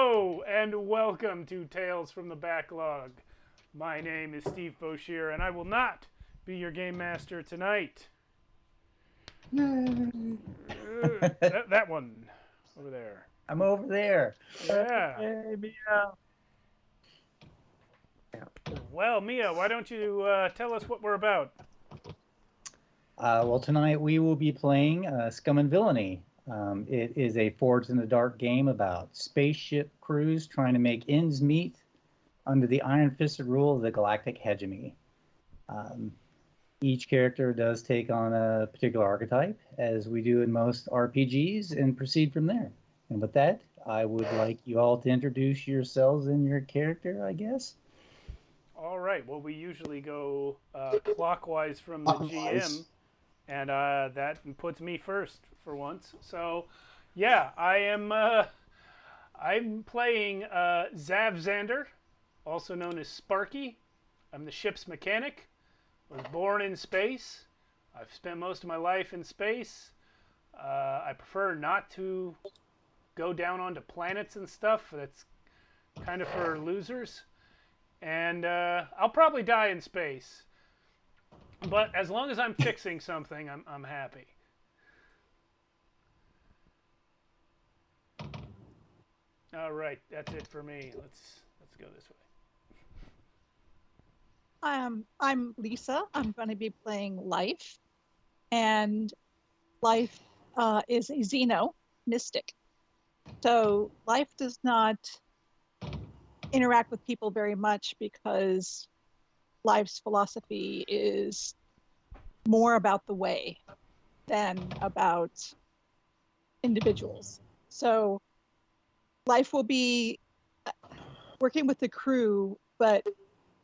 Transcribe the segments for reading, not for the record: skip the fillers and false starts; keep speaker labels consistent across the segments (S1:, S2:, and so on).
S1: Hello and welcome to Tales from the Backlog. My name is Steve Boshear and I will not be your game master tonight. That one over there.
S2: I'm over there.
S1: Yeah.
S2: Hey, Mia.
S1: Well, Mia, why don't you tell us what we're about?
S2: Well, tonight we will be playing Scum and Villainy. It is a Forged in the Dark game about spaceship crews trying to make ends meet under the iron-fisted rule of the galactic hegemony. Each character does take on a particular archetype, as we do in most RPGs, and proceed from there. And with that, I would like you all to introduce yourselves and your character, I guess.
S1: All right. Well, we usually go clockwise from the GM, and that puts me first for once. So, yeah, I'm playing Xander, also known as Sparky. I'm the ship's mechanic. I was born in space. I've spent most of my life in space. I prefer not to go down onto planets and stuff. That's kind of for losers. And I'll probably die in space. But as long as I'm fixing something, I'm happy. All right, that's it for me. Let's go this way.
S3: I'm Lisa. I'm going to be playing Life, and Life is a Xeno mystic. So Life does not interact with people very much because Life's philosophy is more about the way than about individuals. So Life will be working with the crew, but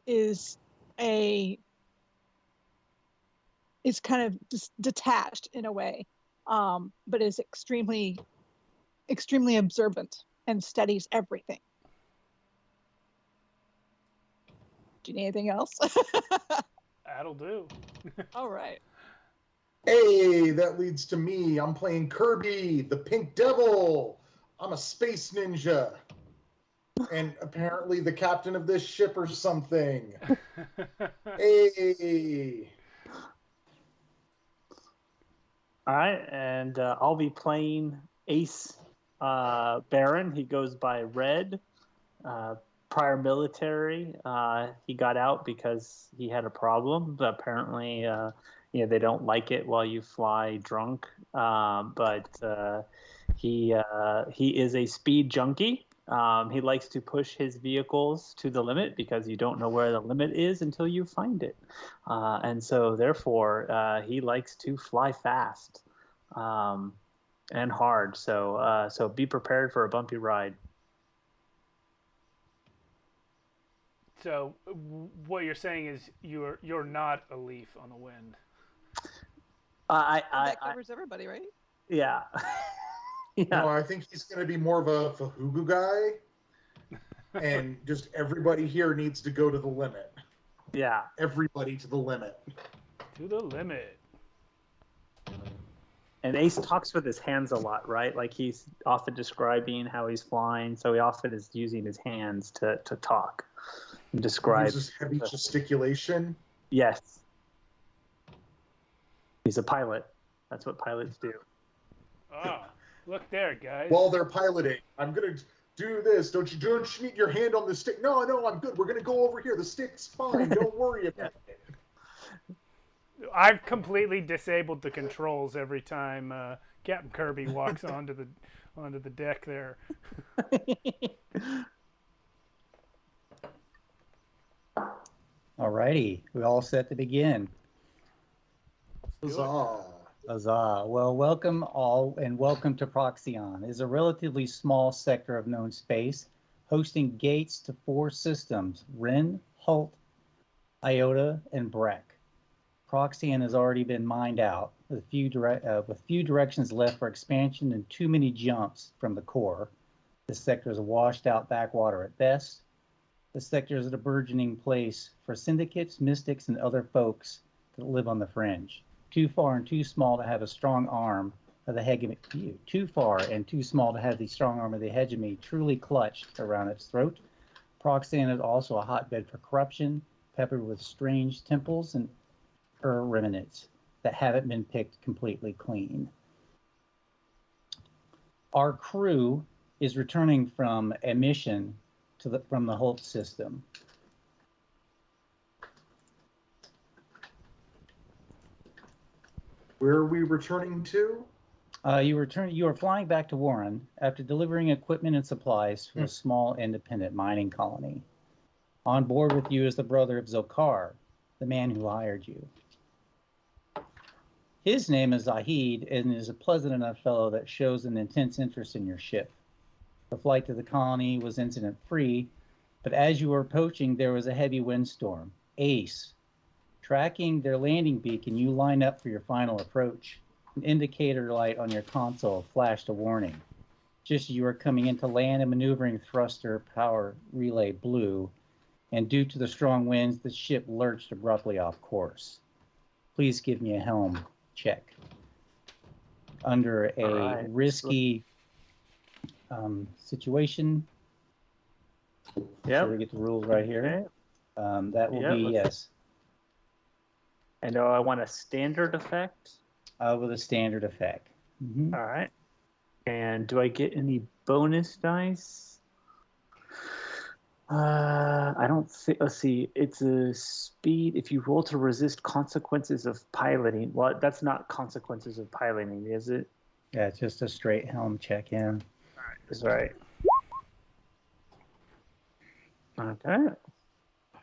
S3: is kind of detached in a way, but is extremely observant and studies everything. Do you need anything else?
S1: That'll do.
S3: All right.
S4: Hey, that leads to me. I'm playing Kirby, the Pink Devil. I'm a space ninja. And apparently the captain of this ship or something. Hey.
S5: All right, and I'll be playing Ace Baron. He goes by Red. Prior military. He got out because he had a problem. But apparently, they don't like it while you fly drunk. But he is a speed junkie. He likes to push his vehicles to the limit because you don't know where the limit is until you find it. And so, therefore, he likes to fly fast and hard. So be prepared for a bumpy ride.
S1: So what you're saying is you're not a leaf on the wind.
S3: That covers everybody, right?
S5: Yeah.
S4: Yeah. No, I think he's going to be more of a Fahugu guy, and just everybody here needs to go to the limit.
S5: Yeah.
S4: Everybody to the limit.
S1: To the limit.
S5: And Ace talks with his hands a lot, right? Like he's often describing how he's flying, so he often is using his hands to talk and describe.
S4: He uses heavy gesticulation.
S5: Yes. He's a pilot. That's what pilots do.
S1: Oh. Look there, guys.
S4: While they're piloting, I'm going to do this. Don't you need your hand on the stick? No, I'm good. We're going to go over here. The stick's fine. Don't worry about it.
S1: I've completely disabled the controls every time Captain Kirby walks onto the deck there.
S2: Alrighty, we all set to begin.
S4: Huzzah.
S2: Huzzah. Well, welcome all, and welcome to Proxion. It is a relatively small sector of known space, hosting gates to 4 systems: Ren, Hult, Iota, and Breck. Proxion has already been mined out, with few directions left for expansion and too many jumps from the core. This sector is a washed-out backwater at best. This sector is a burgeoning place for syndicates, mystics, and other folks that live on the fringe. Too far and too small to have a strong arm of the hegemony, too far and too small to have the strong arm of the hegemony truly clutched around its throat. Proxan is also a hotbed for corruption, peppered with strange temples and remnants that haven't been picked completely clean. Our crew is returning from a mission from the Holt system.
S4: Where are we returning to?
S2: You are flying back to Warren after delivering equipment and supplies to a small independent mining colony. On board with you is the brother of Zokar, the man who hired you. His name is Zahid and is a pleasant enough fellow that shows an intense interest in your ship. The flight to the colony was incident-free, but as you were approaching, there was a heavy windstorm. Ace, tracking their landing beacon, you line up for your final approach. An indicator light on your console flashed a warning. Just as you were coming into land, a maneuvering thruster power relay blew, and due to the strong winds, the ship lurched abruptly off course. Please give me a helm check. Under a risky situation.
S5: Yeah.
S2: We get the rules right here. That will be yes.
S5: I know I want a standard effect.
S2: With a standard effect. Mm-hmm.
S5: All right. And do I get any bonus dice? I don't think. Let's see. It's a speed. If you roll to resist consequences of piloting. Well, that's not consequences of piloting, is it?
S2: Yeah, it's just a straight helm check in.
S5: All right. That's right. Okay.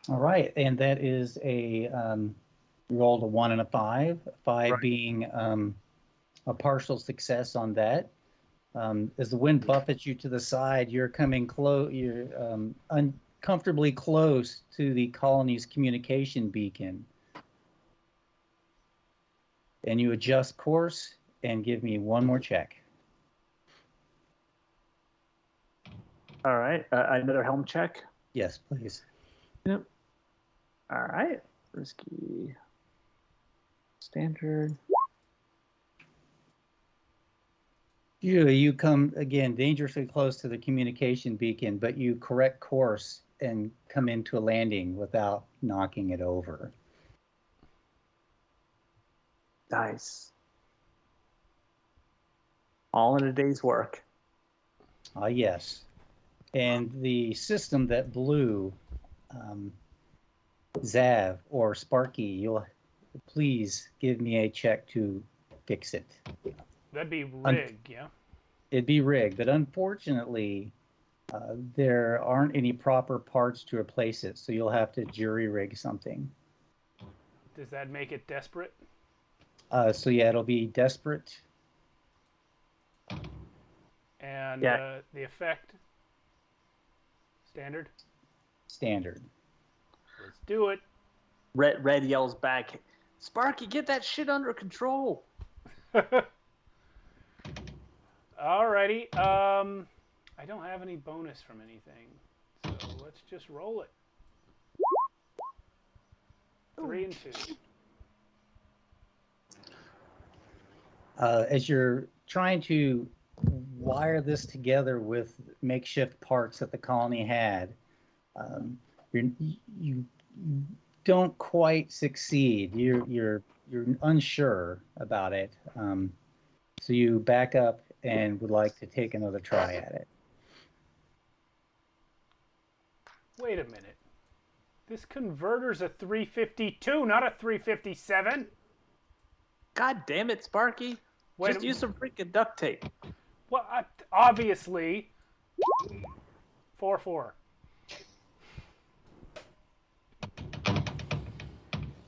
S2: All right, and that is a you rolled a 1 and a 5. 5
S5: right.
S2: being a partial success on that. As the wind buffets you to the side, you're coming close. You're uncomfortably close to the colony's communication beacon, and you adjust course and give me one more check.
S5: All right. Another helm check.
S2: Yes, please.
S5: Yep. All right. Risky. Standard.
S2: You come, again, dangerously close to the communication beacon, but you correct course and come into a landing without knocking it over.
S5: Nice. All in a day's work.
S2: Yes. And the system that blew, Zav or Sparky, you'll please give me a check to fix it.
S1: That'd be rigged, yeah?
S2: It'd be rigged, but unfortunately, there aren't any proper parts to replace it, so you'll have to jury rig something.
S1: Does that make it desperate?
S2: So yeah, it'll be desperate.
S1: And
S5: yeah.
S1: The effect? Standard?
S2: Standard.
S1: Let's do it.
S5: Red yells back, Sparky, get that shit under control.
S1: Alrighty. I don't have any bonus from anything, so let's just roll it. 3 and 2.
S2: As you're trying to wire this together with makeshift parts that the colony had, you don't quite succeed. You're unsure about it, so you back up and would like to take another try at it.
S1: Wait a minute. This converter's a 352, not a 357.
S5: God damn it, Sparky. Just use some freaking duct tape.
S1: Well, obviously. 4-4.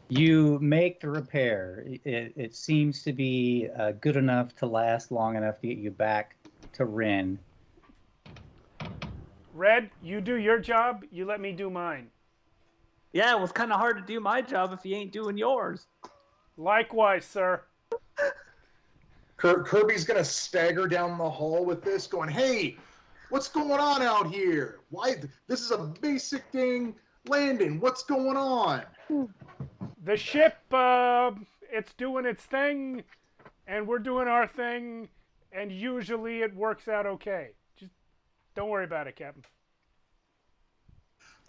S2: You make the repair. It seems to be good enough to last long enough to get you back to Rin.
S1: Red, you do your job, you let me do mine.
S5: Yeah, it was kind of hard to do my job if you ain't doing yours.
S1: Likewise, sir.
S4: Kirby's going to stagger down the hall with this, going, hey, what's going on out here? Why? This is a basic thing landing. What's going on?
S1: The ship, it's doing its thing. and we're doing our thing, and usually it works out okay. Just don't worry about it, Captain.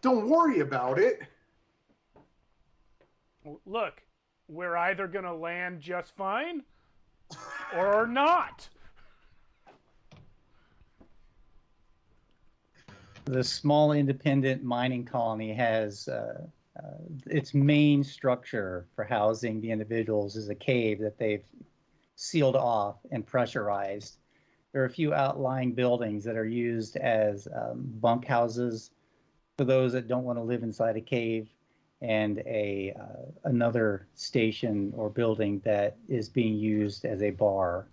S4: Don't worry about it.
S1: Look, we're either going to land just fine or not.
S2: The small independent mining colony has its main structure for housing the individuals is a cave that they've sealed off and pressurized. There are a few outlying buildings that are used as bunkhouses for those that don't want to live inside a cave, and another station or building that is being used as a bar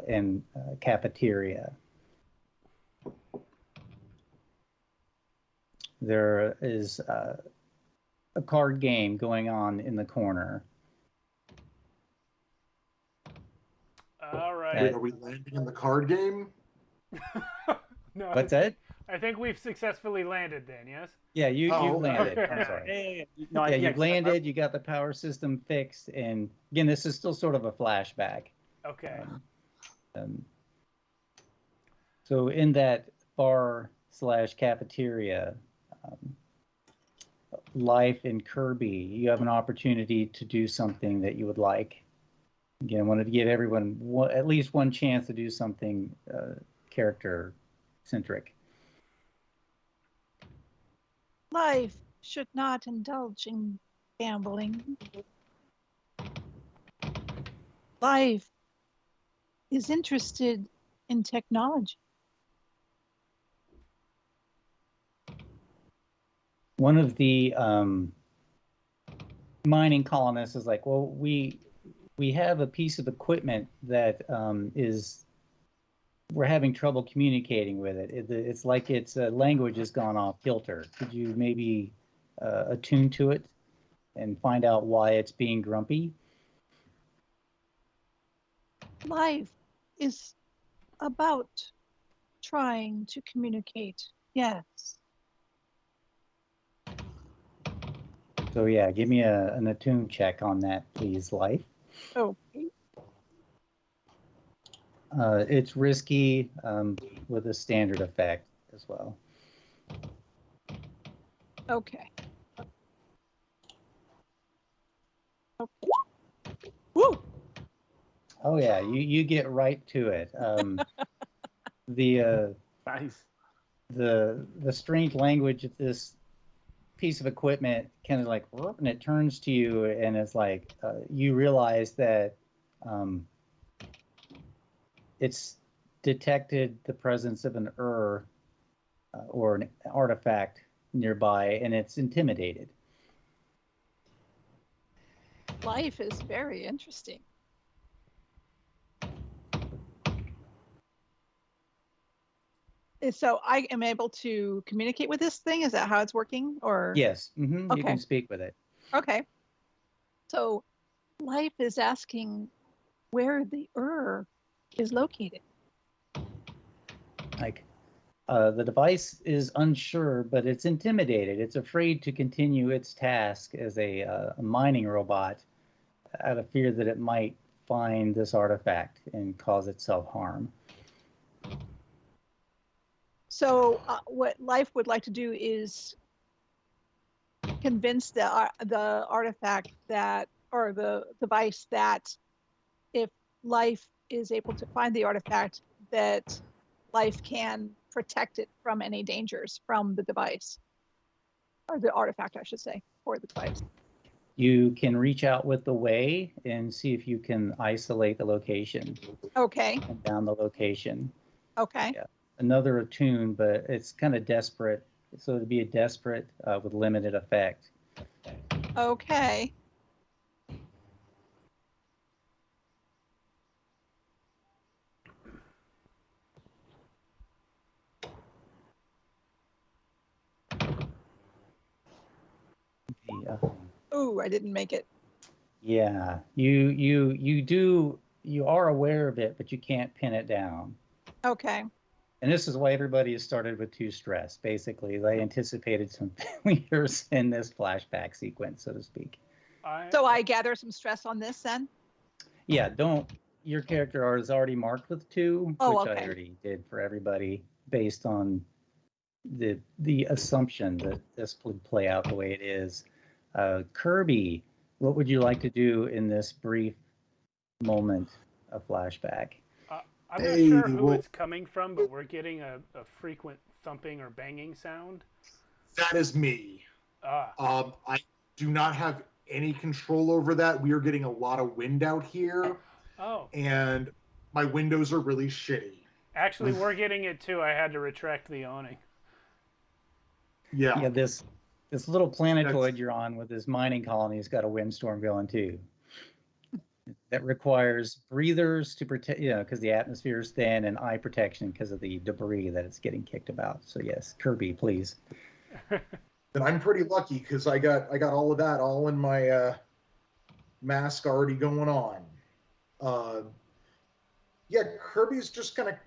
S2: and cafeteria. There is a card game going on in the corner.
S1: All right.
S4: Wait, are we landing in the card game?
S1: No.
S2: What's that?
S1: I think we've successfully landed then, yes?
S2: Yeah, you landed.
S1: okay.
S2: I'm sorry.
S5: No,
S2: Yeah, you've landed, you got the power system fixed, and again, this is still sort of a flashback.
S1: Okay.
S2: So in that bar/cafeteria, Life and Kirby, you have an opportunity to do something that you would like. Again, I wanted to give everyone at least one chance to do something character-centric.
S3: Life should not indulge in gambling. Life is interested in technology.
S2: One of the mining colonists is like, well, we have a piece of equipment that we're having trouble communicating with it. It's like its language has gone off kilter. Could you maybe attune to it and find out why it's being grumpy?
S3: Life is about trying to communicate. Yes.
S2: So yeah, give me an attune check on that, please, Life.
S3: Okay.
S2: It's risky with a standard effect as well.
S3: Okay. Okay. Woo!
S2: Oh yeah, you get right to it.
S5: Nice.
S2: The strange language of this piece of equipment kind of like, and it turns to you, and it's like you realize that it's detected the presence of an or an artifact nearby, and it's intimidated.
S3: Life is very interesting. So I am able to communicate with this thing? Is that how it's working? Or
S2: Yes, you
S3: Okay.
S2: can speak with it.
S3: Okay. So Life is asking where the is located.
S2: Like the device is unsure, but it's intimidated. It's afraid to continue its task as a mining robot out of fear that it might find this artifact and cause itself harm.
S3: So what Life would like to do is convince the artifact that, or the device, that if Life is able to find the artifact, that Life can protect it from any dangers from the device, or the artifact, I should say, or the device.
S2: You can reach out with the way and see if you can isolate the location.
S3: Okay.
S2: And down the location.
S3: Okay.
S2: Yeah. Another attune, but it's kind of desperate. So it'd be a desperate with limited effect.
S3: Okay. Ooh, I didn't make it.
S2: Yeah, you are aware of it, but you can't pin it down.
S3: Okay.
S2: And this is why everybody has started with 2 stress. Basically, they anticipated some failures in this flashback sequence, so to speak.
S3: So I gather some stress on this then?
S2: Yeah, your character is already marked with 2,
S3: Oh,
S2: which
S3: okay.
S2: I already did for everybody based on the assumption that this would play out the way it is. Kirby, what would you like to do in this brief moment of flashback?
S1: I'm not
S4: Hey,
S1: sure who
S4: well,
S1: it's coming from, but we're getting a frequent thumping or banging sound.
S4: that is me.
S1: Ah,
S4: I do not have any control over that. We are getting a lot of wind out here,
S1: oh.
S4: and my windows are really shitty.
S1: Actually, we're getting it too. I had to retract the awning.
S4: Yeah.
S2: Yeah, this little planetoid you're on with this mining colony has got a windstorm going too. That requires breathers to protect, because the atmosphere is thin, and eye protection because of the debris that it's getting kicked about. So yes, Kirby, please.
S4: And I'm pretty lucky because I got all of that all in my mask already going on. Yeah, Kirby's gonna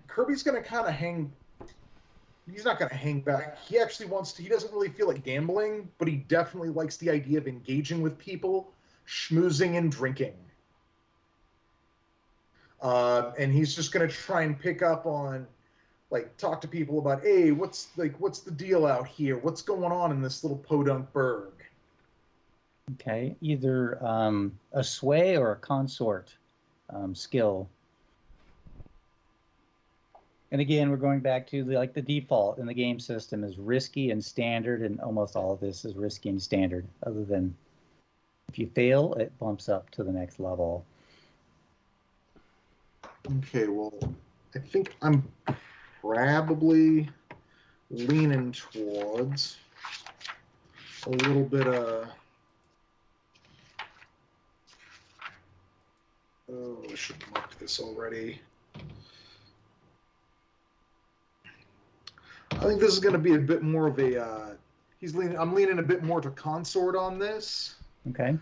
S4: kind of hang. He's not gonna hang back. He actually wants to. He doesn't really feel like gambling, but he definitely likes the idea of engaging with people, schmoozing and drinking. And he's just gonna try and pick up on, like, talk to people about, hey, what's the deal out here? What's going on in this little podunk burg?
S2: Okay, either a sway or a consort skill. And again, we're going back to the default in the game system is risky and standard, and almost all of this is risky and standard, other than if you fail, it bumps up to the next level.
S4: Okay, well, I think I'm probably leaning towards a little bit of... Oh, I should have marked this already. I think this is going to be a bit more of a... I'm leaning a bit more to consort on this.
S2: Okay.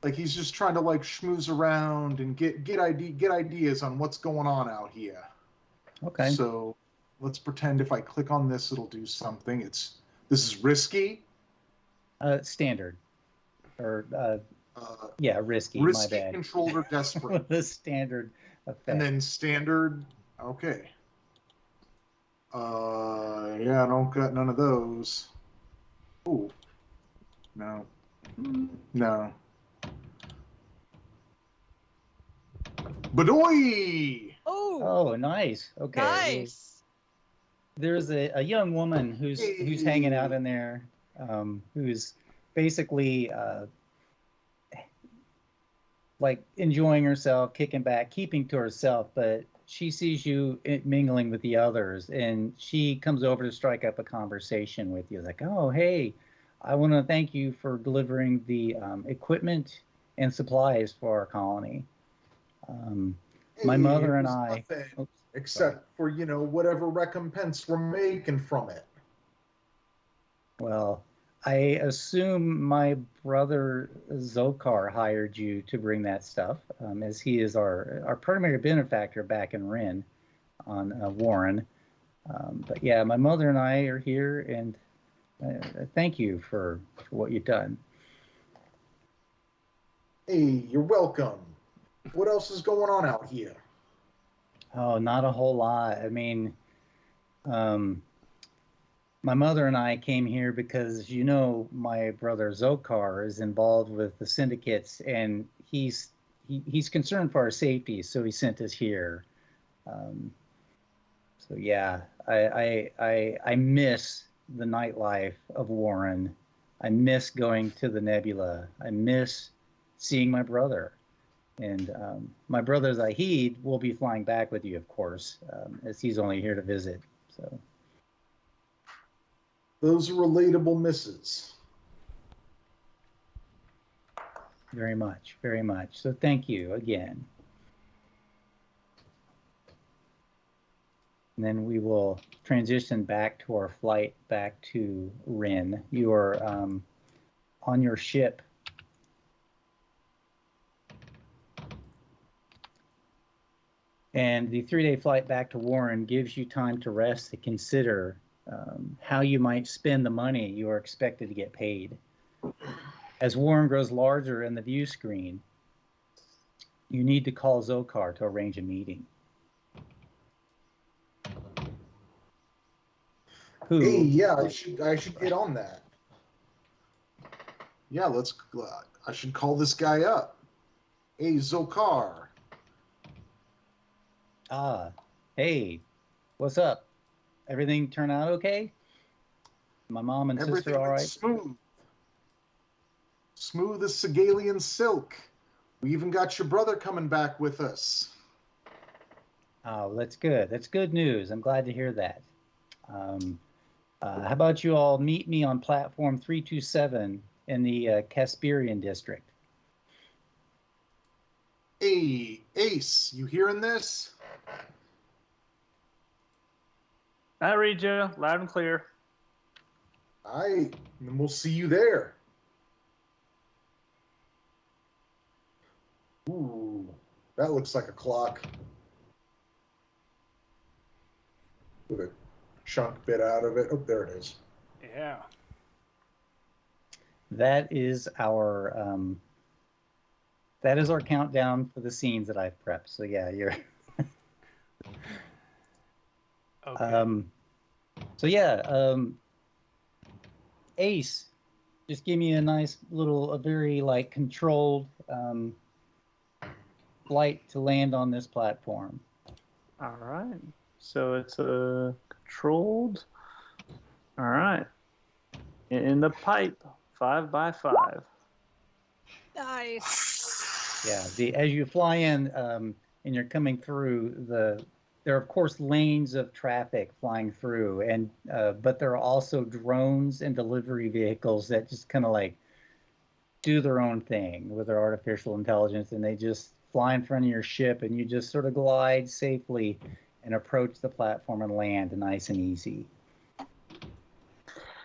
S4: Like, he's just trying to, like, schmooze around and get ideas on what's going on out here.
S2: Okay.
S4: So let's pretend if I click on this, it'll do something. This is risky.
S2: Standard. Or, yeah, risky,
S4: Risky,
S2: my bad.
S4: controlled, or desperate.
S2: The standard effect.
S4: And then standard, okay. Yeah, I don't got none of those. Ooh. No. No. Badoy!
S3: Oh,
S2: Oh, nice. Okay.
S3: nice.
S2: There's a young woman who's hanging out in there, who's basically like enjoying herself, kicking back, keeping to herself, but she sees you mingling with the others, and she comes over to strike up a conversation with you. Like, oh, hey, I want to thank you for delivering the equipment and supplies for our colony. My
S4: Hey,
S2: mother
S4: it
S2: and
S4: was
S2: I,
S4: nothing except for, whatever recompense we're making from it.
S2: well, I assume my brother Zokar hired you to bring that stuff, as he is our primary benefactor back in Rin on Warren. But yeah, my mother and I are here, and thank you for what you've done.
S4: Hey, you're welcome. What else is going on out here?
S2: Oh, not a whole lot. I mean, my mother and I came here because, my brother Zokar is involved with the syndicates, and he's concerned for our safety, so he sent us here. So yeah, I miss the nightlife of Warren. I miss going to the Nebula. I miss seeing my brother. And my brother Zahid will be flying back with you, of course, as he's only here to visit. So.
S4: Those are relatable misses.
S2: Very much, very much. So thank you again. And then we will transition back to our flight back to Rin. You are on your ship. And the 3-day flight back to Warren gives you time to rest to consider how you might spend the money you are expected to get paid. As Warren grows larger in the view screen, You need to call Zokar to arrange a meeting. Who?
S4: Hey, yeah, I should get on that. Yeah, I should call this guy up. Hey, Zokar.
S2: Ah, hey, what's up? Everything turn out okay? My mom and
S4: Everything
S2: sister all
S4: went
S2: right?
S4: smooth. Smooth as Segalian silk. We even got your brother coming back with us.
S2: Oh, that's good. That's good news. I'm glad to hear that. How about you all meet me on platform 327 in the Casperian district?
S4: Hey, Ace, you hearing this?
S5: I read you loud and clear.
S4: Then we'll see you there. Ooh, that looks like a clock. With a chunk bit out of it. Oh, there it is.
S1: Yeah.
S2: That is our countdown for the scenes that I've prepped. So yeah, you're
S1: Okay.
S2: so yeah, Ace, just give me a very like controlled flight to land on this platform.
S5: All right. So it's a controlled. All right. In the pipe, 5 by 5.
S3: Nice.
S2: Yeah, as you fly in and you're coming through there are of course lanes of traffic flying through, and but there are also drones and delivery vehicles that just kind of like do their own thing with their artificial intelligence, and they just fly in front of your ship, and you just sort of glide safely and approach the platform and land nice and easy.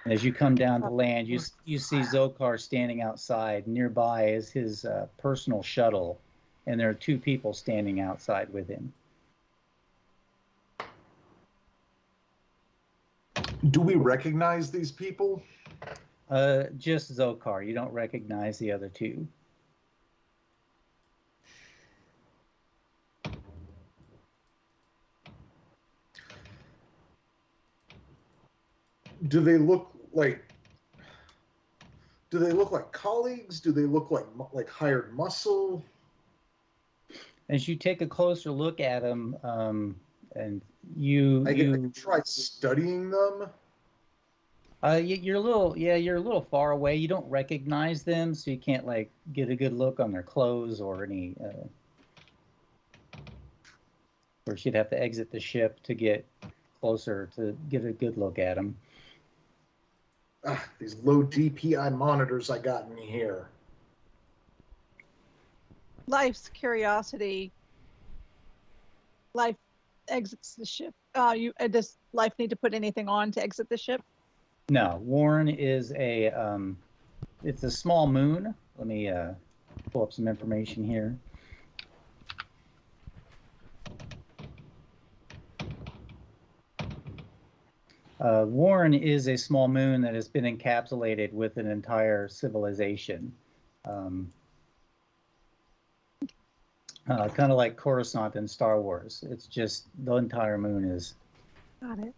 S2: And as you come down to land, you see Zokar standing outside. Nearby is his personal shuttle, and there are 2 people standing outside with him.
S4: Do we recognize these people?
S2: Just Zokar. You don't recognize the other 2.
S4: Do they look like colleagues? Do they look like hired muscle?
S2: As you take a closer look at them, and
S4: I can try studying them.
S2: you're a little far away. You don't recognize them, so you can't like get a good look on their clothes or any. Or you'd have to exit the ship to get closer to get a good look at them.
S4: These low DPI monitors I got in here.
S3: Life's curiosity. Life exits the ship. Does Life need to put anything on to exit the ship?
S2: No, Warren is it's a small moon. Let me pull up some information here. Warren is a small moon that has been encapsulated with an entire civilization. Kind of like Coruscant in Star Wars. It's just the entire moon is
S3: Got it.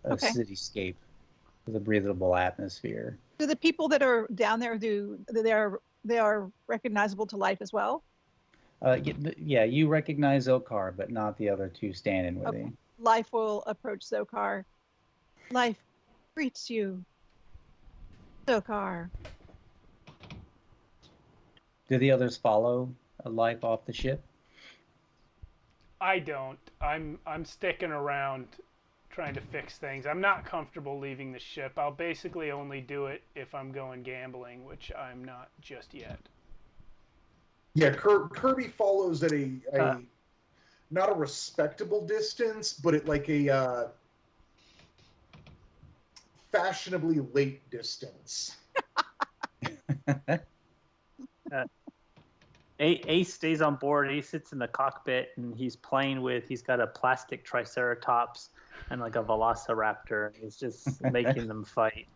S2: a cityscape with a breathable atmosphere.
S3: Do the people that are down there they are recognizable to Life as well?
S2: Yeah, you recognize Zokar, but not the other 2 standing with him.
S3: Life will approach Zokar. Life greets you, Zokar.
S2: Do the others follow Life off the ship?
S1: I don't. I'm sticking around trying to fix things. I'm not comfortable leaving the ship. I'll basically only do it if I'm going gambling, which I'm not just yet.
S4: Yeah, Kirby follows at a not a respectable distance, but at like a fashionably late distance.
S5: Ace stays on board. Ace sits in the cockpit, and he's got a plastic triceratops and like a velociraptor. He's just making them fight.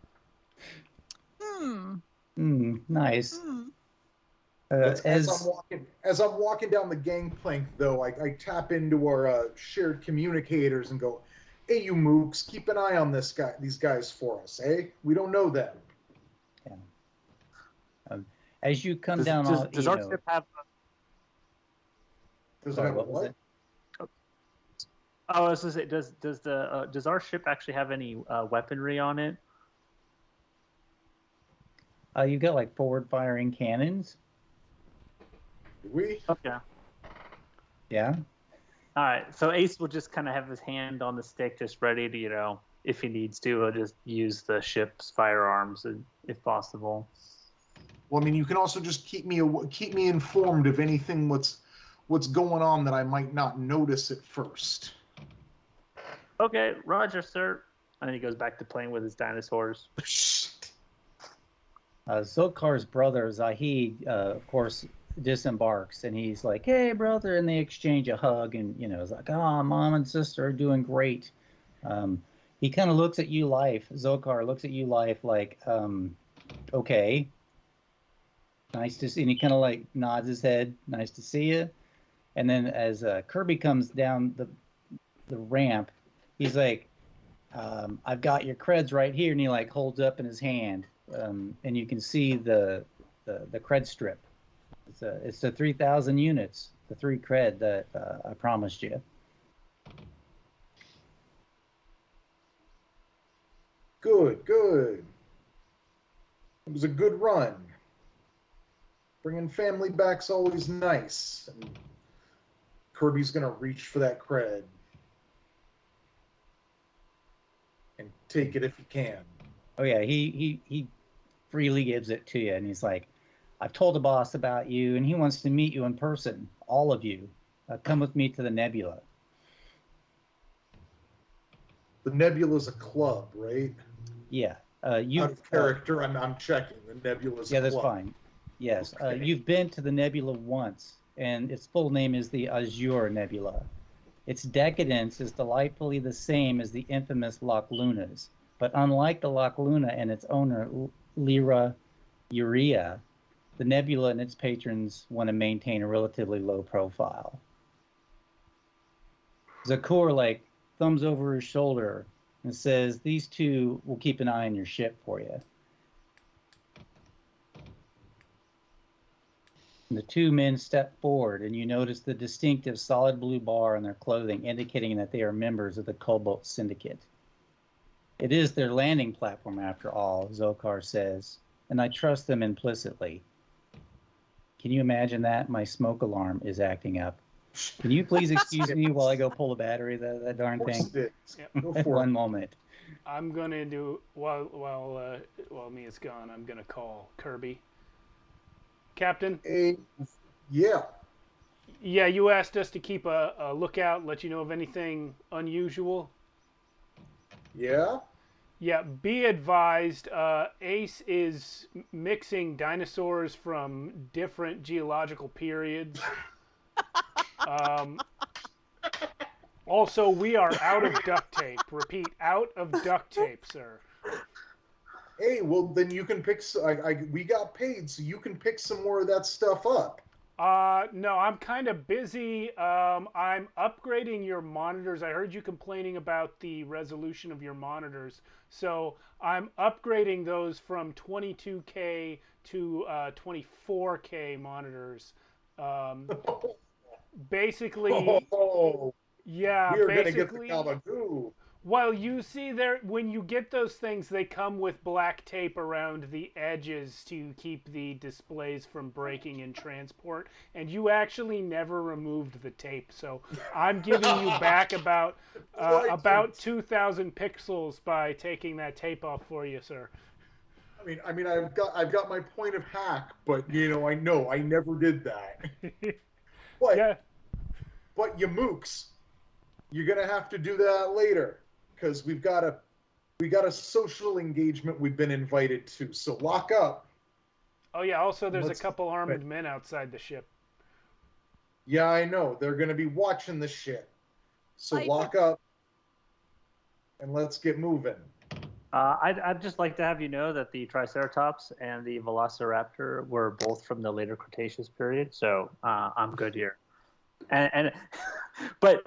S2: Nice.
S4: As I'm walking down the gangplank, though, I tap into our shared communicators and go, "Hey, you mooks, keep an eye on these guys for us, eh? We don't know them."
S2: Yeah. As you come
S5: Does our ship have?
S2: Sorry, what was it?
S5: Oh, I was going to say, does our ship actually have any weaponry on it?
S2: You've got like forward-firing cannons.
S4: Do we?
S5: Okay.
S2: Yeah.
S5: All right. So Ace will just kind of have his hand on the stick, just ready to, if he needs to, he'll just use the ship's firearms if possible.
S4: Well, I mean, you can also just keep me informed of anything what's going on that I might not notice at first.
S5: Okay, Roger, sir. And then he goes back to playing with his dinosaurs.
S2: Zokar's brother Zahid, of course, disembarks, and he's like, "Hey, brother," and they exchange a hug, and it's like, "Oh, mom and sister are doing great." He kind of looks at you, Life. Zokar looks at you, Life, like, "Okay, nice to see." And he kind of like nods his head, "Nice to see you." And then as Kirby comes down the ramp, he's like, "I've got your creds right here," and he like holds up in his hand, and you can see the cred strip. It's the 3,000 units, the 3 cred that I promised you.
S4: Good. It was a good run. Bringing family back's always nice. And Kirby's gonna reach for that cred and take it if he can.
S2: Oh yeah, he freely gives it to you, and he's like, "I've told the boss about you, and he wants to meet you in person, all of you. Come with me to the Nebula."
S4: The Nebula's a club, right?
S2: Yeah.
S4: Out of character, I'm checking. The Nebula's a club.
S2: Yeah, that's fine. Yes.
S4: Okay.
S2: You've been to the Nebula once, and its full name is the Azure Nebula. Its decadence is delightfully the same as the infamous Loch Luna's, but unlike the Loch Luna and its owner, Lyra Urea, the Nebula and its patrons want to maintain a relatively low profile. Zakur like thumbs over his shoulder and says, "These two will keep an eye on your ship for you." And the 2 men step forward, and you notice the distinctive solid blue bar on their clothing, indicating that they are members of the Cobalt Syndicate. "It is their landing platform, after all," Zokar says, "and I trust them implicitly." Can you imagine that? My smoke alarm is acting up. Can you please excuse me while I go pull the battery of that darn thing?
S1: Yep.
S4: Go for
S2: One
S4: it.
S2: moment.
S1: I'm gonna do while Mia's gone. I'm gonna call Kirby. Captain.
S4: Yeah.
S1: Yeah, you asked us to keep a lookout, let you know of anything unusual.
S4: Yeah.
S1: Yeah, be advised, Ace is mixing dinosaurs from different geological periods. Also, we are out of duct tape. Repeat, out of duct tape, sir.
S4: Hey, well then you can pick. We got paid, so you can pick some more of that stuff up.
S1: No, I'm kind of busy. I'm upgrading your monitors. I heard you complaining about the resolution of your monitors. So I'm upgrading those from 22K to 24K monitors. Basically, yeah,
S4: we're
S1: basically.
S4: Gonna get the gabagoo.
S1: Well, you see there, when you get those things, they come with black tape around the edges to keep the displays from breaking in transport, and you actually never removed the tape. So I'm giving you back about 2,000 pixels by taking that tape off for you, sir.
S4: I mean, I've got my point of hack, but I know I never did that. But
S1: yeah.
S4: But you mooks, you're gonna have to do that later. Because we got a social engagement we've been invited to. So lock up.
S1: Oh yeah. Also, there's a couple armed men outside the ship.
S4: Yeah, I know. They're going to be watching the shit. So lock up and let's get moving.
S5: I'd just like to have you know that the Triceratops and the Velociraptor were both from the later Cretaceous period, so I'm good here. And but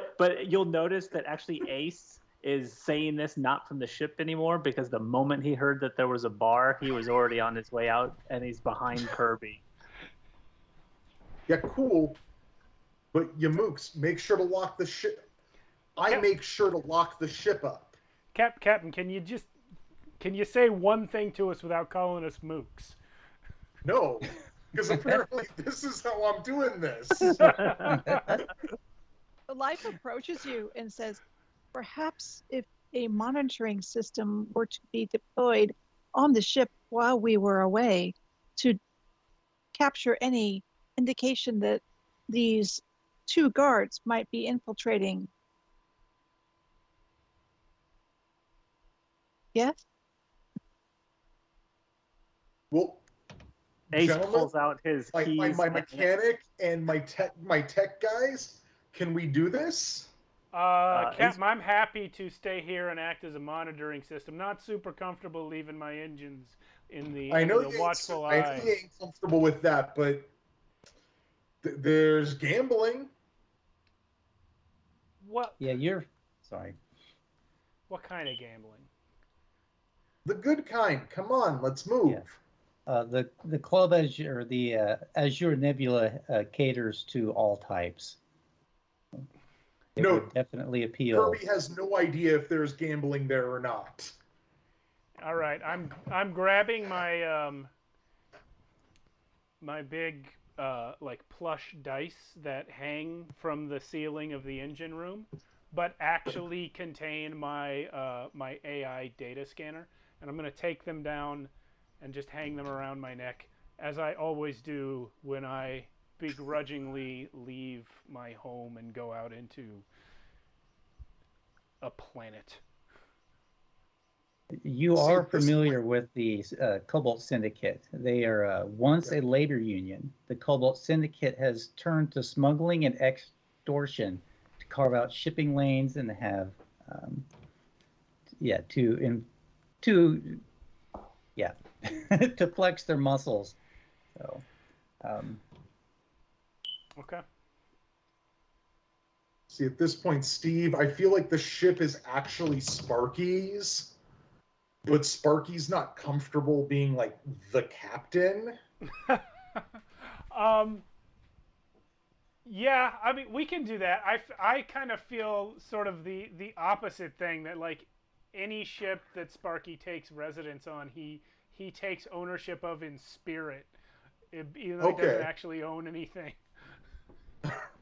S5: you'll notice that actually Ace is saying this not from the ship anymore, because the moment he heard that there was a bar, he was already on his way out, and he's behind Kirby.
S4: Yeah, cool. But you mooks, make sure to lock the ship. Make sure to lock the ship up.
S1: Captain, can you say one thing to us without calling us mooks?
S4: No, because apparently this is how I'm doing this.
S3: The Life approaches you and says, perhaps if a monitoring system were to be deployed on the ship while we were away to capture any indication that these two guards might be infiltrating. Yes?
S4: Well,
S5: Ace
S4: gentlemen,
S5: pulls out his keys.
S4: My mechanic and my tech guys, can we do this?
S1: Captain, I'm happy to stay here and act as a monitoring system. Not super comfortable leaving my engines in the watchful eye.
S4: I know you ain't comfortable with that, but there's gambling.
S1: What?
S2: Yeah, sorry.
S1: What kind of gambling?
S4: The good kind. Come on, let's move.
S2: Yeah. The Club Azure, the Azure Nebula caters to all types. It would definitely appeal.
S4: Kirby has no idea if there's gambling there or not.
S1: All right, I'm grabbing my my big like plush dice that hang from the ceiling of the engine room, but actually contain my my AI data scanner, and I'm going to take them down and just hang them around my neck, as I always do when I begrudgingly leave my home and go out into a planet.
S2: You are familiar with the Cobalt Syndicate. They are once a labor union. The Cobalt Syndicate has turned to smuggling and extortion to carve out shipping lanes and have, to flex their muscles. So,
S1: okay.
S4: See, at this point, Steve, I feel like the ship is actually Sparky's, but Sparky's not comfortable being like the captain.
S1: Yeah, I mean, we can do that. I kind of feel sort of the opposite thing, that like any ship that Sparky takes residence on, he takes ownership of in spirit, even though he doesn't actually own anything.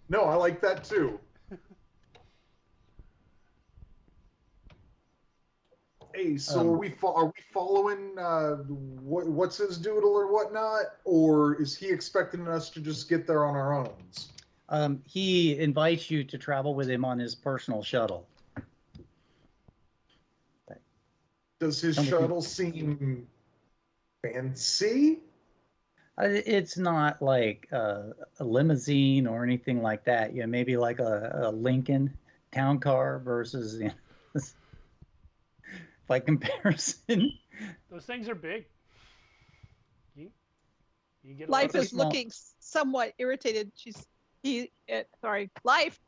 S4: No, I like that too. Hey, so are we following what's his doodle or whatnot, or is he expecting us to just get there on our own?
S2: He invites you to travel with him on his personal shuttle.
S4: Does his shuttle seem fancy?
S2: It's not like a limousine or anything like that. Yeah, maybe like a Lincoln town car versus, by comparison.
S1: Those things are big. You get
S3: Life is looking somewhat irritated. Life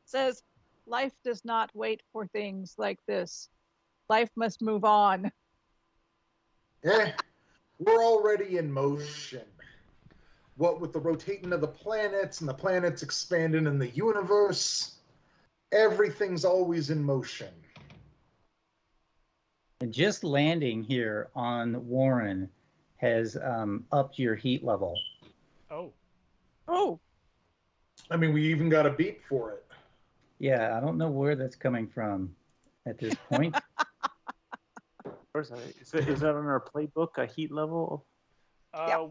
S3: says, life does not wait for things like this. Life must move on.
S4: We're already in motion. What with the rotating of the planets and the planets expanding in the universe, everything's always in motion.
S2: And just landing here on Warren has upped your heat level.
S3: Oh.
S4: I mean, we even got a beep for it.
S2: Yeah, I don't know where that's coming from at this point.
S5: Is that on our playbook, a heat level?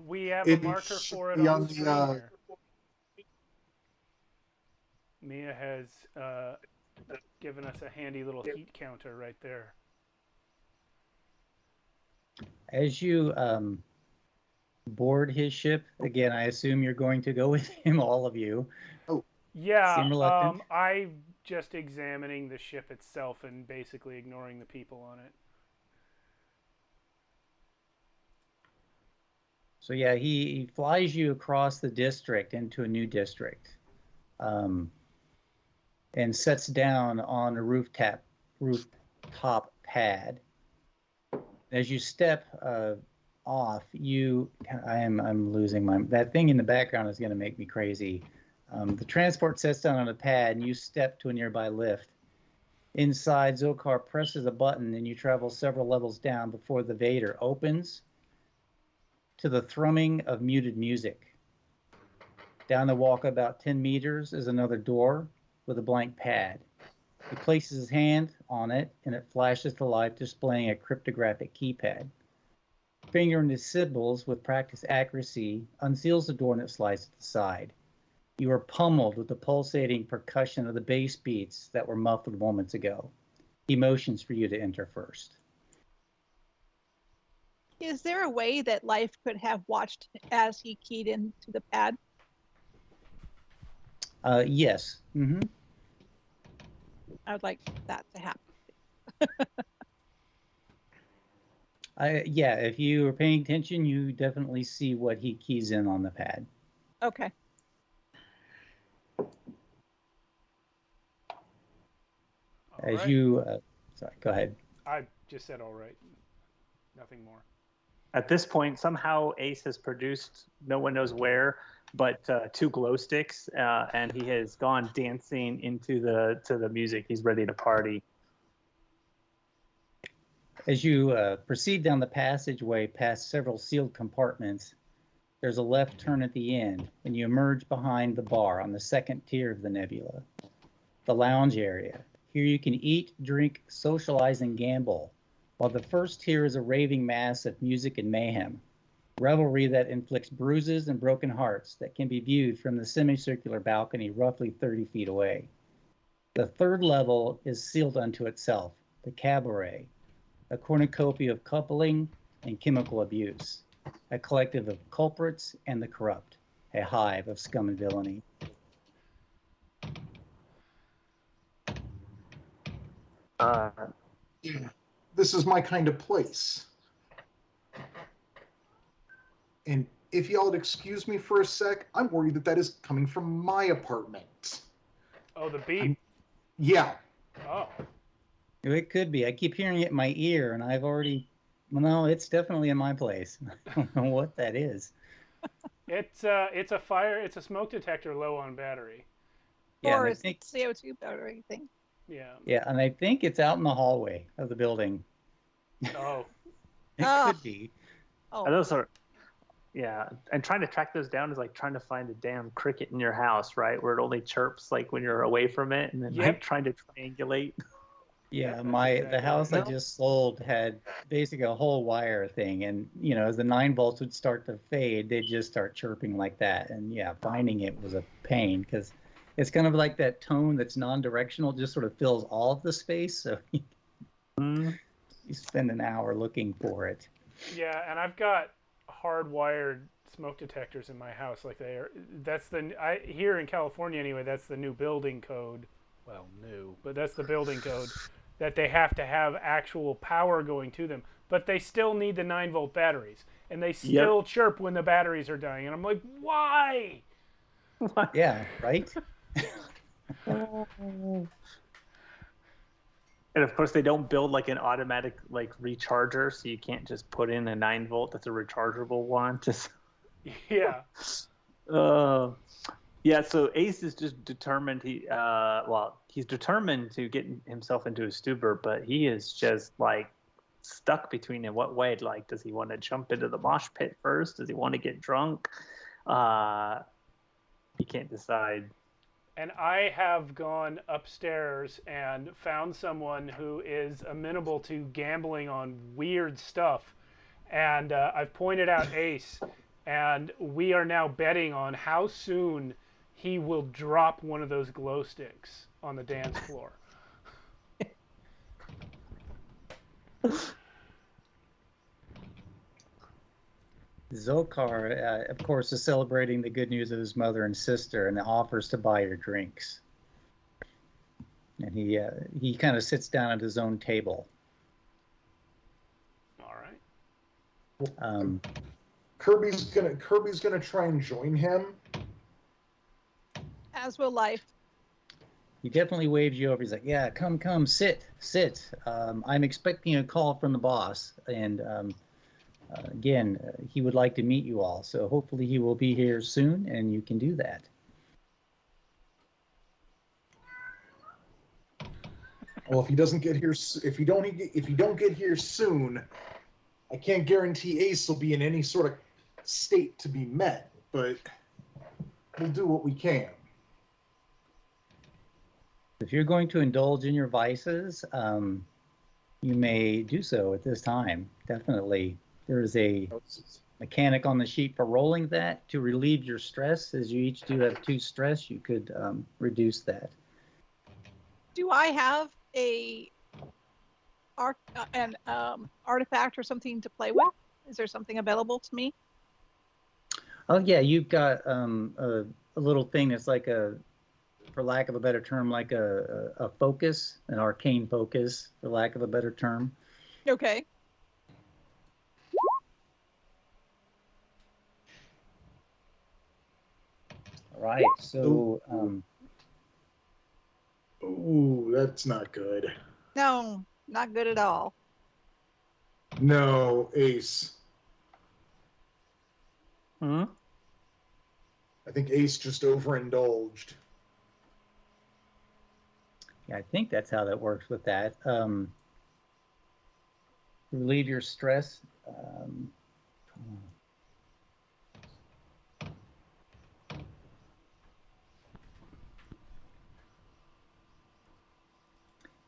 S1: We have a marker for it on the screen here. Mia has given us a handy little heat counter right there.
S2: As you board his ship, again, I assume you're going to go with him, all of you.
S4: Oh,
S1: yeah. I'm just examining the ship itself and basically ignoring the people on it.
S2: So yeah, he flies you across the district into a new district, and sets down on a rooftop pad. As you step off, I'm losing that thing in the background is going to make me crazy. The transport sets down on a pad, and you step to a nearby lift. Inside, Zokar presses a button, and you travel several levels down before the Vader opens to the thrumming of muted music. Down the walk about 10 meters is another door with a blank pad. He places his hand on it, and it flashes to life, displaying a cryptographic keypad. Fingering the symbols with practiced accuracy unseals the door, and it slides to the side. You are pummeled with the pulsating percussion of the bass beats that were muffled moments ago. He motions for you to enter first.
S3: Is there a way that Life could have watched as he keyed into the pad?
S2: Yes. Mm-hmm.
S3: I would like that to happen.
S2: Yeah, if you are paying attention, you definitely see what he keys in on the pad.
S3: Okay.
S2: As
S1: right.
S2: you, sorry, go ahead.
S1: I just said all right. Nothing more.
S5: At this point, somehow Ace has produced, no one knows where, but 2 glow sticks, and he has gone dancing into the music. He's ready to party.
S2: As you proceed down the passageway past several sealed compartments, there's a left turn at the end, and you emerge behind the bar on the second tier of the nebula, the lounge area. Here you can eat, drink, socialize, and gamble, while the first tier is a raving mass of music and mayhem, revelry that inflicts bruises and broken hearts that can be viewed from the semicircular balcony roughly 30 feet away. The third level is sealed unto itself, the cabaret, a cornucopia of coupling and chemical abuse, a collective of culprits and the corrupt, a hive of scum and villainy.
S4: This is my kind of place. And if y'all would excuse me for a sec, I'm worried that is coming from my apartment.
S1: Oh, the beep.
S4: Yeah.
S1: Oh.
S2: It could be. I keep hearing it in my ear, and I've already... Well, no, it's definitely in my place. I don't know what that is.
S1: It's a smoke detector low on battery.
S2: Yeah,
S3: Or
S2: I
S3: is
S2: think,
S3: it CO2 battery thing?
S1: Yeah.
S2: yeah, and I think it's out in the hallway of the building.
S1: Oh.
S2: It could be.
S3: Oh,
S5: And those are, yeah. And trying to track those down is like trying to find a damn cricket in your house, right? Where it only chirps like when you're away from it, and then
S1: Yep.
S5: like trying to triangulate.
S2: Yeah,
S1: That's
S2: the
S1: exactly
S2: house
S1: right.
S2: I just sold had basically a whole wire thing, and as the 9 volts would start to fade, they'd just start chirping like that, and yeah, finding it was a pain because it's kind of like that tone that's non-directional, just sort of fills all of the space, so you spend an hour looking for it.
S1: Yeah, and I've got hardwired smoke detectors in my house. Like here in California anyway. That's the new building code. Well, new, but that's the building code that they have to have actual power going to them. But they still need the 9-volt batteries, and they still chirp when the batteries are dying. And I'm like, why?
S2: Yeah, right.
S5: And of course, they don't build like an automatic like recharger, so you can't just put in a 9-volt that's a rechargeable one. Just
S1: Yeah.
S5: Yeah. So Ace is just determined. He's determined to get himself into a stupor, but he is just like stuck between in what way. Like, does he want to jump into the mosh pit first? Does he want to get drunk? He can't decide.
S1: And I have gone upstairs and found someone who is amenable to gambling on weird stuff. And I've pointed out Ace, and we are now betting on how soon he will drop one of those glow sticks on the dance floor.
S2: Zokar, of course, is celebrating the good news of his mother and sister and offers to buy her drinks. And he kind of sits down at his own table.
S1: All right.
S4: Kirby's gonna try and join him.
S3: As will Life.
S2: He definitely waves you over. He's like, "Yeah, come, sit. I'm expecting a call from the boss, and again, he would like to meet you all. So hopefully he will be here soon, and you can do that."
S4: Well, if he doesn't get here, if you don't get here soon, I can't guarantee Ace will be in any sort of state to be met. But we'll do what we can.
S2: If you're going to indulge in your vices, you may do so at this time. Definitely. There is a mechanic on the sheet for rolling that to relieve your stress. As you each do have 2 stress, you could reduce that.
S3: Do I have an artifact or something to play with? Is there something available to me?
S2: Oh yeah, you've got a little thing that's like a, for lack of a better term, like a focus, an arcane focus, for lack of a better term.
S3: Okay.
S2: All right, so
S4: Ooh, that's not good.
S3: No, not good at all.
S4: No, Ace.
S5: Hmm?
S4: I think Ace just overindulged.
S2: yeah, I think that's how that works with that. Relieve your stress.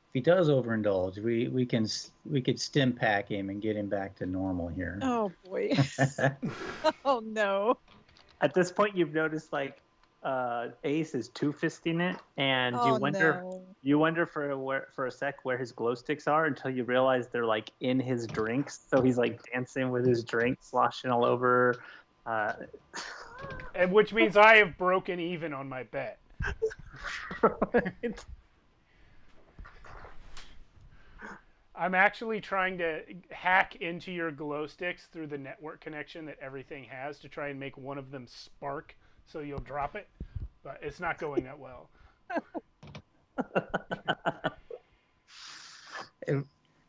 S2: If he does overindulge, we could stim pack him and get him back to normal here.
S3: Oh boy. Oh no.
S5: At this point, you've noticed like Ace is 2-fisting it, and
S3: Oh
S5: you wonder for a sec where his glow sticks are until you realize they're like in his drinks. So he's like dancing with his drink, sloshing all over.
S1: And which means I have broken even on my bet. I'm actually trying to hack into your glow sticks through the network connection that everything has to try and make one of them spark so you'll drop it, but it's not going that well.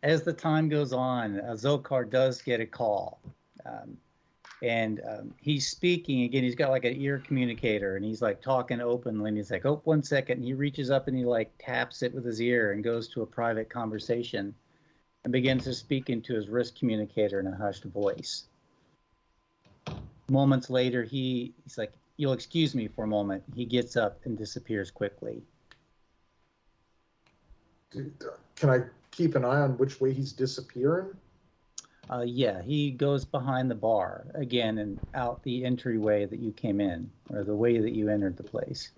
S2: As the time goes on, Zokar does get a call. And he's speaking again. He's got like an ear communicator, and he's like talking openly. And he's like, "Oh, 1 second." And he reaches up and he like taps it with his ear and goes to a private conversation and begins to speak into his wrist communicator in a hushed voice. Moments later, he's like, "You'll excuse me for a moment." He gets up and disappears quickly.
S4: Can I keep an eye on which way he's disappearing?
S2: Yeah, he goes behind the bar again and out the entryway that you came in, or the way that you entered the place.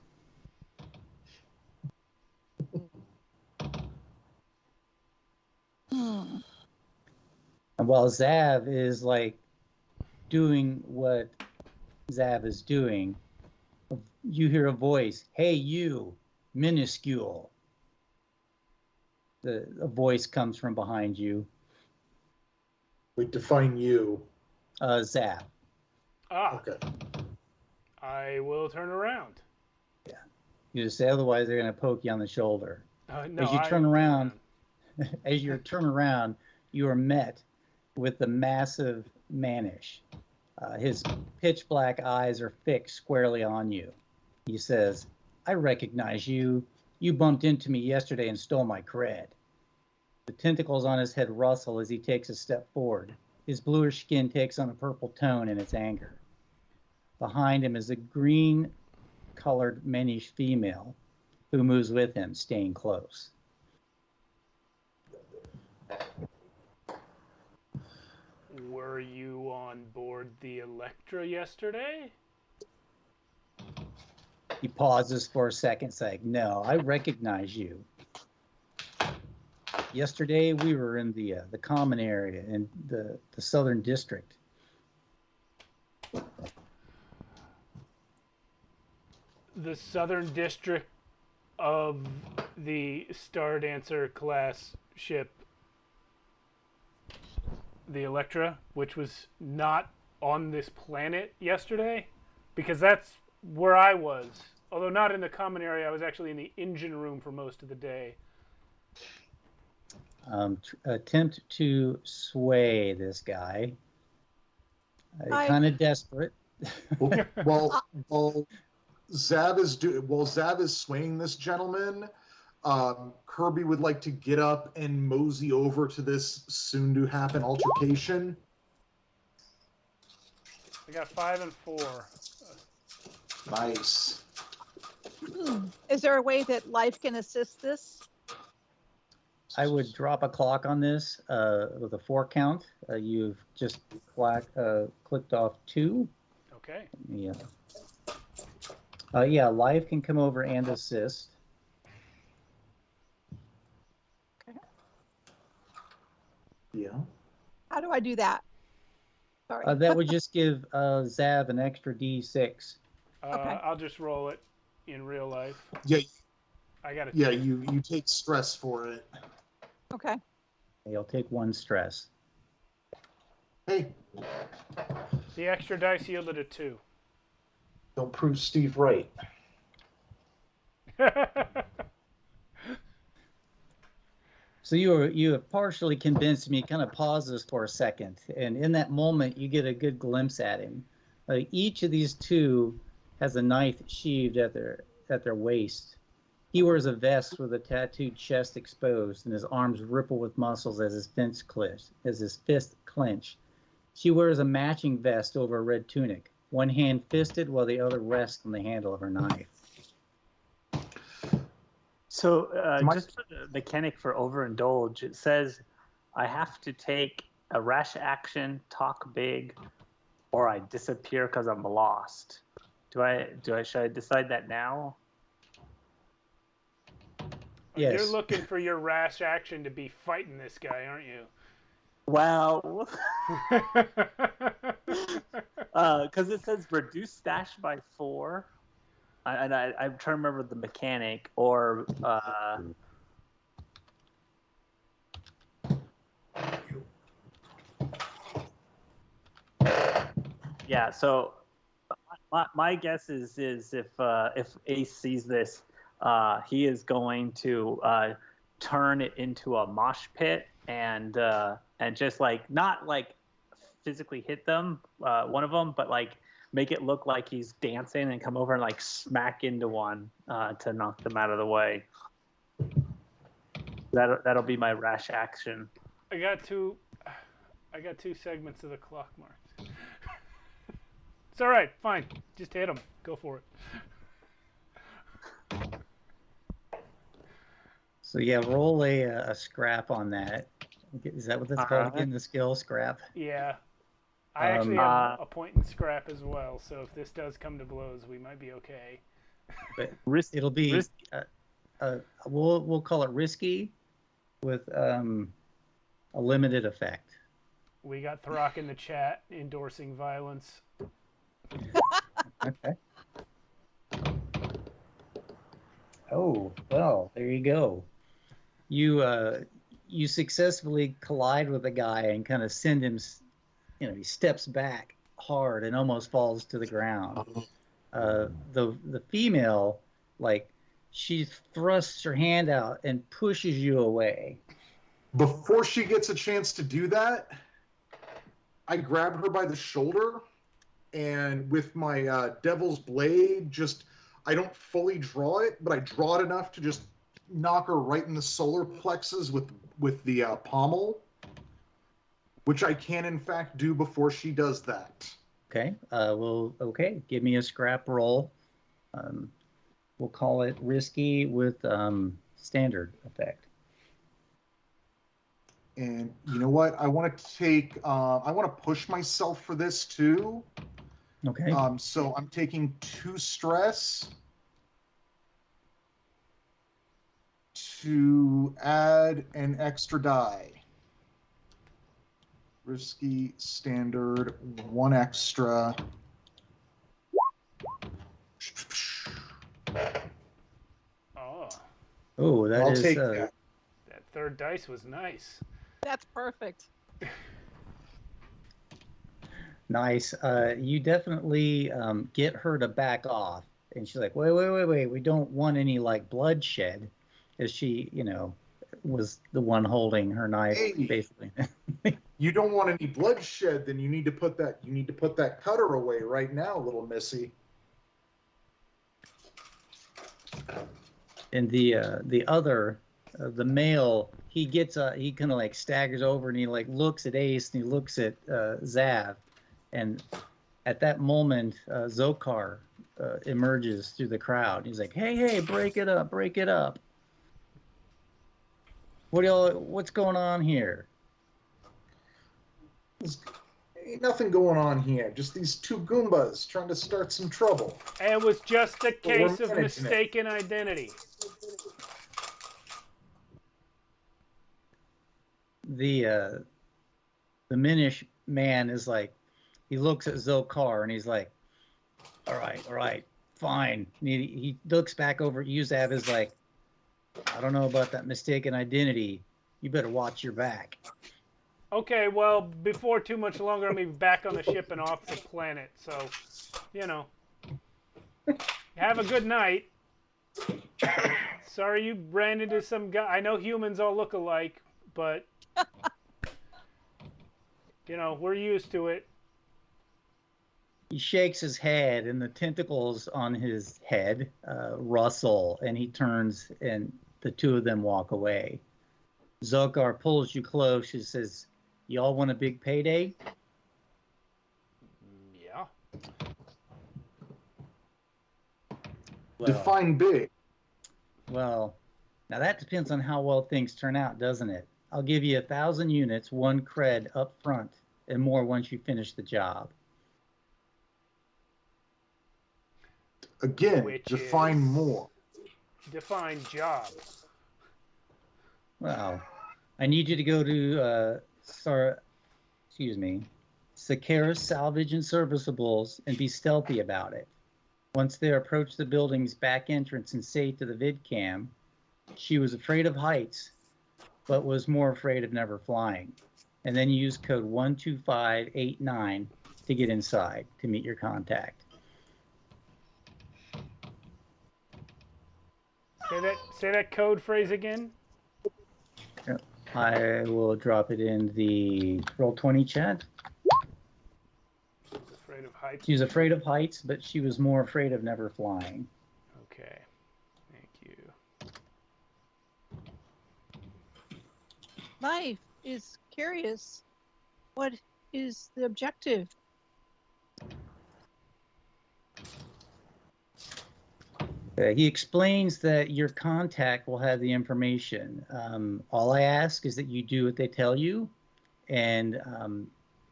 S2: And while Zav is like doing what Zav is doing, you hear a voice, "Hey, you, minuscule." A voice comes from behind you.
S4: We define you.
S2: Zav.
S1: Ah,
S4: Okay.
S1: I will turn around.
S2: Yeah. You just say, otherwise they're going to poke you on the shoulder.
S1: No,
S2: As you turn around, you are met with the massive Manish. His pitch black eyes are fixed squarely on you. He says, "I recognize you. You bumped into me yesterday and stole my cred." The tentacles on his head rustle as he takes a step forward. His bluish skin takes on a purple tone in its anger. Behind him is a green-colored Manish female who moves with him, staying close.
S1: Were you on board the Electra yesterday?
S2: He pauses for a second, saying, "No, I recognize you. Yesterday we were in the common area in the Southern District."
S1: The Southern District of the Star Dancer class ship, the Electra, which was not on this planet yesterday, because that's where I was. Although not in the common area, I was actually in the engine room for most of the day.
S2: Attempt to sway this guy.
S3: I-
S2: Kind of desperate.
S4: While Zav is swaying this gentleman, Kirby would like to get up and mosey over to this soon-to-happen altercation.
S1: I got 5 and 4.
S4: Nice.
S3: Is there a way that life can assist this?
S2: I would drop a clock on this with a 4 count. You've just clicked off 2.
S1: Okay.
S2: Yeah. Yeah, life can come over and assist.
S4: Yeah.
S3: How do I do that? Sorry.
S2: That would just give Zav an extra D6.
S3: Okay.
S1: I'll just roll it in real life.
S4: Yeah.
S1: I got it.
S4: Yeah. You take stress for it.
S3: Okay.
S2: He'll take 1 stress.
S4: Hey,
S1: The extra dice yielded a 2.
S4: don't prove Steve right.
S2: So you have partially convinced me. Kind of pauses for a second, and in that moment, you get a good glimpse at him. Each of these 2 has a knife sheathed at their waist. He wears a vest with a tattooed chest exposed, and his arms ripple with muscles as his fist clench. She wears a matching vest over a red tunic, one hand fisted while the other rests on the handle of her knife.
S5: So just for the mechanic for overindulge, it says I have to take a rash action, talk big, or I disappear because I'm lost. Should I decide that now?
S2: Yes.
S1: You're looking for your rash action to be fighting this guy, aren't you?
S5: Well, because it says reduce stash by 4. I'm trying to remember the mechanic, or yeah. So my guess is if Ace sees this, he is going to turn it into a mosh pit and just not physically hit them, one of them, but make it look like he's dancing and come over and smack into one to knock them out of the way. That'll be my rash action.
S1: I got two segments of the clock marked. It's all right, fine. Just hit him. Go for it.
S2: So yeah, roll a scrap on that. Is that what that's called again? The skill scrap?
S1: Yeah. I actually have a point in scrap as well, so if this does come to blows, we might be okay.
S2: But it'll be we'll call it risky with a limited effect.
S1: We got Throck in the chat endorsing violence.
S2: Okay. Oh, well, there you go. You successfully collide with the guy and kind of send him, he steps back hard and almost falls to the ground. The female, she thrusts her hand out and pushes you away.
S4: Before she gets a chance to do that, I grab her by the shoulder, and with my Devil's Blade, I don't fully draw it, but I draw it enough to just knock her right in the solar plexus with the pommel, which I can in fact do before she does that.
S2: Okay. Okay. Give me a scrap roll. We'll call it risky with standard effect.
S4: And you know what? I want to push myself for this too.
S2: Okay.
S4: So I'm taking 2 stress to add an extra die. Risky, standard, 1 extra.
S1: Oh,
S4: I'll take that.
S1: That third dice was nice.
S3: That's perfect.
S2: Nice. You definitely get her to back off. And she's like, wait. We don't want any like bloodshed. As she, was the one holding her knife,
S4: Hey.
S2: basically.
S4: You don't want any bloodshed, then you need to put that cutter away right now, little missy.
S2: And the other, the male, he kind of like staggers over and he like looks at Ace and he looks at Zav, and at that moment, Zokar emerges through the crowd. He's like, "Hey, break it up, break it up. What's going on here?"
S4: Ain't nothing going on here. Just these two Goombas trying to start some trouble.
S1: It was just a case of
S4: managing it.
S1: mistaken identity.
S2: The Minish man is like, he looks at Zokar and he's like, all right, fine. And he looks back over at Yuzav, is like, I don't know about that mistaken identity. You better watch your back.
S1: Okay, well, before too much longer, I'm going to be back on the ship and off the planet. So, have a good night. Sorry you ran into some guy. I know humans all look alike, but, we're used to it.
S2: He shakes his head, and the tentacles on his head rustle, and he turns, and the two of them walk away. Zokar pulls you close. He says, "Y'all want a big payday?"
S1: Yeah.
S2: Well,
S4: Define big.
S2: Well, now that depends on how well things turn out, doesn't it? I'll give you 1,000 units, 1 cred up front, and more once you finish the job.
S4: Again,
S1: Which
S4: define
S1: is-
S4: more.
S1: Define job.
S2: Well, I need you to go to Sakara's Salvage and Serviceables and be stealthy about it. Once they approach the building's back entrance and say to the vidcam, she was afraid of heights, but was more afraid of never flying. And then use code 12589 to get inside to meet your contact.
S1: Say that code phrase again.
S2: I will drop it in the Roll20 chat.
S1: Afraid of heights.
S2: She was afraid of heights, but she was more afraid of never flying.
S1: Okay. Thank you.
S3: Life is curious. What is the objective?
S2: He explains that your contact will have the information. All I ask is that you do what they tell you, and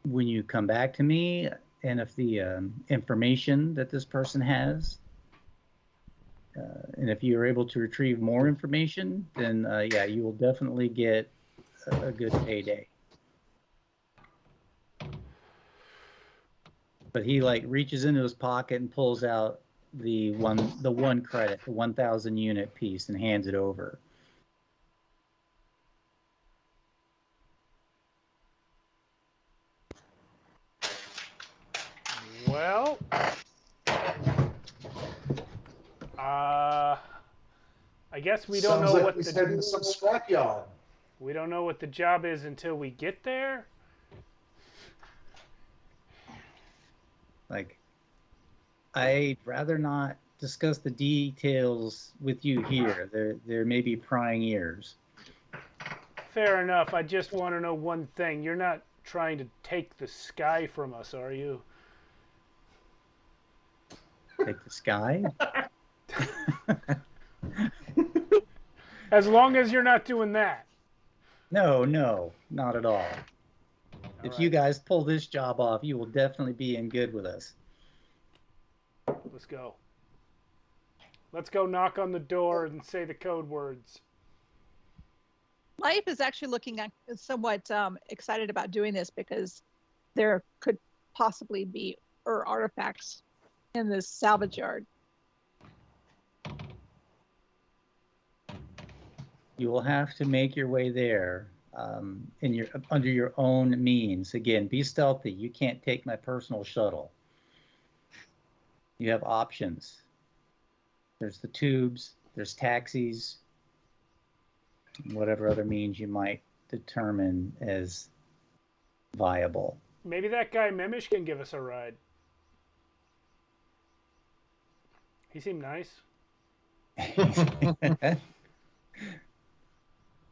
S2: when you come back to me, and if the information that this person has, and if you are able to retrieve more information, then you will definitely get a good payday. But he reaches into his pocket and pulls out the one credit, the 1,000 unit piece, and hands it over.
S1: Well, I guess we don't
S4: Sounds
S1: know
S4: like
S1: what
S4: he's heading to some scrapyard.
S1: we don't know what the job is until we get there.
S2: I'd rather not discuss the details with you here. There may be prying ears.
S1: Fair enough. I just want to know one thing. You're not trying to take the sky from us, are you?
S2: Take the sky?
S1: As long as you're not doing that.
S2: No, not at all. If you
S1: right.
S2: guys pull this job off, you will definitely be in good with us.
S1: Let's go. Let's go knock on the door and say the code words.
S3: Life is actually looking at somewhat excited about doing this because there could possibly be artifacts in this salvage yard.
S2: You will have to make your way there. under your own means. Again, be stealthy. You can't take my personal shuttle. You have options. There's the tubes, there's taxis, whatever other means you might determine as viable.
S1: Maybe that guy Memish can give us a ride. He seemed nice.
S2: Of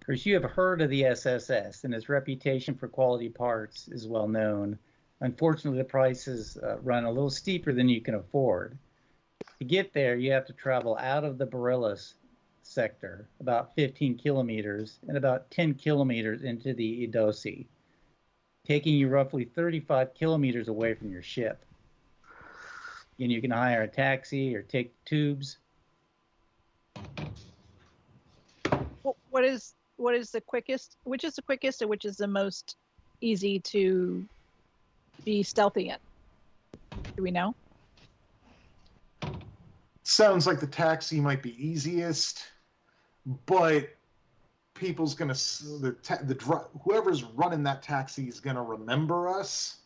S2: course, you have heard of the SSS, and its reputation for quality parts is well known. Unfortunately, the prices run a little steeper than you can afford. To get there, you have to travel out of the Bareilles sector, about 15 kilometers, and about 10 kilometers into the Edosi, taking you roughly 35 kilometers away from your ship. And you can hire a taxi or take tubes.
S3: What is the quickest? Which is the quickest, and which is the most easy to be stealthy in? Do we know?
S4: Sounds like the taxi might be easiest, but people's gonna whoever's running that taxi is gonna remember us.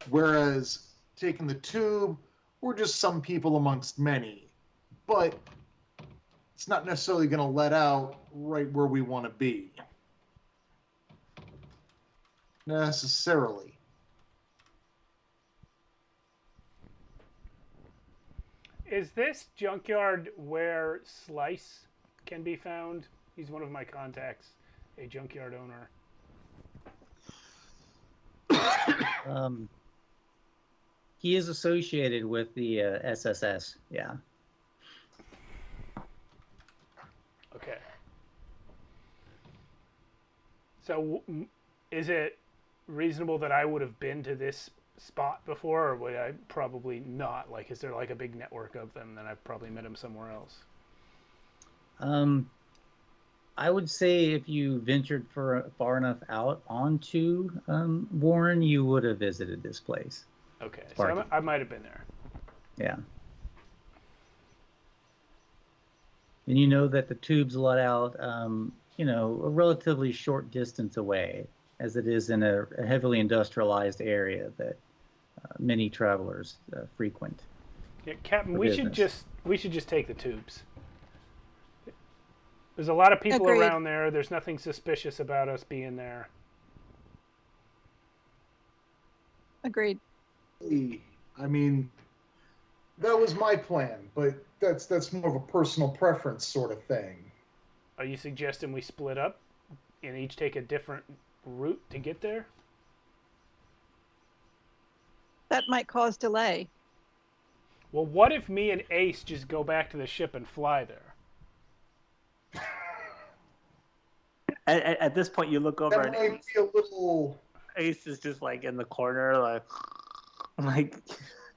S4: Whereas taking the tube, we're just some people amongst many, but it's not necessarily gonna let out right where we want to be. Necessarily.
S1: Is this junkyard where Slice can be found? He's one of my contacts, a junkyard owner.
S2: He is associated with the SSS, yeah.
S1: Okay. So is it reasonable that I would have been to this spot before, or would I probably not? Like, is there like a big network of them? Then I've probably met him somewhere else.
S2: I would say if you ventured far enough out onto Warren, you would have visited this place.
S1: Okay, so I might have been there.
S2: Yeah. And you know that the tubes let out, a relatively short distance away, as it is in a heavily industrialized area that many travelers frequent.
S1: Yeah, Captain, we should just take the tubes. There's a lot of people
S3: Agreed.
S1: around there. There's nothing suspicious about us being there.
S3: Agreed.
S4: I mean, that was my plan, but that's more of a personal preference sort of thing.
S1: Are you suggesting we split up and each take a different route to get there?
S3: That might cause delay.
S1: Well, what if me and Ace just go back to the ship and fly there?
S5: At this point, you look over
S4: That
S5: and
S4: might be a little.
S5: Ace is just like in the corner, like.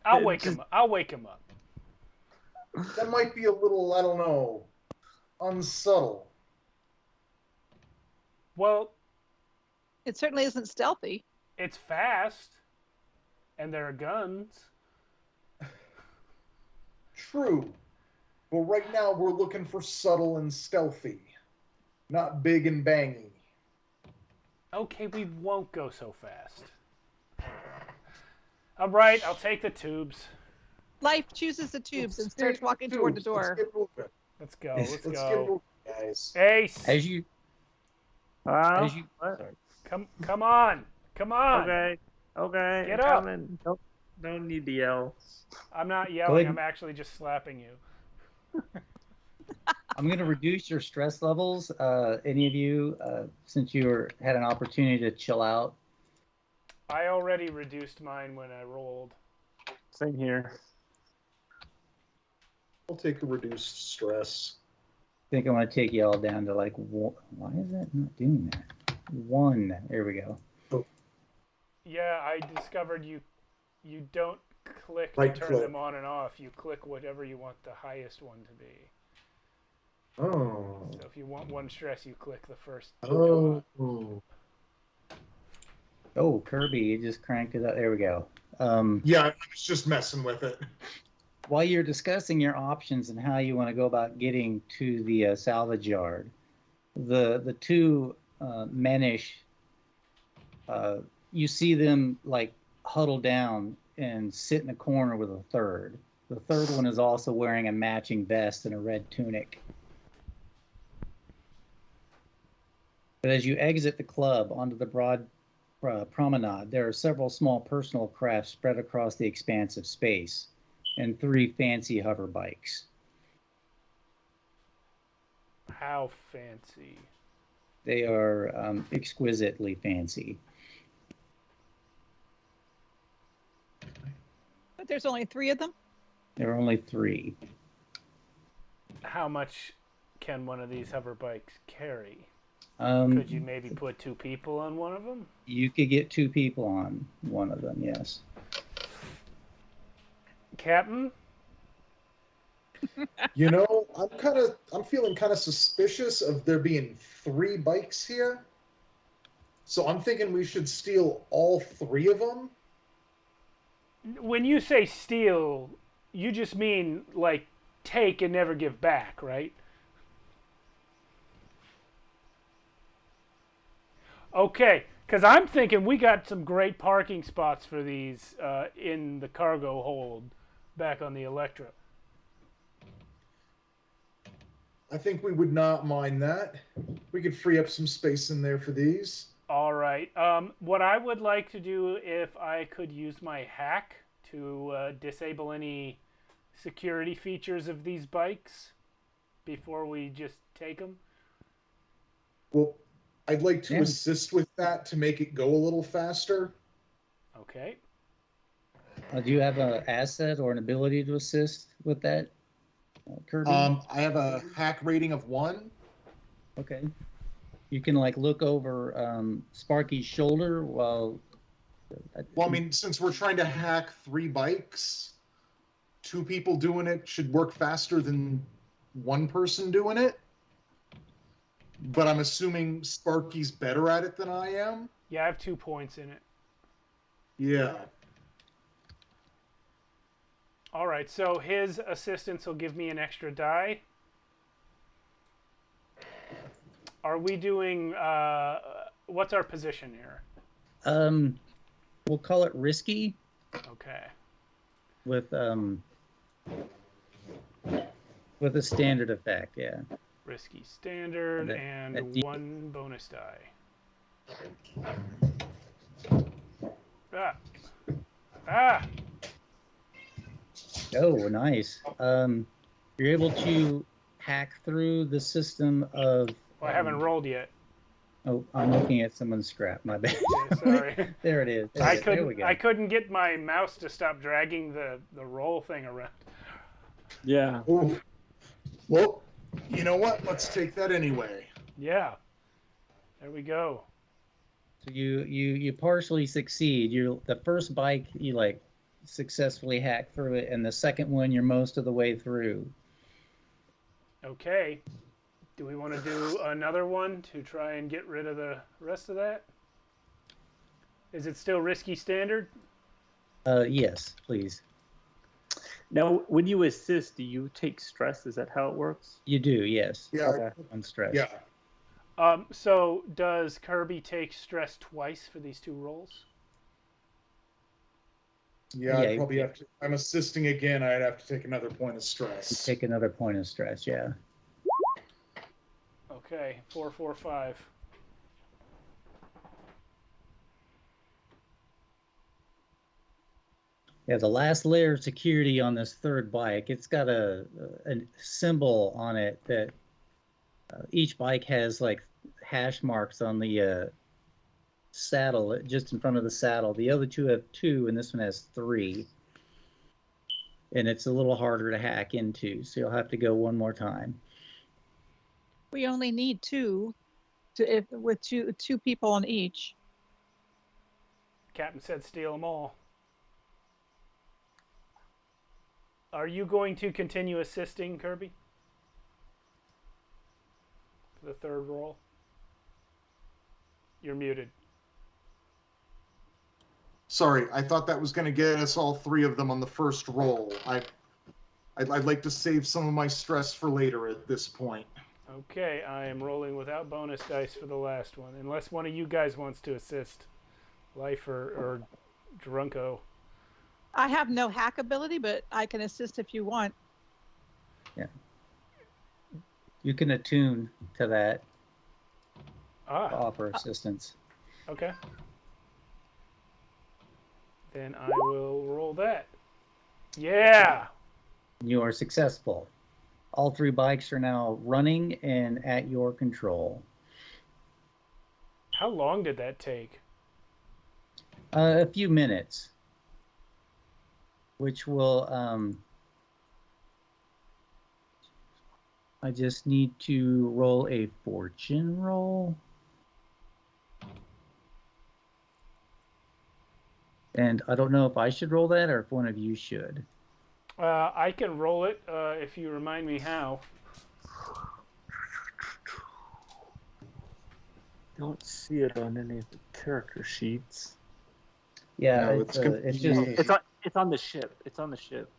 S1: I'll wake him up.
S4: That might be a little, I don't know, unsubtle.
S1: Well,
S3: It certainly isn't stealthy.
S1: it's fast, and there are guns.
S4: True. But right now we're looking for subtle and stealthy, not big and bangy.
S1: Okay, we won't go so fast. All right, I'll take the tubes.
S3: Life chooses the tubes and starts walking toward the door.
S4: Let's get moving.
S1: Let's go.
S4: Let's get moving, guys.
S1: Ace,
S2: As you
S5: What?
S1: come on.
S5: Okay.
S1: Get
S5: I'm
S1: up.
S5: coming. Don't need to yell.
S1: I'm not
S2: Go
S1: yelling.
S2: ahead.
S1: I'm actually just slapping you.
S2: I'm going to reduce your stress levels. Any of you, since you had an opportunity to chill out.
S1: I already reduced mine when I rolled.
S5: Same here.
S4: I'll take a reduced stress.
S2: I think I want to take you all down to like one. Why is that not doing that? 1. There we go.
S1: Yeah, I discovered you don't click
S4: Right
S1: to turn
S4: click.
S1: them on and off. You click whatever you want the highest one to be.
S4: Oh.
S1: So if you want one stress, you click the first.
S4: Oh.
S2: Oh, Kirby, you just cranked it up. There we go.
S4: Yeah, I was just messing with it.
S2: While you're discussing your options and how you want to go about getting to the salvage yard, the two Manish, you see them like huddle down and sit in a corner with a third. The third one is also wearing a matching vest and a red tunic. But as you exit the club onto the broad promenade, there are several small personal crafts spread across the expanse of space, and 3 fancy hover bikes.
S1: How fancy?
S2: They are exquisitely fancy.
S3: But there's only 3 of them?
S2: There are only 3.
S1: How much can one of these hover bikes carry?
S2: Um,
S1: Could you maybe put 2 people on one of them?
S2: You could get 2 people on one of them, yes.
S1: Captain?
S4: You know, I'm feeling kind of suspicious of there being 3 bikes here. So I'm thinking we should steal all 3 of them.
S1: When you say steal, you just mean like take and never give back, right? Okay, because I'm thinking we got some great parking spots for these in the cargo hold back on the Electra.
S4: I think we would not mind that. We could free up some space in there for these.
S1: All right. What I would like to do, if I could use my hack to disable any security features of these bikes before we just take them.
S4: Well, I'd like to assist with that to make it go a little faster.
S1: Okay.
S2: Do you have an asset or an ability to assist with that, Kirby?
S4: I have a hack rating of 1.
S2: Okay. You can like look over Sparky's shoulder while.
S4: Well, I mean, since we're trying to hack 3 bikes, 2 people doing it should work faster than 1 person doing it. But I'm assuming Sparky's better at it than I am.
S1: Yeah, I have 2 points in it.
S4: Yeah.
S1: All right, so his assistance will give me an extra die. Are we doing, what's our position here?
S2: We'll call it risky
S1: Okay.
S2: with a standard effect, yeah.
S1: Risky standard and
S2: that
S1: 1 bonus die. Ah. Ah!
S2: Oh, nice. You're able to hack through the system of.
S1: Well, I haven't rolled yet.
S2: Oh, I'm looking at someone's scrap. My bad.
S1: Yeah, sorry.
S2: There it is. There we go.
S1: I couldn't get my mouse to stop dragging the roll thing around.
S5: Yeah.
S4: Ooh. Well, you know what? Let's take that anyway.
S1: Yeah. There we go.
S2: So you partially succeed. The first bike you like successfully hack through it, and the second one you're most of the way through.
S1: Okay. Do we want to do another one to try and get rid of the rest of that? Is it still risky standard?
S2: Yes, please.
S5: Now, when you assist, do you take stress? Is that how it works?
S2: You do, yes.
S4: Yeah.
S5: Okay.
S2: On stress.
S4: Yeah.
S1: So does Kirby take stress twice for these 2 rolls?
S4: Yeah, I'd probably have to. I'm assisting again. I'd have to take another point of stress.
S2: Take another point of stress, yeah.
S1: Okay, 4, 4, 5.
S2: Yeah, the last layer of security on this third bike, it's got a symbol on it that each bike has like hash marks on the saddle, just in front of the saddle. The other 2 have 2, and this one has 3. And it's a little harder to hack into, so you'll have to go one more time.
S3: We only need 2 with two people on each.
S1: Captain said steal them all. Are you going to continue assisting, Kirby? For the 3rd roll? You're muted.
S4: Sorry, I thought that was going to get us all 3 of them on the first roll. I'd like to save some of my stress for later at this point.
S1: Okay, I am rolling without bonus dice for the last one, unless one of you guys wants to assist, Life or Drunko.
S3: I have no hack ability, but I can assist if you want.
S2: Yeah. You can attune to that to offer assistance.
S1: Okay. Then I will roll that. Yeah!
S2: You are successful. All 3 bikes are now running and at your control.
S1: How long did that take?
S2: A few minutes. Which will... I just need to roll a fortune roll. And I don't know if I should roll that or if one of you should.
S1: I can roll it if you remind me how.
S5: Don't see it on any of the character sheets.
S2: Yeah,
S4: No,
S2: it's just...
S5: It's on the ship. It's on the ship.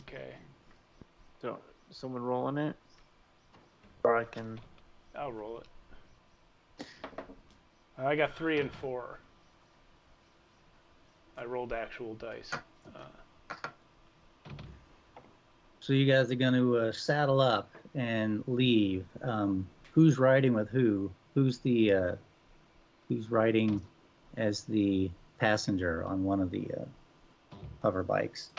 S1: Okay.
S5: So, someone rolling it? Or I can...
S1: I'll roll it. I got 3 and 4. I rolled actual dice.
S2: So you guys are going to saddle up and leave. Who's riding with who? Who's riding as the passenger on one of the hover bikes?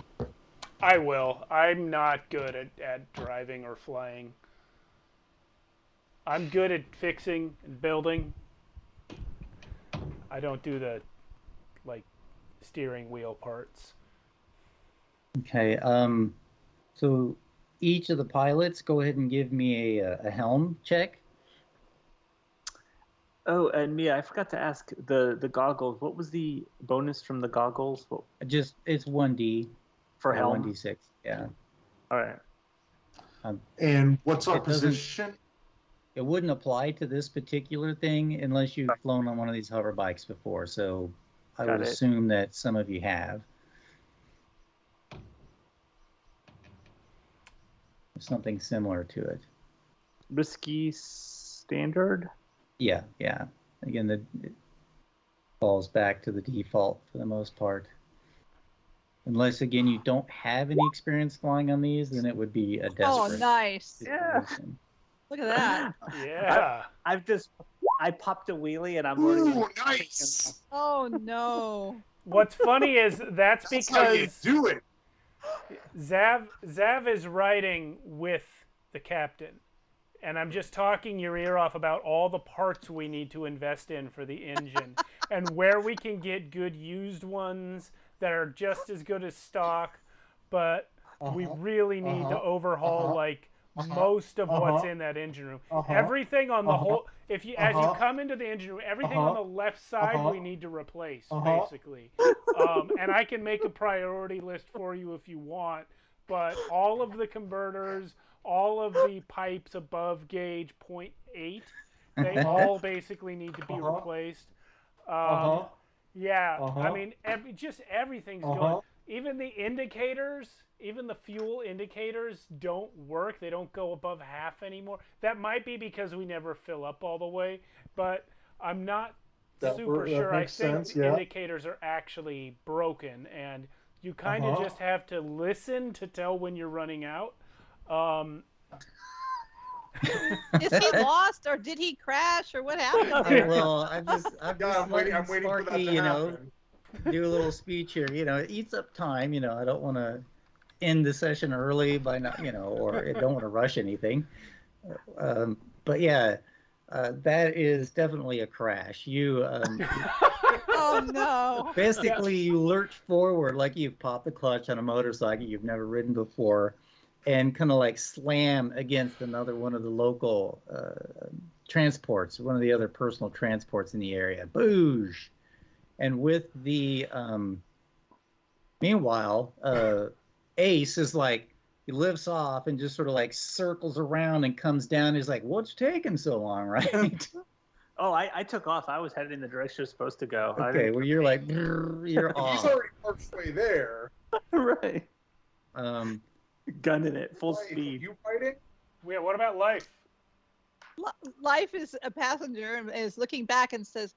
S1: I will. I'm not good at driving or flying. I'm good at fixing and building. I don't do the, steering wheel parts.
S2: Okay. So each of the pilots, go ahead and give me a helm check.
S5: Oh, and Mia, I forgot to ask the goggles. What was the bonus from the goggles?
S2: It's 1D.
S5: For helm?
S2: 1D6, yeah.
S5: All right.
S4: And what's our position?
S2: It wouldn't apply to this particular thing unless you've flown on one of these hover bikes before. So I would assume that some of you have. Something similar to it.
S5: Risky standard?
S2: Yeah. Again, it falls back to the default for the most part. Unless, again, you don't have any experience flying on these, then it would be a desperate
S3: nice.
S2: situation.
S3: Look at that.
S1: Yeah.
S5: I popped a wheelie and I'm
S4: Ooh, nice.
S3: Oh, no.
S1: What's funny is that's
S4: That's how you
S1: because
S4: do it.
S1: Zav is riding with the captain. And I'm just talking your ear off about all the parts we need to invest in for the engine and where we can get good used ones that are just as good as stock, but we really need to overhaul most of what's in that engine room. Everything on the whole, as you come into the engine room, everything on the left side we need to replace, basically. And I can make a priority list for you if you want, but all of the converters, all of the pipes above gauge 0.8, they all basically need to be replaced. Yeah, I mean, everything's going. Even the indicators, even the fuel indicators don't work. They don't go above half anymore. That might be because we never fill up all the way, but I'm not super sure. I think the indicators are actually broken, and you kind of just have to listen to tell when you're running out.
S3: Is he lost or did he crash or what happened?
S2: Well, I'm waiting
S4: for that to happen.
S2: Do a little speech here. It eats up time. I don't want to end the session early by not, or I don't want to rush anything. But yeah, that is definitely a crash. You,
S3: oh no!
S2: Basically, you lurch forward like you've popped the clutch on a motorcycle you've never ridden before, and kind of slam against another one of the local transports, one of the other personal transports in the area. Boosh! And with the, meanwhile, Ace is he lifts off and just sort of circles around and comes down. He's like, what's taking so long, right?
S5: Oh, I took off. I was headed in the direction you're supposed to go.
S2: Okay, well, you're you're off.
S4: He's already partially there.
S5: Right. Gunning it, full
S4: Life,
S5: speed.
S4: you fighting?
S1: Yeah, what about Life?
S3: Life is a passenger and is looking back and says,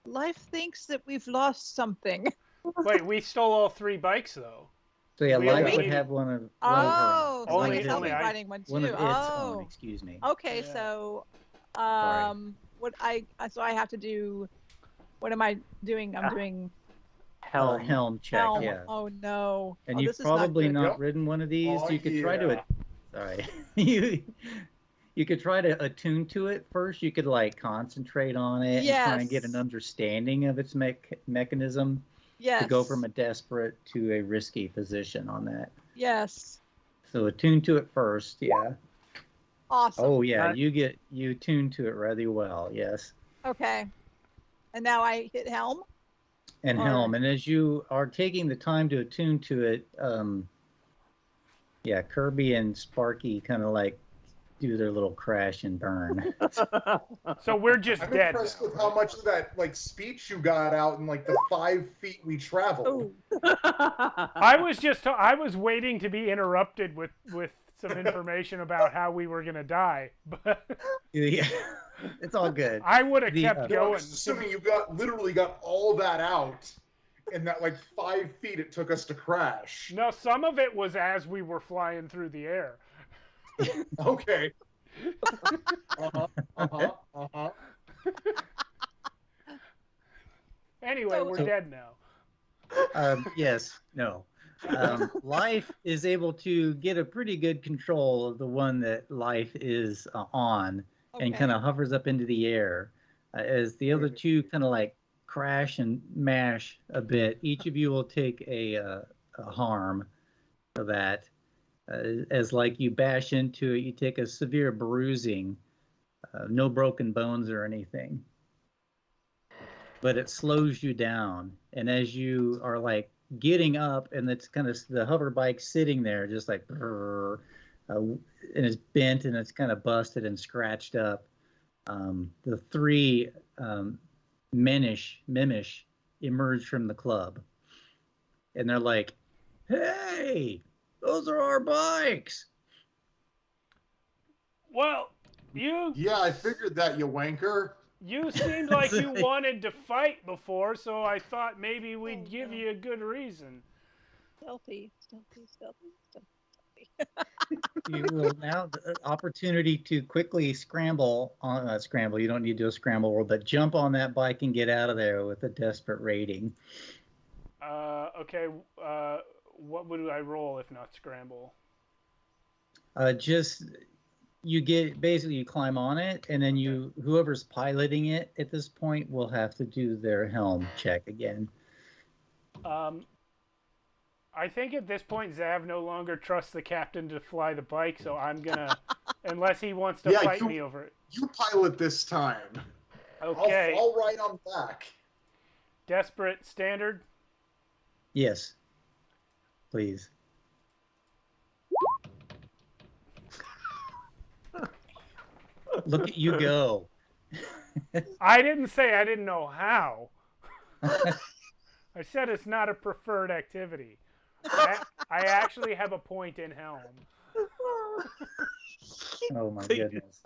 S3: Life thinks that we've lost something.
S1: Wait, we stole all 3 bikes, though.
S2: So yeah,
S1: We
S2: Life
S1: only
S2: would
S1: need-
S2: have one of her
S3: Oh, so I
S1: Only-
S3: guess I'll
S1: only
S3: be
S1: I-
S3: riding one too.
S2: one of its
S3: Oh,
S2: own. Excuse me.
S3: okay.
S1: Yeah.
S3: So,
S2: Sorry.
S3: so I have to do. What am I doing? I'm doing
S5: Helm.
S2: Helm check.
S3: helm.
S2: Yeah.
S3: Oh no!
S2: And
S3: Oh,
S2: you've
S3: this is
S2: probably
S3: not.
S2: not
S3: Good.
S4: Yep.
S2: ridden one of these.
S4: Oh,
S2: You could try to. Sorry. You could try to attune to it first. You could like concentrate on it and try and get an
S3: Yes.
S2: understanding of its mechanism
S3: Yes.
S2: to go from a desperate to a risky position on that.
S3: Yes.
S2: So attune to it first. Yeah.
S3: Awesome.
S2: Oh yeah,
S5: That-
S2: you tune to it rather well. Yes.
S3: Okay. And now I hit helm.
S2: And
S3: Or-
S2: helm. And as you are taking the time to attune to it, yeah, Kirby and Sparky kind of like do their little crash and burn.
S1: So we're just
S4: I'm
S1: dead
S4: impressed
S1: now,
S4: with how
S1: right?
S4: much of that like speech you got out in like the 5 feet we traveled.
S3: Oh.
S1: I was waiting to be interrupted with some information about how we were gonna die, but
S2: Yeah, it's all good.
S1: I would have
S2: The,
S1: kept
S4: No, I'm
S1: going.
S4: just assuming you literally got all that out in that like 5 feet it took us to crash.
S1: No, some of it was as we were flying through the air.
S4: Okay. Uh-huh.
S1: Anyway,
S3: So-
S1: we're dead now.
S2: Yes, no. Life is able to get a pretty good control of the one that Life is on and
S3: Okay.
S2: kind of hovers up into the air. As the other two kind of like crash and mash a bit, each of you will take a harm for that. As like you bash into it, you take a severe bruising, no broken bones or anything. But it slows you down. And as you are like getting up and it's kind of the hover bike sitting there just like and it's bent and it's kind of busted and scratched up, the 3 Mimish emerge from the club and they're like, hey, those are our bikes.
S1: Well, you
S4: Yeah, I figured that, you wanker.
S1: seemed like you wanted to fight before, so I thought maybe we'd give you a good reason.
S3: Stealthy.
S2: You will now the opportunity to quickly scramble. You don't need to do a scramble roll, but jump on that bike and get out of there with a desperate rating.
S1: Okay. What would I roll if not scramble?
S2: Just you get basically you climb on it, and then whoever's piloting it at this point will have to do their helm check again.
S1: I think at this point Zav no longer trusts the captain to fly the bike, so I'm gonna, unless he wants to
S4: Yeah,
S1: fight me over it.
S4: You pilot this time.
S1: Okay.
S4: I'll ride on back.
S1: Desperate standard.
S2: Yes, please. Look at you go.
S1: I didn't say I didn't know how. I said it's not a preferred activity. I actually have a point in helm.
S2: Oh my goodness.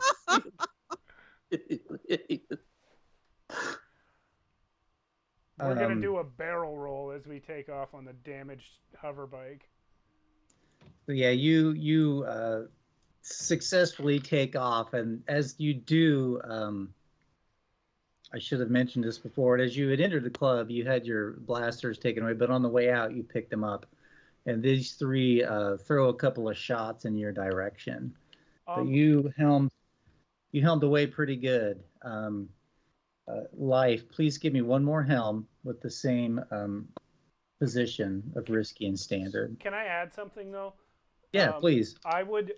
S1: We're gonna do a barrel roll as we take off on the damaged hover bike.
S2: So yeah, you successfully take off, and as you do, I should have mentioned this before. As you had entered the club, you had your blasters taken away, but on the way out, you picked them up, and these 3 throw a couple of shots in your direction. But you helmed away pretty good. Life, please give me one more helm with the same position of risky and standard.
S1: Can I add something though?
S2: Yeah, please.
S1: I would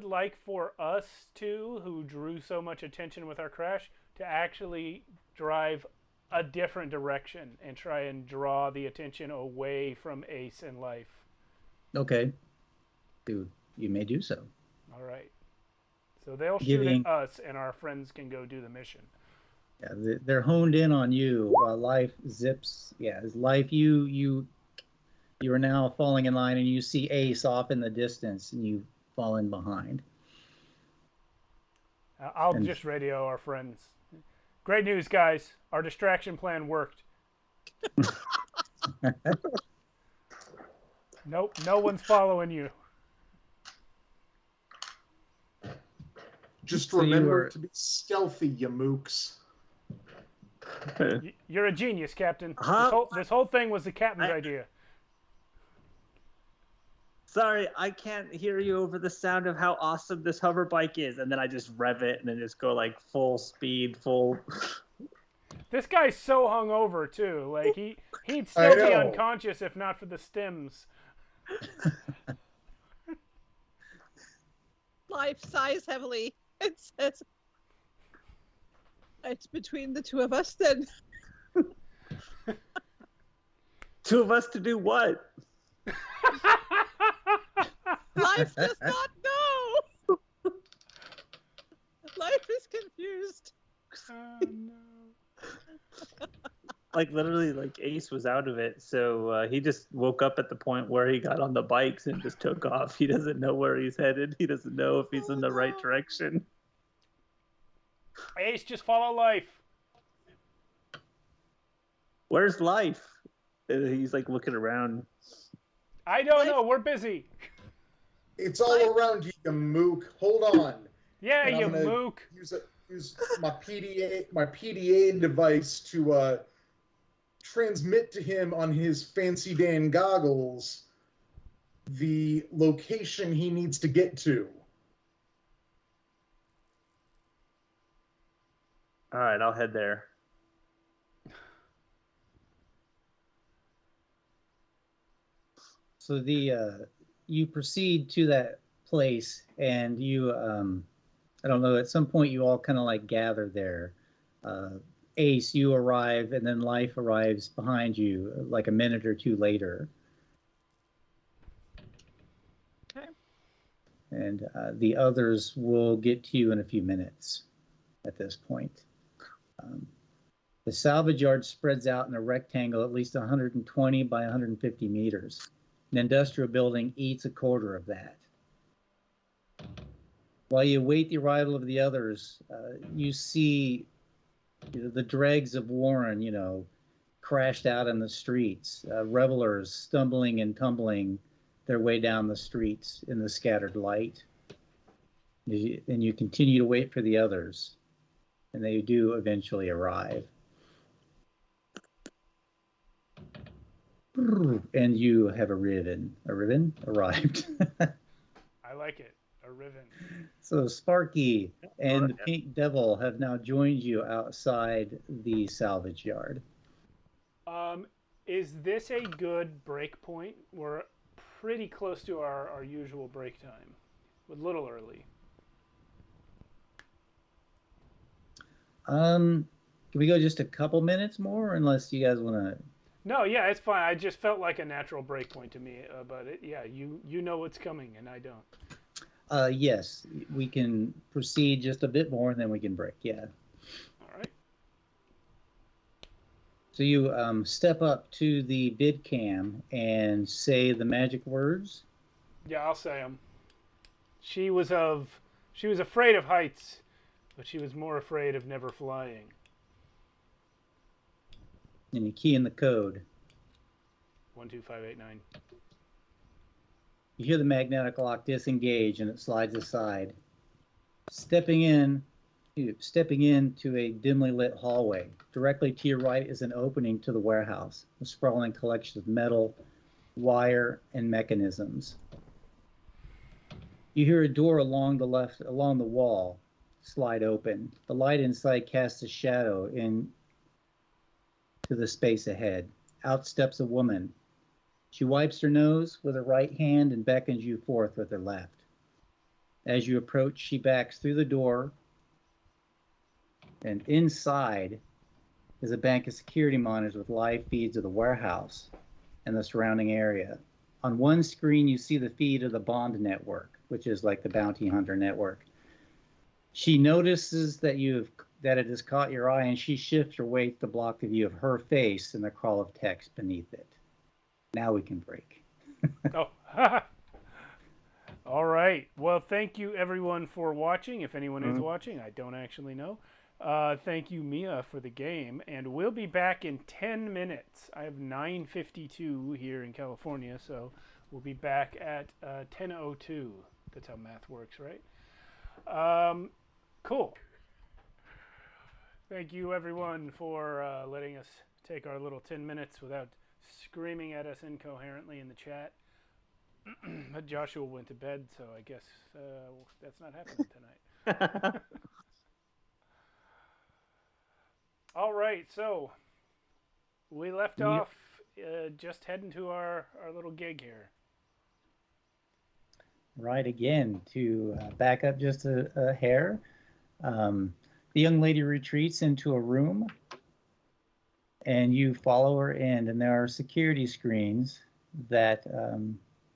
S1: like for us two, who drew so much attention with our crash, to actually drive a different direction and try and draw the attention away from Ace and Life.
S2: Okay. You may do so.
S1: All right. So they'll shoot
S2: Giving-
S1: at us, and our friends can go do the mission.
S2: Yeah, they're honed in on you while Life zips. Yeah, as Life, you You are now falling in line, and you see Ace off in the distance, and you fall in behind.
S1: I'll just radio our friends. Great news, guys. Our distraction plan worked. Nope, no one's following you.
S4: Just
S2: So you
S4: remember
S2: were-
S4: to be stealthy, you mooks.
S1: You're a genius, Captain.
S5: Huh?
S1: This whole thing was the captain's idea.
S5: Sorry, I can't hear you over the sound of how awesome this hover bike is. And then I just rev it and then just go like full speed, full.
S1: This guy's so hungover too. Like he'd still be
S4: know.
S1: unconscious if not for the stims.
S3: Life sighs heavily. It says, "It's between the two of us then."
S5: Two of us to do what?
S3: Life does not know. Life is confused.
S1: Oh, no.
S5: Like literally, like Ace was out of it, so he just woke up at the point where he got on the bikes and just took off. He doesn't know where he's headed. He doesn't know if he's in the right direction.
S1: Ace, just follow life.
S5: Where's Life? And he's like looking around.
S1: I don't know. We're busy.
S4: It's all around you, you mook. Hold on.
S1: Yeah,
S4: And
S1: you
S4: I'm gonna
S1: mook.
S4: Use my PDA device to transmit to him on his fancy Dan goggles the location he needs to get to.
S5: All right, I'll head there.
S2: So you proceed to that place, and you I don't know, at some point you all kind of like gather there. Ace, you arrive, and then Life arrives behind you like a minute or two later.
S3: Okay.
S2: And the others will get to you in a few minutes at this point. The salvage yard spreads out in a rectangle at least 120 by 150 meters. An industrial building eats a quarter of that. While you await the arrival of the others, you see the dregs of Warren, crashed out in the streets, revelers stumbling and tumbling their way down the streets in the scattered light. And you continue to wait for the others, and they do eventually arrive. And you have arrived.
S1: I like it. A ribbon.
S2: So Sparky and the Pink Devil have now joined you outside the salvage yard.
S1: Is this a good break point? We're pretty close to our usual break time. A little early.
S2: Can we go just a couple minutes more, unless you guys want to?
S1: No, yeah, it's fine. I just felt like a natural break point to me, but you know what's coming, and I don't.
S2: Yes, we can proceed just a bit more, and then we can break. Yeah.
S1: All right.
S2: So you step up to the bid cam and say the magic words.
S1: Yeah, I'll say them. She was afraid of heights, but she was more afraid of never flying.
S2: And you key in the code.
S1: 12589.
S2: You hear the magnetic lock disengage, and it slides aside. Stepping into a dimly lit hallway. Directly to your right is an opening to the warehouse, a sprawling collection of metal, wire, and mechanisms. You hear a door along the wall slide open. The light inside casts a shadow into the space ahead. Out steps a woman. She wipes her nose with her right hand and beckons you forth with her left. As you approach, she backs through the door, and inside is a bank of security monitors with live feeds of the warehouse and the surrounding area. On one screen, you see the feed of the Bond network, which is like the bounty hunter network. She notices that it has caught your eye, and she shifts her weight to block the view of her face and the crawl of text beneath it. Now we can break.
S1: Oh, all right. Well, thank you everyone for watching. If anyone is watching, I don't actually know. Thank you, Mia, for the game, and we'll be back in 10 minutes. I have 9:52 here in California, so we'll be back at 10:02. That's how math works, right? Cool. Thank you, everyone, for letting us take our little 10 minutes without screaming at us incoherently in the chat. But Joshua went to bed, so I guess that's not happening tonight. All right, so we left off just heading to our little gig here.
S2: Right, again, to back up just a hair, the young lady retreats into a room, and you follow her in, and there are security screens that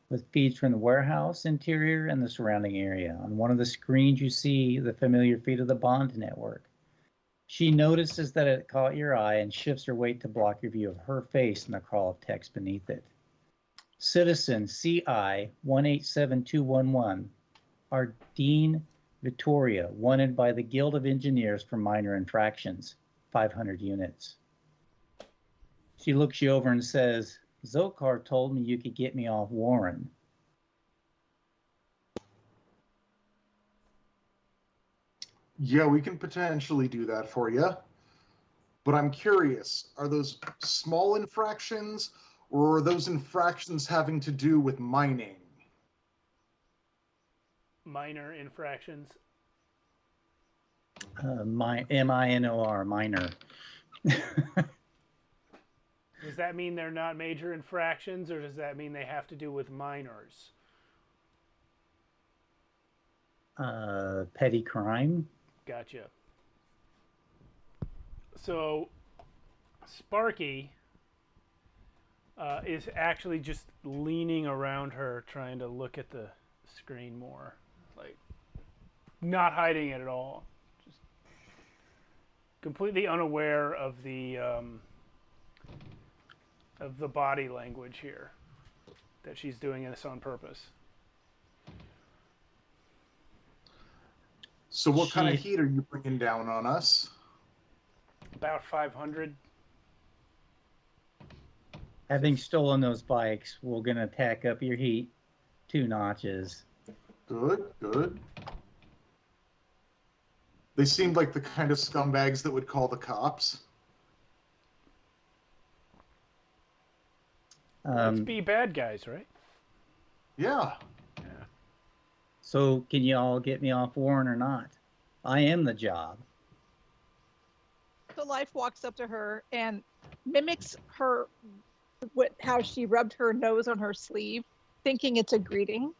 S2: with feeds from the warehouse interior and the surrounding area. On one of the screens, you see the familiar feed of the Bond network. She notices that it caught your eye and shifts her weight to block your view of her face and the crawl of text beneath it. Citizen CI 187211, Ardeen Vittoria, wanted by the Guild of Engineers for minor infractions, 500 units. She looks you over and says, Zokar told me you could get me off Warren.
S4: Yeah, we can potentially do that for you. But I'm curious, are those small infractions or are those infractions having to do with mining?
S1: Minor infractions.
S2: MINOR, minor.
S1: Does that mean they're not major infractions, or does that mean they have to do with minors?
S2: Petty crime.
S1: Gotcha. So, Sparky is actually just leaning around her, trying to look at the screen more, like not hiding it at all, just completely unaware of the body language here, that she's doing this on purpose.
S4: So what kind of heat are you bringing down on us?
S1: About 500.
S2: Having stolen those bikes, we're going to tack up your heat 2 notches.
S4: Good, good. They seemed like the kind of scumbags that would call the cops.
S1: Let's be bad guys, right?
S4: Yeah.
S2: So can you all get me off Warren or not? I am the job.
S3: So Life walks up to her and mimics her, how she rubbed her nose on her sleeve, thinking it's a greeting.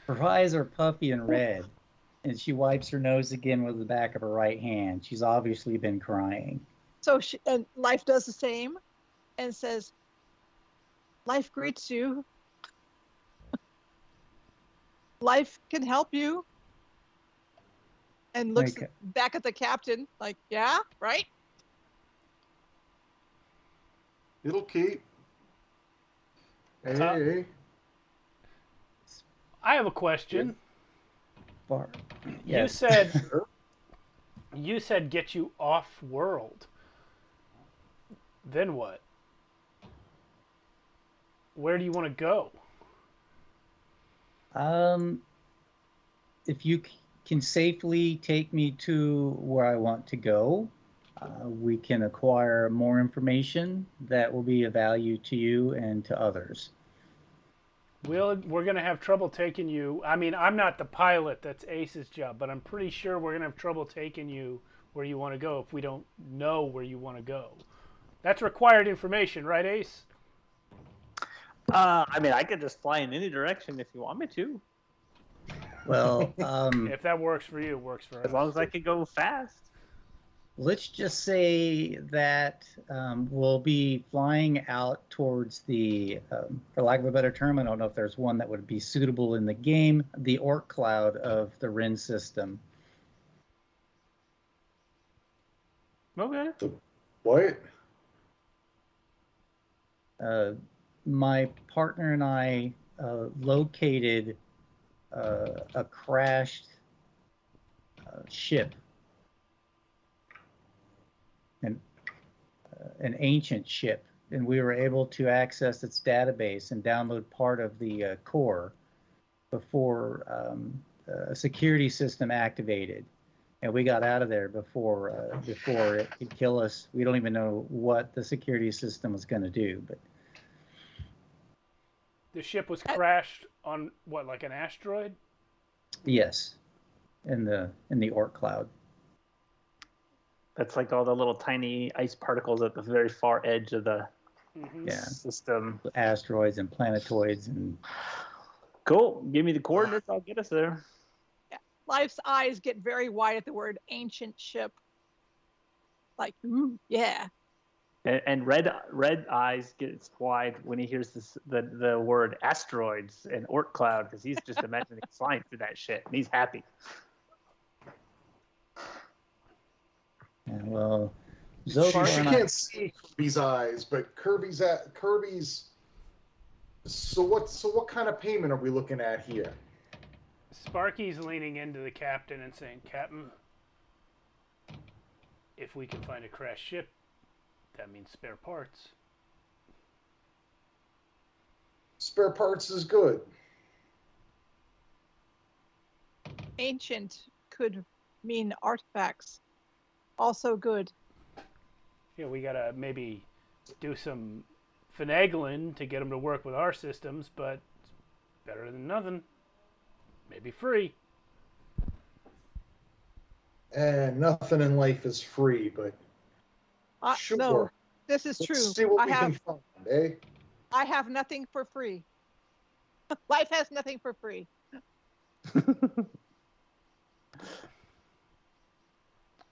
S2: Her eyes are puffy and red, and she wipes her nose again with the back of her right hand. She's obviously been crying.
S3: So and Life does the same and says, Life greets you. Life can help you. And looks back at the captain like, yeah, right?
S4: It'll keep. Hey.
S1: I have a question.
S2: Yes.
S1: You said get you off world. Then what? Where do you want to go?
S2: If you can safely take me to where I want to go, we can acquire more information that will be of value to you and to others.
S1: We're going to have trouble taking you. I mean, I'm not the pilot. That's Ace's job. But I'm pretty sure we're going to have trouble taking you where you want to go if we don't know where you want to go. That's required information, right, Ace?
S5: I mean, I could just fly in any direction if you want me to.
S2: Well,
S1: if that works for you, it works for us.
S5: As long as I can go fast.
S2: Let's just say that we'll be flying out towards the, for lack of a better term, I don't know if there's one that would be suitable in the game, the Orc Cloud of the Rin system.
S5: Okay.
S4: What?
S2: My partner and I located a crashed ship, an ancient ship, and we were able to access its database and download part of the core before a security system activated. And we got out of there before it could kill us. We don't even know what the security system was going to do, but
S1: The ship was crashed on what, like an asteroid?
S2: yes, in the Oort cloud.
S5: That's like all the little tiny ice particles at the very far edge of the
S2: Yeah,
S5: system.
S2: asteroids and planetoids and
S5: Cool. Give me the coordinates. I'll get us there.
S3: Life's eyes get very wide at the word ancient ship. Like, yeah.
S5: And red eyes gets wide when he hears the word asteroids and Oort cloud, because he's just imagining flying through that shit, and he's happy.
S2: and well,
S4: She
S2: Zokar and I,
S4: can't see Kirby's eyes, but Kirby's. So what kind of payment are we looking at here?
S1: Sparky's leaning into the captain and saying, Captain, if we can find a crashed ship, that means spare parts.
S4: Spare parts is good.
S3: Ancient could mean artifacts. Also good.
S1: Yeah, we gotta maybe do some finagling to get them to work with our systems, but it's better than nothing. Maybe free.
S4: And nothing in life is free, but sure.
S3: No, this is
S4: Let's
S3: true.
S4: see what we can find, eh?
S3: I have nothing for free. Life has nothing for free.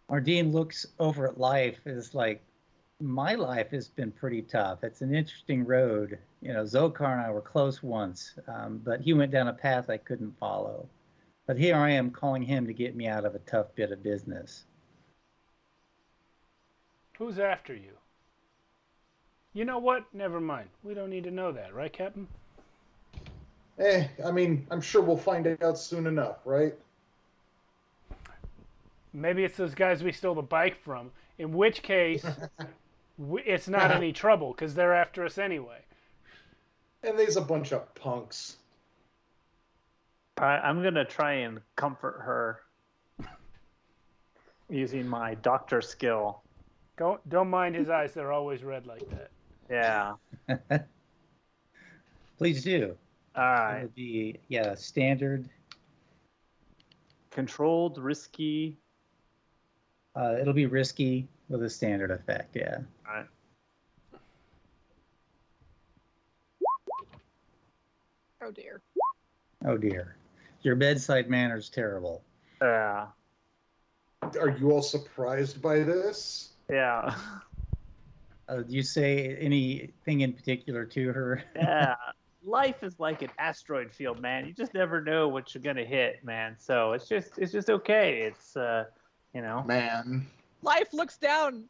S2: Ardeen looks over at life is like, my life has been pretty tough. It's an interesting road. You know, Zokar and I were close once, but he went down a path I couldn't follow. But here I am calling him to get me out of a tough bit of business.
S1: Who's after you? You know what? Never mind. We don't need to know that, right, Captain?
S4: I mean, I'm sure we'll find out soon enough, right?
S1: Maybe it's those guys we stole the bike from, in which case it's not any trouble because they're after us anyway.
S4: And there's a bunch of punks.
S5: I'm going to try and comfort her using my doctor skill.
S1: Don't mind his eyes. They're always red like that.
S5: Yeah.
S2: Please do.
S5: All right.
S2: It would be, standard.
S5: Controlled, risky.
S2: It'll be risky with a standard effect, yeah.
S5: All right.
S3: Oh dear.
S2: Oh dear. Your bedside manner's terrible.
S5: Yeah.
S4: Are you all surprised by this?
S5: Yeah.
S2: Do you say anything in particular to her?
S5: Yeah. Life is like an asteroid field, man. You just never know what you're gonna hit, man. So it's just okay. It's
S4: Man.
S3: Life looks down.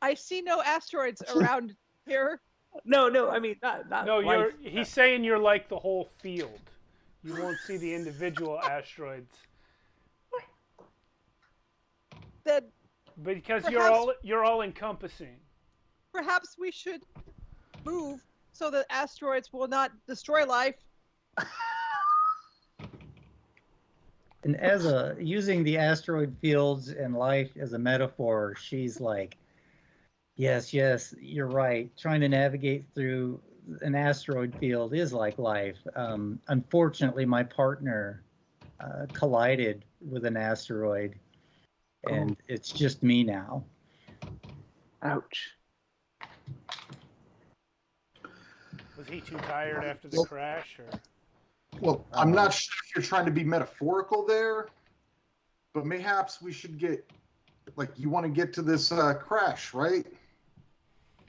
S3: I see no asteroids around here.
S5: No. I mean, not.
S1: No,
S5: life.
S1: he's saying you're like the whole field. You won't see the individual asteroids
S3: Then
S1: because
S3: Perhaps-
S1: you're all encompassing.
S3: perhaps we should move so that asteroids will not destroy life.
S2: And using the asteroid fields and life as a metaphor, she's like, yes, you're right. Trying to navigate through an asteroid field is like life. Unfortunately, my partner collided with an asteroid, and it's just me now.
S5: Ouch.
S1: Was he too tired after the crash, or?
S4: Well, I'm not sure if you're trying to be metaphorical there, but mayhaps we should you want to get to this crash, right?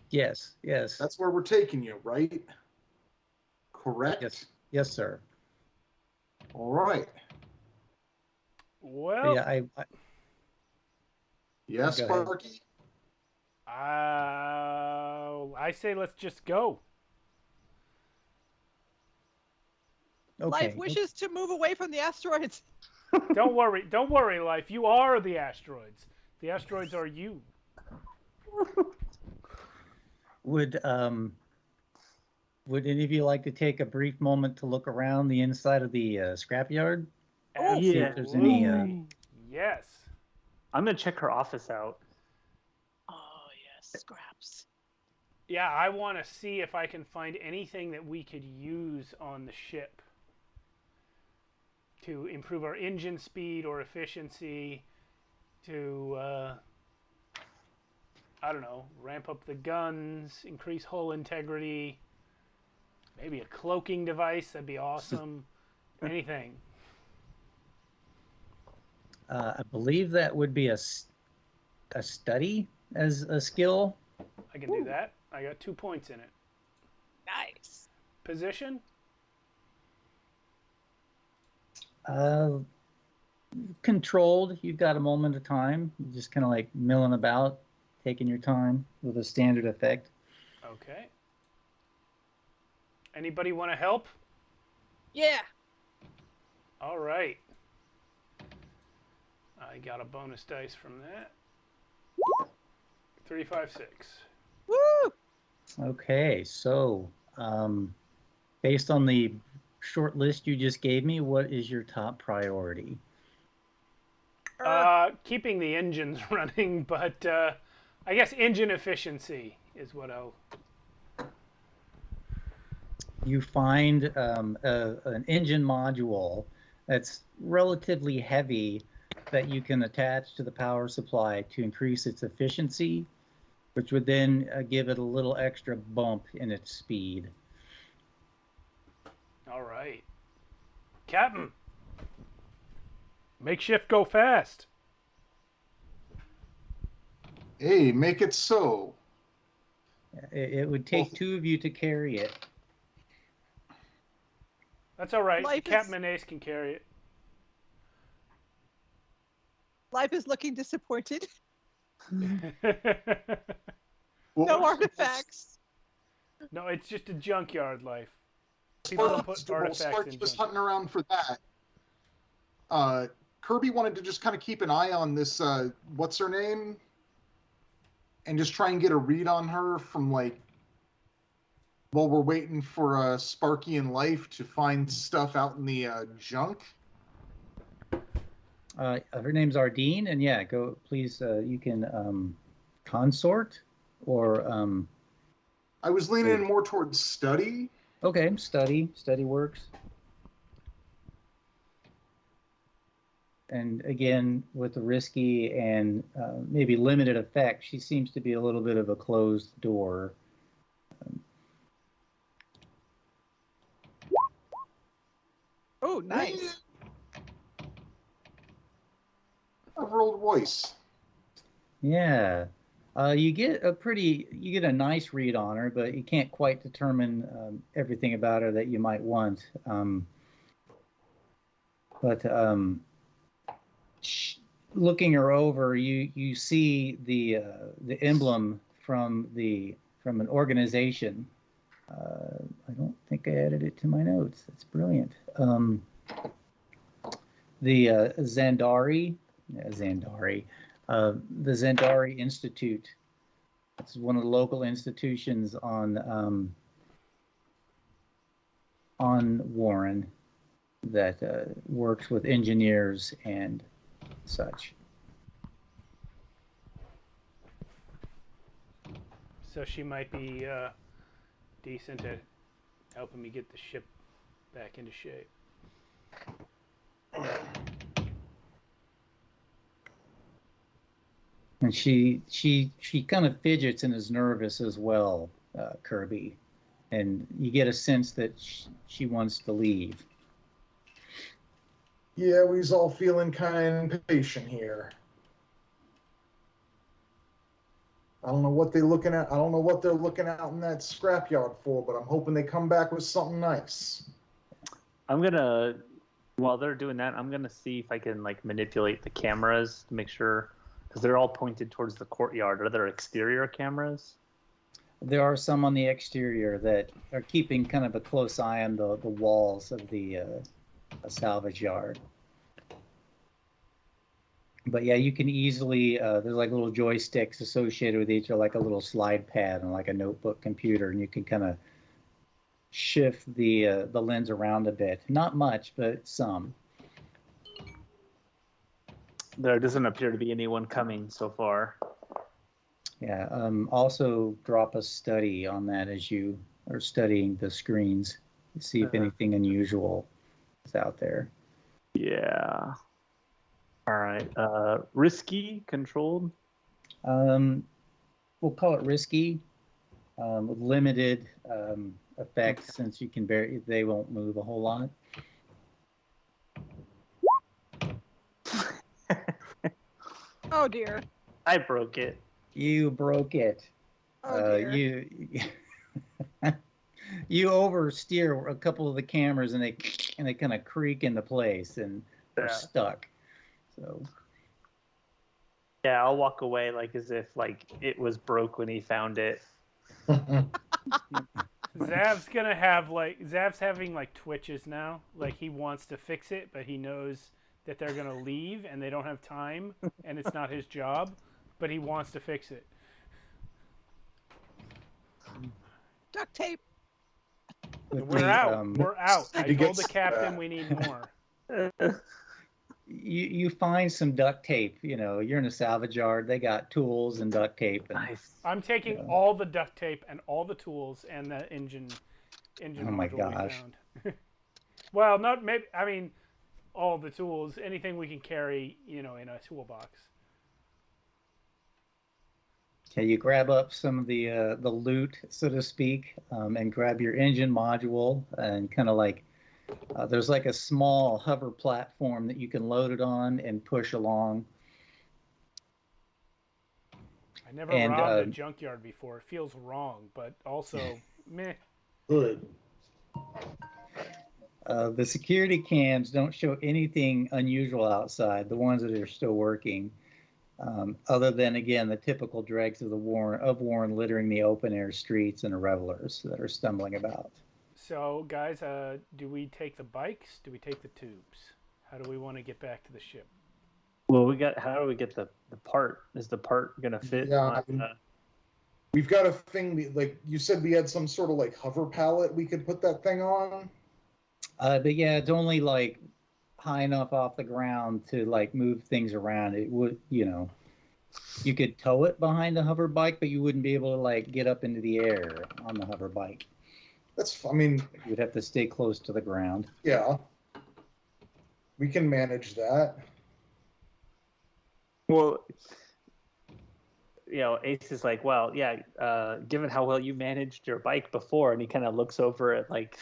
S2: Yes.
S4: That's where we're taking you, right? Correct?
S2: Yes, sir.
S4: All right.
S1: Well,
S2: Yeah,
S4: Yes,
S2: Go ahead.
S4: Sparky?
S1: I I say let's just go.
S2: Okay.
S3: Life wishes to move away from the asteroids.
S1: Don't worry, Life. You are the asteroids. The asteroids are you.
S2: Would any of you like to take a brief moment to look around the inside of the scrapyard? See if there's any.
S1: Yes.
S5: I'm gonna check her office out.
S3: Oh yes, scraps.
S1: Yeah, I want to see if I can find anything that we could use on the ship to improve our engine speed or efficiency, to, I don't know, ramp up the guns, increase hull integrity, maybe a cloaking device, that'd be awesome. Anything.
S2: I believe that would be a study as a skill.
S1: I can do that. I got 2 points in it.
S3: Nice.
S1: Position?
S2: Controlled. You've got a moment of time. You're just kind of like milling about, taking your time with a standard effect.
S1: Okay. Anybody want to help?
S3: Yeah.
S1: All right. I got a bonus dice from that. 3, 5, 6.
S3: Woo!
S2: Okay, so based on the short list you just gave me, what is your top priority?
S1: Keeping the engines running, but I guess engine efficiency is what I'll...
S2: You find an engine module that's relatively heavy that you can attach to the power supply to increase its efficiency, which would then give it a little extra bump in its speed.
S1: All right. Captain, make shift go fast.
S4: Hey, make it so.
S2: It would take two of you to carry it.
S1: That's all right.
S3: Life
S1: Captain
S3: is-
S1: and Ace can carry it.
S3: Life is looking disappointed.
S4: What
S3: No
S4: was-
S3: artifacts.
S1: No, it's just a junkyard life. People don't put artifacts
S4: Sparky
S1: in
S4: was
S1: junkyard.
S4: hunting around for that. Kirby wanted to just kind of keep an eye on this, what's her name? And just try and get a read on her from, like, while we're waiting for Sparky and Life to find stuff out in the junk.
S2: Her name's Ardeen, and yeah, go please. You can consort or
S4: I was leaning more towards study.
S2: okay, study works. And again, with the risky and maybe limited effect, she seems to be a little bit of a closed door.
S3: Oh, nice.
S4: A rolled voice.
S2: Yeah, you get a nice read on her, but you can't quite determine everything about her that you might want. Looking her over, you see the emblem from an organization. I don't think I added it to my notes. That's brilliant. The Zandari, the Zandari Institute. It's one of the local institutions on Warren that works with engineers and such.
S1: So she might be decent at helping me get the ship back into shape.
S2: And she kind of fidgets and is nervous as well, Kirby. And you get a sense that she wants to leave.
S4: Yeah, we's all feeling kind of impatient here. I don't know what they're looking at. I don't know what they're looking out in that scrapyard for, but I'm hoping they come back with something nice.
S5: While they're doing that, I'm gonna see if I can like manipulate the cameras to make sure, because they're all pointed towards the courtyard. Are there exterior cameras?
S2: There are some on the exterior that are keeping kind of a close eye on the walls of the salvage yard. But yeah, you can easily, there's like little joysticks associated with each, or like a little slide pad and like a notebook computer, and you can kind of shift the lens around a bit. Not much, but some.
S5: There doesn't appear to be anyone coming so far.
S2: Yeah, also drop a study on that as you are studying the screens to see if anything unusual is out there.
S5: Yeah. All right. Risky, controlled?
S2: We'll call it risky, with limited effects, since you can they won't move a whole lot.
S3: Oh dear.
S5: I broke it.
S2: You broke it.
S3: Oh dear.
S2: You oversteer a couple of the cameras, and they kind of creak into place and are stuck. So
S5: yeah, I'll walk away like as if like it was broke when he found it.
S1: Zav's having like twitches now. Like he wants to fix it, but he knows that they're gonna leave and they don't have time, and it's not his job, but he wants to fix it.
S3: Duct tape.
S1: We're out. We're out. I told the captain we need more.
S2: You find some duct tape. You know, you're in a salvage yard. They got tools and duct tape. And,
S5: Nice.
S1: I'm taking all the duct tape and all the tools and the engine
S2: Oh my
S1: module
S2: gosh.
S1: we found. Well, not maybe. I mean, all the tools, anything we can carry, in a toolbox.
S2: Okay, you grab up some of the loot, so to speak, and grab your engine module, and kind of like there's like a small hover platform that you can load it on and push along.
S1: I never robbed a junkyard before. It feels wrong, but also meh.
S4: Good.
S2: The security cams don't show anything unusual outside, the ones that are still working, other than, again, the typical dregs of Warren littering the open-air streets and the revelers that are stumbling about.
S1: So, guys, do we take the bikes? Do we take the tubes? How do we want to get back to the ship?
S5: Well, how do we get the part? Is the part going to fit?
S4: Yeah, we've got a thing, like you said, we had some sort of like hover pallet we could put that thing on.
S2: But yeah, it's only like high enough off the ground to like move things around. It would, you could tow it behind the hover bike, but you wouldn't be able to like get up into the air on the hover bike. You would have to stay close to the ground.
S4: Yeah. We can manage that.
S5: Well, Ace is like, well, yeah, given how well you managed your bike before, and he kind of looks over at like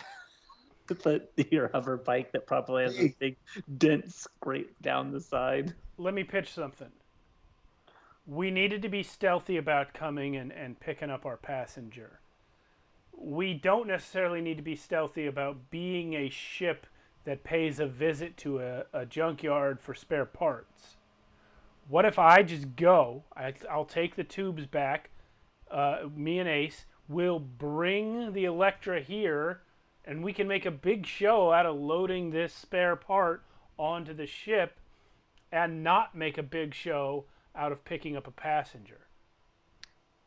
S5: your hover bike that probably has a big dent scraped down the side.
S1: Let me pitch something. We needed to be stealthy about coming and picking up our passenger. We don't necessarily need to be stealthy about being a ship that pays a visit to a junkyard for spare parts. What if I just go, I'll take the tubes back, me and Ace, we'll bring the Electra here, and we can make a big show out of loading this spare part onto the ship and not make a big show out of picking up a passenger.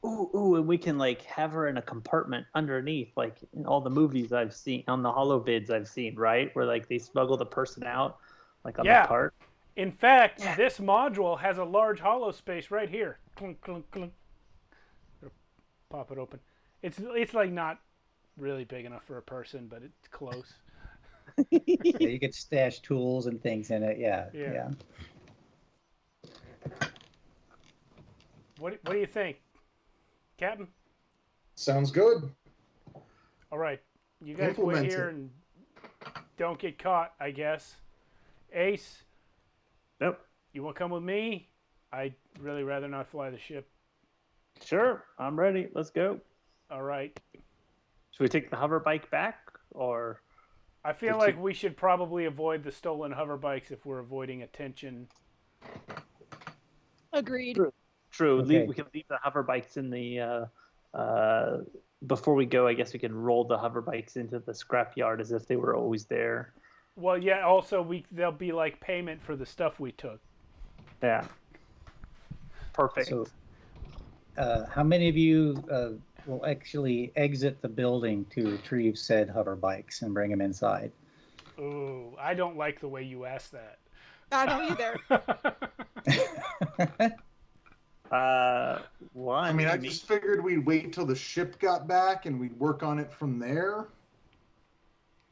S5: Ooh, and we can like have her in a compartment underneath, like in all the movies I've seen, on the holovids I've seen, right? Where like they smuggle the person out, like on the cart.
S1: In fact, this module has a large hollow space right here. Clunk, clunk, clunk. Pop it open. It's like not really big enough for a person, but it's close.
S2: Yeah, you could stash tools and things in it. Yeah.
S1: What do you think, Captain?
S4: Sounds good.
S1: All right, you guys wait here and don't get caught, I guess. Ace.
S5: Nope.
S1: You want to come with me? I'd really rather not fly the ship.
S5: Sure, I'm ready. Let's go.
S1: All right.
S5: Should we take the hover bike back, or?
S1: I feel like we should probably avoid the stolen hover bikes if we're avoiding attention.
S3: Agreed.
S5: True.
S2: Okay.
S5: We can leave the hover bikes in the before we go, I guess we can roll the hover bikes into the scrapyard as if they were always there.
S1: Well, yeah. Also, they'll be like payment for the stuff we took.
S5: Yeah. Perfect.
S2: So, how many of you will actually exit the building to retrieve said hover bikes and bring them inside?
S1: Ooh, I don't like the way you asked that.
S3: I don't either.
S5: One.
S4: I mean, I just figured we'd wait till the ship got back and we'd work on it from there.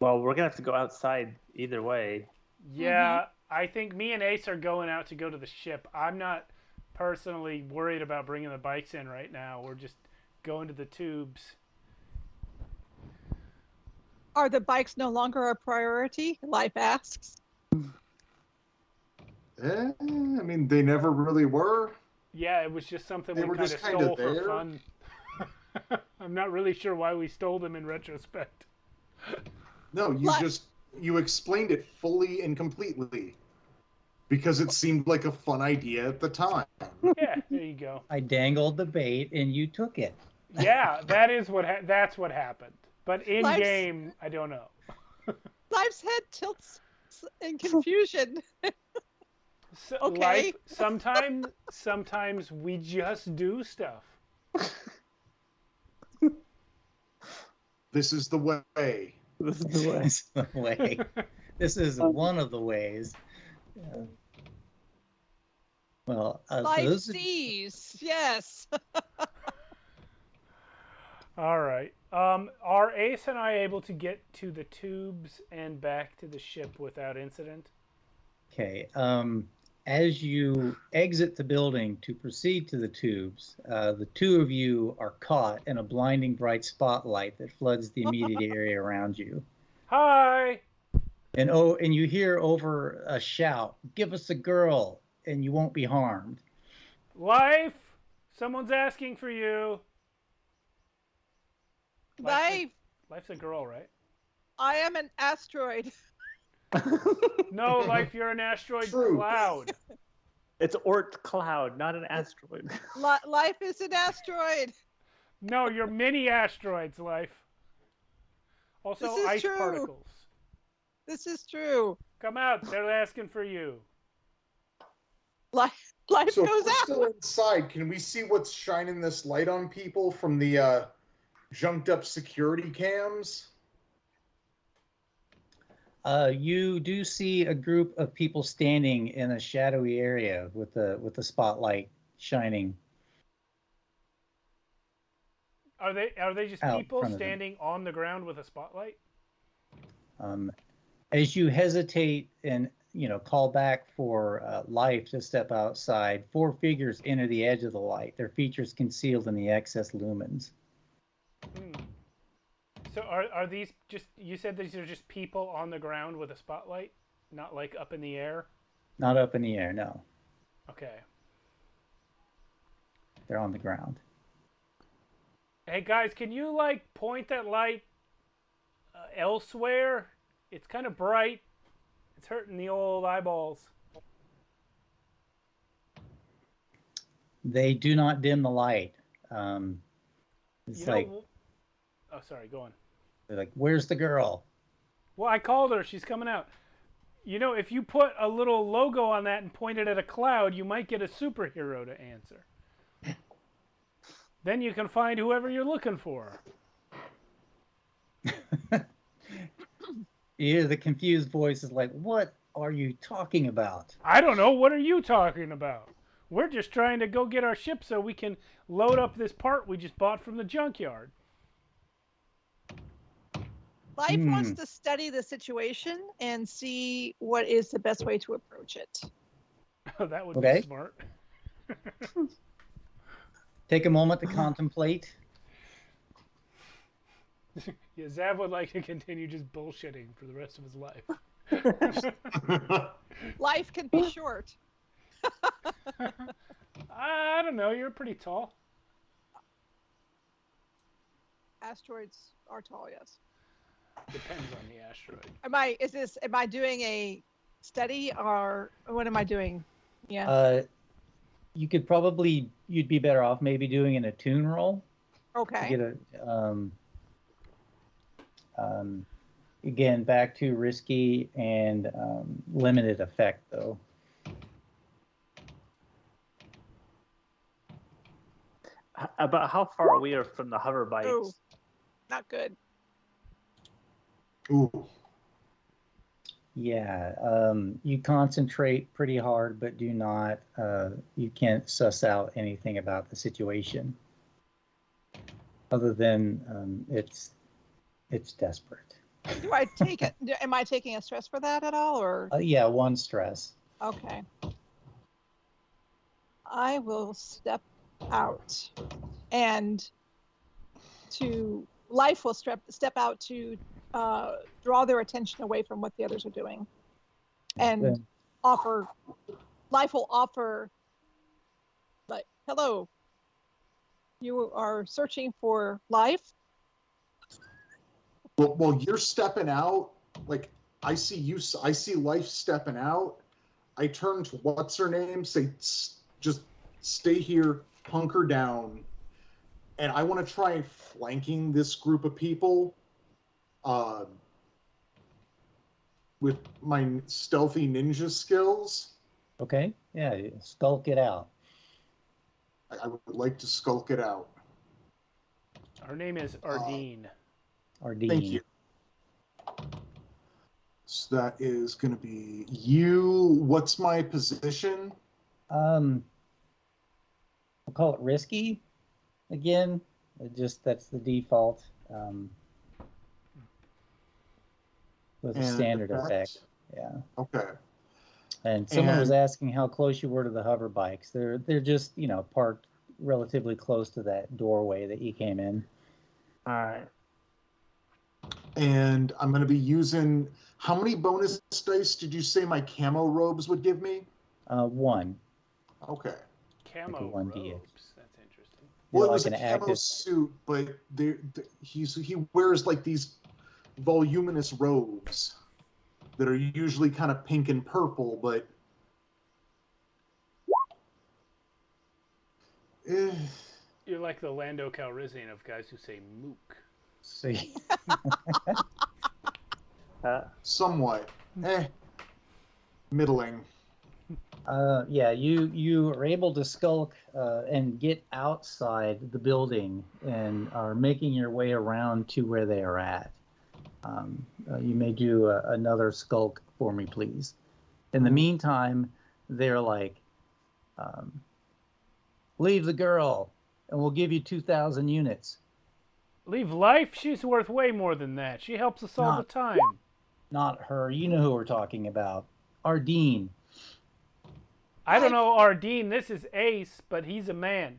S5: Well, we're gonna have to go outside either way.
S1: Yeah, I think me and Ace are going out to go to the ship. I'm not personally worried about bringing the bikes in right now. We're just going to the tubes.
S3: Are the bikes no longer a priority? Life asks.
S4: I mean, they never really were.
S1: Yeah, it was just something
S4: They
S1: we
S4: were
S1: kind
S4: just
S1: of
S4: kinda
S1: stole for
S4: there.
S1: fun. I'm not really sure why we stole them in retrospect.
S4: No, you explained it fully and completely because it seemed like a fun idea at the time.
S1: Yeah, there you go.
S2: I dangled the bait and you took it.
S1: Yeah, that's what happened. But in game, I don't know.
S3: Life's head tilts in confusion.
S1: So,
S3: Okay.
S1: Sometimes we just do stuff.
S4: This is the way.
S5: This is the way.
S2: This is the way. This is one of the ways. Well,
S3: Life sees. Yes.
S1: All right. Are Ace and I able to get to the tubes and back to the ship without incident?
S2: Okay. As you exit the building to proceed to the tubes, the two of you are caught in a blinding bright spotlight that floods the immediate area around you.
S1: Hi.
S2: And you hear over a shout, "Give us a girl, and you won't be harmed."
S1: Life. Someone's asking for you. Life's a girl, right?
S3: I am an asteroid.
S1: No, Life, you're an asteroid
S4: True.
S1: cloud.
S5: It's Oort Cloud, not an asteroid.
S3: Life is an asteroid.
S1: No, you're mini asteroids, Life. Also,
S3: This is
S1: ice
S3: true.
S1: particles.
S3: This is true.
S1: Come out. They're asking for you.
S3: Life
S4: So if
S3: goes
S4: we're
S3: out.
S4: still inside, can we see what's shining this light on people from the junked up security cams?
S2: You do see a group of people standing in a shadowy area with the spotlight shining.
S1: Are they just
S2: Out
S1: people
S2: front of them.
S1: standing on the ground with a spotlight?
S2: As you hesitate and call back for Life to step outside, four figures enter the edge of the light, their features concealed in the excess lumens.
S1: So are these just, you said these are just people on the ground with a spotlight? Not like up in the air?
S2: Not up in the air, no.
S1: Okay.
S2: They're on the ground.
S1: Hey guys, can you like point that light elsewhere? It's kind of bright. It's hurting the old eyeballs.
S2: They do not dim the light. It's
S1: You
S2: like,
S1: know, oh, sorry, go on.
S2: they're like, "Where's the girl?"
S1: Well, I called her. She's coming out. You know, if you put a little logo on that and point it at a cloud, you might get a superhero to answer. Then you can find whoever you're looking for.
S2: You hear the confused voice is like, "What are you talking about?"
S1: I don't know. What are you talking about? We're just trying to go get our ship so we can load up this part we just bought from the junkyard.
S3: Life wants to study the situation and see what is the best way to approach it.
S1: That would
S2: Okay.
S1: be smart.
S2: Take a moment to contemplate.
S1: Yeah, Zav would like to continue just bullshitting for the rest of his life.
S3: Life can be short.
S1: I don't know. You're pretty tall.
S3: Asteroids are tall, yes.
S1: Depends on the asteroid.
S3: Am I doing a study or what am I doing? Yeah.
S2: You could you'd be better off maybe doing an attune roll.
S3: Okay.
S2: Get a again, back to risky and limited effect though.
S5: About how far we are from the hover bikes?
S3: Ooh, not good.
S4: Ooh.
S2: Yeah, you concentrate pretty hard, but do not. You can't suss out anything about the situation, other than it's desperate.
S3: Do I take it? Am I taking a stress for that at all, or?
S2: Yeah, 1 stress.
S3: Okay. I will step out, and Life will step out to draw their attention away from what the others are doing, and Life will offer, like, hello, you are searching for life?
S4: Well, you're stepping out. Like, I see Life stepping out. I turn to what's her name, say, just stay here, hunker down. And I want to try flanking this group of people with my stealthy ninja skills.
S2: Okay, yeah, skulk it out.
S4: I would like to skulk it out.
S1: Her name is Ardeen.
S2: Ardeen.
S4: Thank you. So that is going to be you. What's my position?
S2: We'll call it risky again. That's the default with a standard effect. Yeah.
S4: Okay.
S2: And someone was asking how close you were to the hover bikes. They're just parked relatively close to that doorway that you came in.
S5: All right.
S4: And I'm going to be using, how many bonus dice did you say my camo robes would give me?
S2: 1.
S4: Okay.
S1: Camo
S2: Like a 1d8.
S1: robes. That's interesting.
S4: Well, it
S2: Like
S4: was
S2: an
S4: a camo
S2: active
S4: suit, but he wears like these voluminous robes that are usually kind of pink and purple, but
S1: You're like the Lando Calrissian of guys who say mook.
S2: See.
S4: somewhat middling.
S2: Yeah, you are able to skulk and get outside the building and are making your way around to where they are at. You may do another skulk for me, please. In the meantime, they're like, leave the girl, and we'll give you 2,000 units.
S1: Leave Life? She's worth way more than that. She helps us all the time.
S2: Not her. You know who we're talking about. Ardeen.
S1: I don't know Ardeen. This is Ace, but he's a man.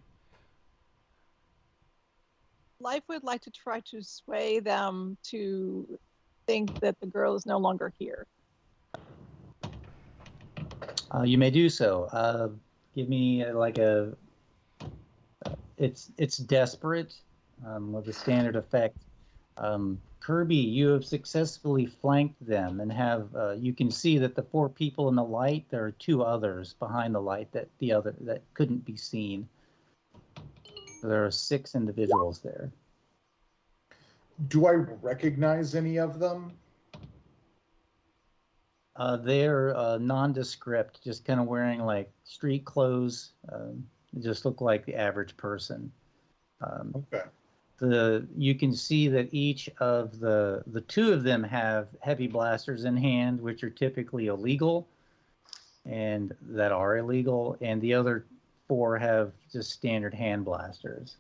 S3: Life would like to try to sway them to think that the girl is no longer here.
S2: You may do so. Give me like a. It's desperate with a standard effect. Kirby, you have successfully flanked them and have. You can see that the 4 people in the light. There are 2 others behind the light that couldn't be seen. There are 6 individuals there.
S4: Do I recognize any of them?
S2: They're nondescript, just kind of wearing like street clothes. Just look like the average person.
S4: Okay.
S2: You can see that each of the 2 of them have heavy blasters in hand, which are typically illegal, and the other 4 have just standard hand blasters.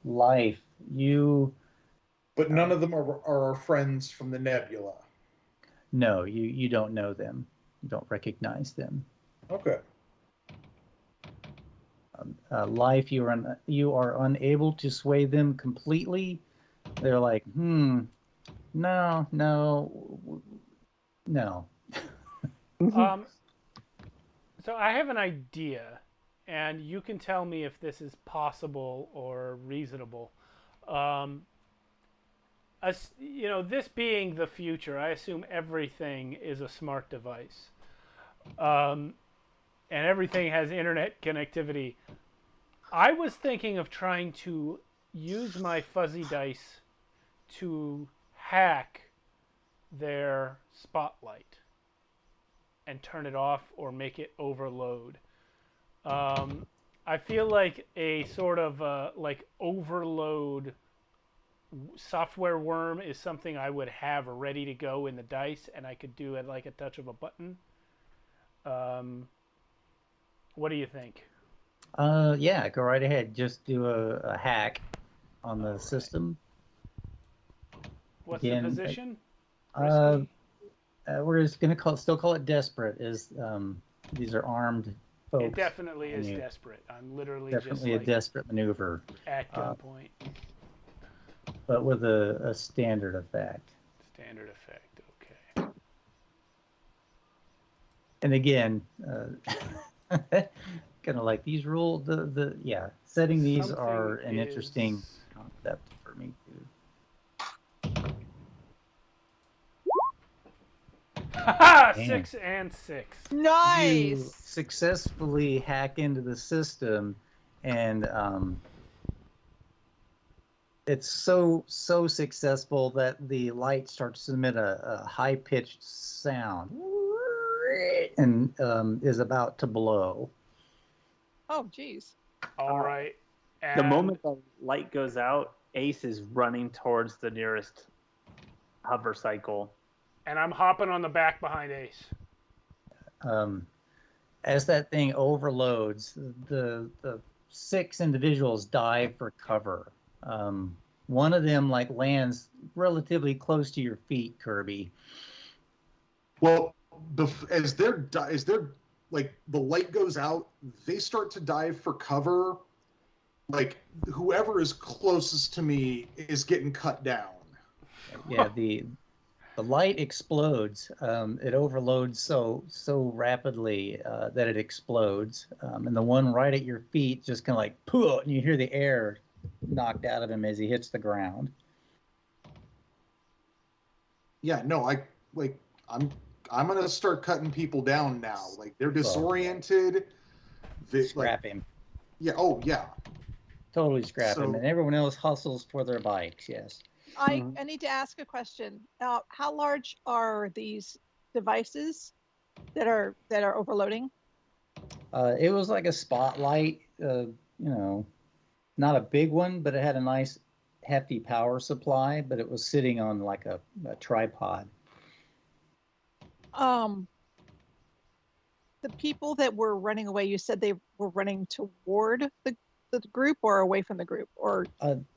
S2: Life, you.
S4: But none of them are our friends from the Nebula.
S2: No, you don't know them. You don't recognize them.
S4: Okay.
S2: Life, you are unable to sway them completely. They're like, no.
S1: So I have an idea, and you can tell me if this is possible or reasonable. This being the future, I assume everything is a smart device. And everything has internet connectivity. I was thinking of trying to use my fuzzy dice to hack their spotlight and turn it off or make it overload. I feel like a sort of like overload software worm is something I would have ready to go in the dice, and I could do at like a touch of a button. What do you think?
S2: Yeah, go right ahead. Just do a hack on the system.
S1: What's
S2: Again,
S1: the position?
S2: We're just gonna still call it desperate. These are armed folks.
S1: It definitely is desperate. I'm literally
S2: definitely
S1: just
S2: a desperate maneuver.
S1: At gunpoint.
S2: But with a standard effect.
S1: Standard effect, okay.
S2: And again, kind of like these rules. Setting these are an interesting concept for me too.
S1: Haha! 6 and 6.
S3: Nice.
S2: You successfully hack into the system, and it's so successful that the light starts to emit a high-pitched sound and is about to blow.
S3: Oh, geez.
S1: All right.
S5: The moment the light goes out, Ace is running towards the nearest hover cycle.
S1: And I'm hopping on the back behind Ace.
S2: As that thing overloads, the 6 individuals dive for cover. One of them lands relatively close to your feet, Kirby.
S4: Well, as the light goes out, they start to dive for cover. Like whoever is closest to me is getting cut down.
S2: Yeah, the light explodes. It overloads so rapidly that it explodes, and the one right at your feet just kind of like pooh, and you hear the air knocked out of him as he hits the ground.
S4: Yeah, no, I'm gonna start cutting people down now. Like they're disoriented.
S2: Scrap him.
S4: Yeah. Oh yeah.
S2: Totally scrap him, and everyone else hustles for their bikes. Yes.
S3: I need to ask a question. How large are these devices that are overloading?
S2: It was like a spotlight, not a big one, but it had a nice hefty power supply, but it was sitting on like a tripod.
S3: The people that were running away, you said they were running toward the group or away from the group, or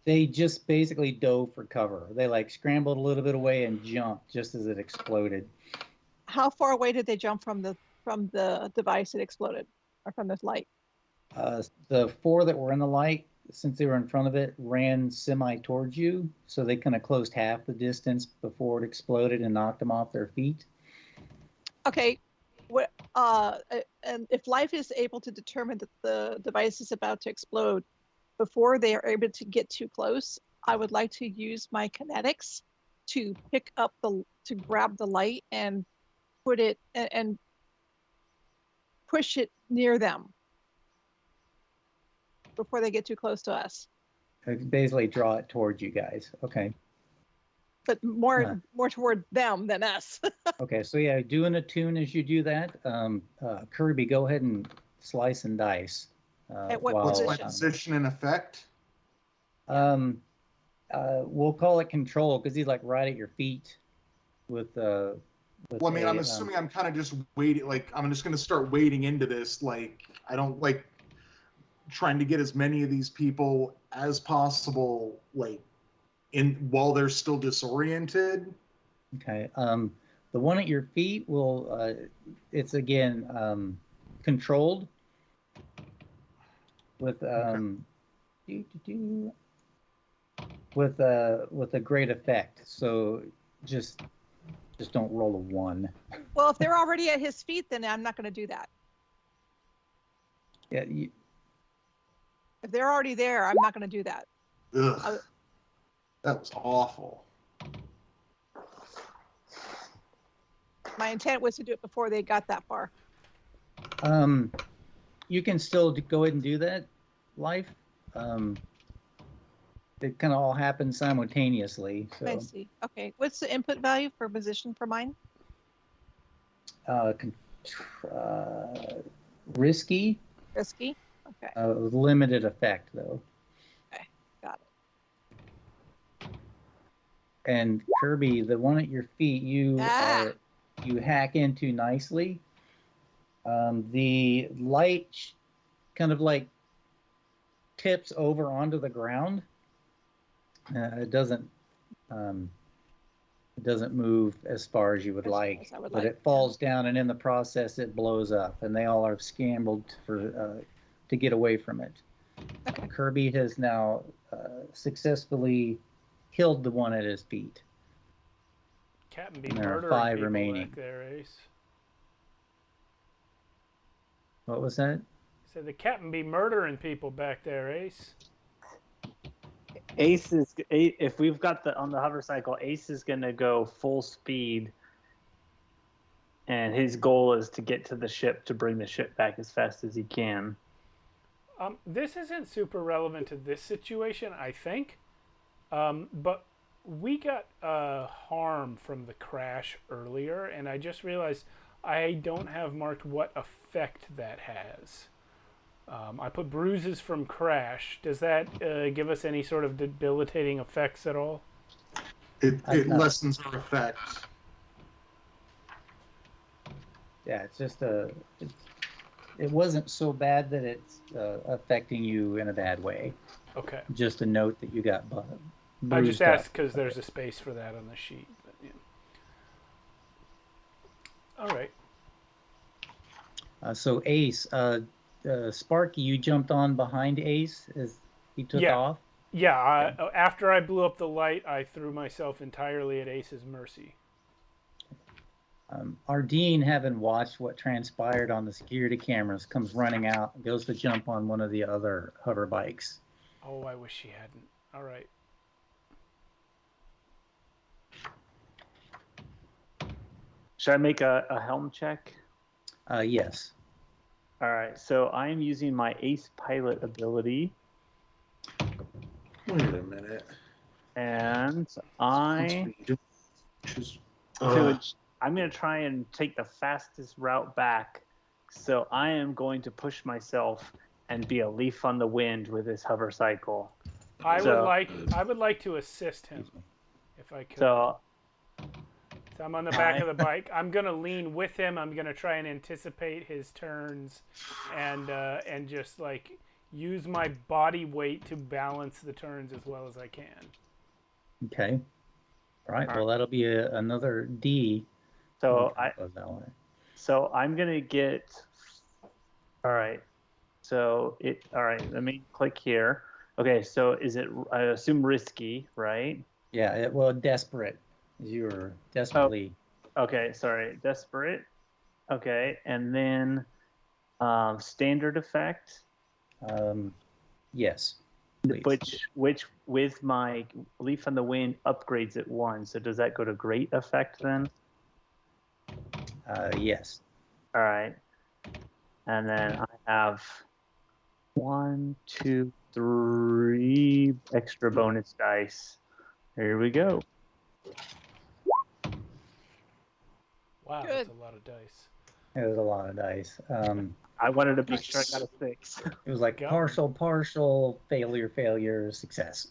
S2: they just basically dove for cover. They scrambled a little bit away and jumped just as it exploded.
S3: How far away did they jump from the device that exploded, or from this light?
S2: The 4 that were in the light, since they were in front of it, ran semi towards you, so they kind of closed half the distance before it exploded and knocked them off their feet.
S3: Okay. And if life is able to determine that the device is about to explode before they are able to get too close, I would like to use my kinetics to grab the light and put it and push it near them before they get too close to us.
S2: Basically draw it towards you guys. Okay.
S3: But more toward them than us.
S2: Okay, so yeah, doing a tune as you do that. Kirby, go ahead and slice and dice.
S3: At what
S4: What's
S3: position?
S4: my position in effect?
S2: We'll call it control because he's right at your feet. Well,
S4: I mean, I'm assuming I'm kind of just waiting. I'm just going to start wading into this. I don't like trying to get as many of these people as possible. While they're still disoriented.
S2: Okay. The one at your feet will it's again controlled with with a great effect. So just don't roll a 1.
S3: Well, if they're already at his feet, then I'm not going to do that.
S2: Yeah.
S3: If they're already there, I'm not going to do that.
S4: Ugh. That was awful.
S3: My intent was to do it before they got that far.
S2: You can still go ahead and do that, Life. it kind of all happens simultaneously. So
S3: I see. Okay. What's the input value for position for mine?
S2: uh, risky,
S3: Risky. Okay.
S2: with limited effect though.
S3: Got it.
S2: And Kirby, the one at your feet, you hack into nicely. The light kind of like tips over onto the ground. It doesn't move as far as you would like, but it falls down, and in the process, it blows up, and they all are scrambled to get away from it.
S3: Okay.
S2: Kirby has now successfully killed the one at his feet.
S1: Captain be
S2: And there are
S1: murdering
S2: 5
S1: people
S2: remaining.
S1: back there, Ace.
S2: What was that?
S1: Said the captain be murdering people back there, Ace.
S5: Ace is, if we've got on the hover cycle, Ace is going to go full speed, and his goal is to get to the ship to bring the ship back as fast as he can.
S1: This isn't super relevant to this situation, I think, but we got harm from the crash earlier, and I just realized I don't have marked what effect that has. I put bruises from crash. Does that give us any sort of debilitating effects at all?
S4: It lessens our effect.
S2: Yeah, it's just it wasn't so bad that it's affecting you in a bad way.
S1: Okay.
S2: Just a note that you got
S1: I just
S2: bruised up.
S1: asked because there's a space for that on the sheet. But, yeah. All right.
S2: So Ace, Sparky, you jumped on behind Ace as he took off?
S1: Yeah, after I blew up the light, I threw myself entirely at Ace's mercy.
S2: Ardeen, having watched what transpired on the security cameras, comes running out and goes to jump on one of the other hover bikes.
S1: Oh, I wish she hadn't. All right.
S5: Should I make a helm check?
S2: Yes.
S5: All right, so I am using my Ace Pilot ability.
S4: Wait a minute.
S5: And I'm going to try and take the fastest route back. So I am going to push myself and be a leaf on the wind with this hover cycle.
S1: I would like to assist him if I could.
S5: So
S1: I'm on the back of the bike. I'm gonna lean with him. I'm gonna try and anticipate his turns, and just like use my body weight to balance the turns as well as I can.
S2: Okay. All right. Well, that'll be another D.
S5: So I'm gonna get. All right. So all right. Let me click here. Okay. So is it? I assume risky, right?
S2: Yeah. Desperate. You're desperately.
S5: Oh, okay. Sorry. Desperate. Okay. And then standard effect.
S2: Yes.
S5: Please. Which with my leaf on the wind upgrades it 1. So does that go to great effect then?
S2: Yes.
S5: All right. And then I have 1, 2, 3 extra bonus dice. Here we go.
S1: Wow,
S3: Good.
S1: that's a lot of dice.
S2: It was a lot of dice.
S5: I wanted to be sure I got a 6.
S2: It was like partial, failure, success.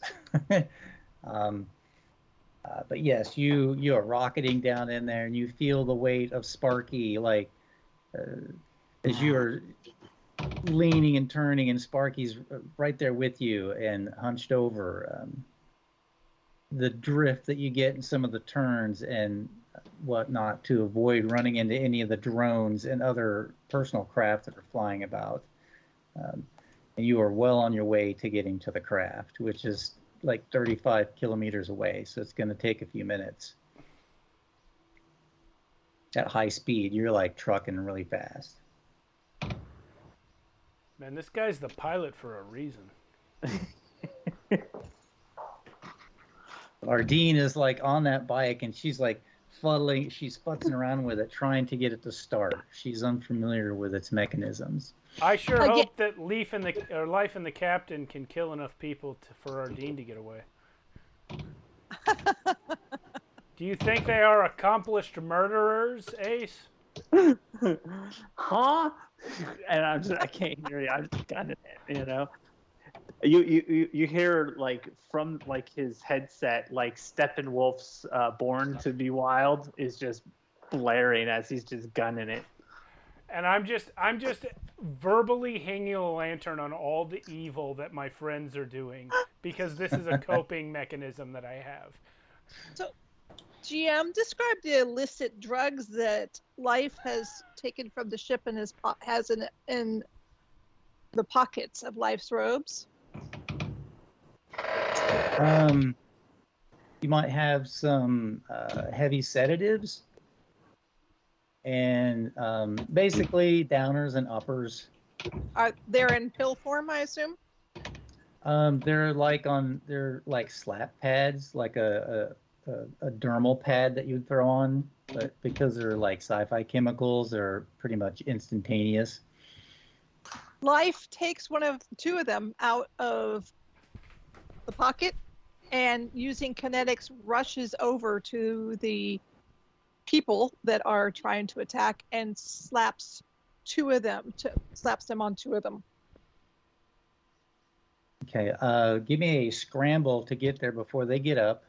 S2: But yes, you are rocketing down in there, and you feel the weight of Sparky, like as you are leaning and turning, and Sparky's right there with you and hunched over. The drift that you get in some of the turns and whatnot to avoid running into any of the drones and other personal craft that are flying about. And you are well on your way to getting to the craft, which is like 35 kilometers away, so it's going to take a few minutes. At high speed, you're like trucking really fast.
S1: Man, this guy's the pilot for a reason.
S2: Ardeen is like on that bike, and she's like she's futzing around with it, trying to get it to start. She's unfamiliar with its mechanisms.
S1: I sure
S3: Again-
S1: hope that Life and the Captain can kill enough people for our Dean to get away. Do you think they are accomplished murderers, Ace?
S5: Huh? And I can't hear you. I'm just gunning it, you know. You hear like from like his headset, like Steppenwolf's "Born to Be Wild" is just blaring as he's just gunning it.
S1: And I'm just verbally hanging a lantern on all the evil that my friends are doing because this is a coping mechanism that I have.
S3: So, GM, describe the illicit drugs that Life has taken from the ship and has in the pockets of Life's robes.
S2: You might have some heavy sedatives and basically downers and uppers.
S3: Are they're in pill form, I assume?
S2: They're like slap pads, like a dermal pad that you would throw on, but because they're like sci-fi chemicals, they're pretty much instantaneous.
S3: Life takes two of them out of the pocket and using kinetics rushes over to the people that are trying to attack and slaps them on two of them.
S2: Okay, give me a scramble to get there before they get up.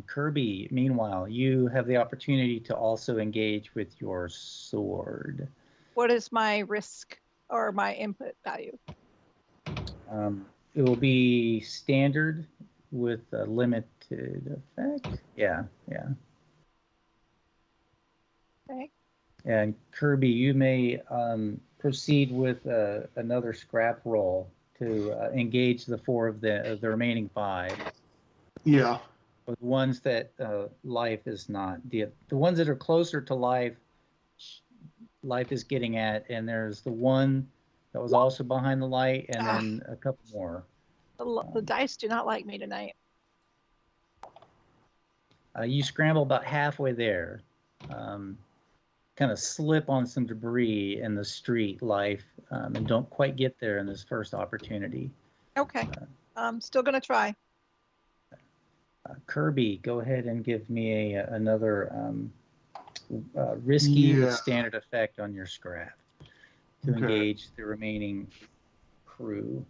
S2: Kirby, meanwhile, you have the opportunity to also engage with your sword.
S3: What is my risk or my input value?
S2: It will be standard with a limited effect. Yeah.
S3: Okay.
S2: And Kirby, you may proceed with another scrap roll to engage the four of the remaining five.
S4: Yeah.
S2: The ones that Life is not. The ones that are closer to Life is getting at, and there's the one that was also behind the light, and then a couple more.
S3: The dice do not like me tonight.
S2: You scramble about halfway there, kind of slip on some debris in the street, Life, and don't quite get there in this first opportunity.
S3: Okay. I'm still going to try.
S2: Kirby, go ahead and give me another risky but standard effect on your scrap to engage the remaining crew.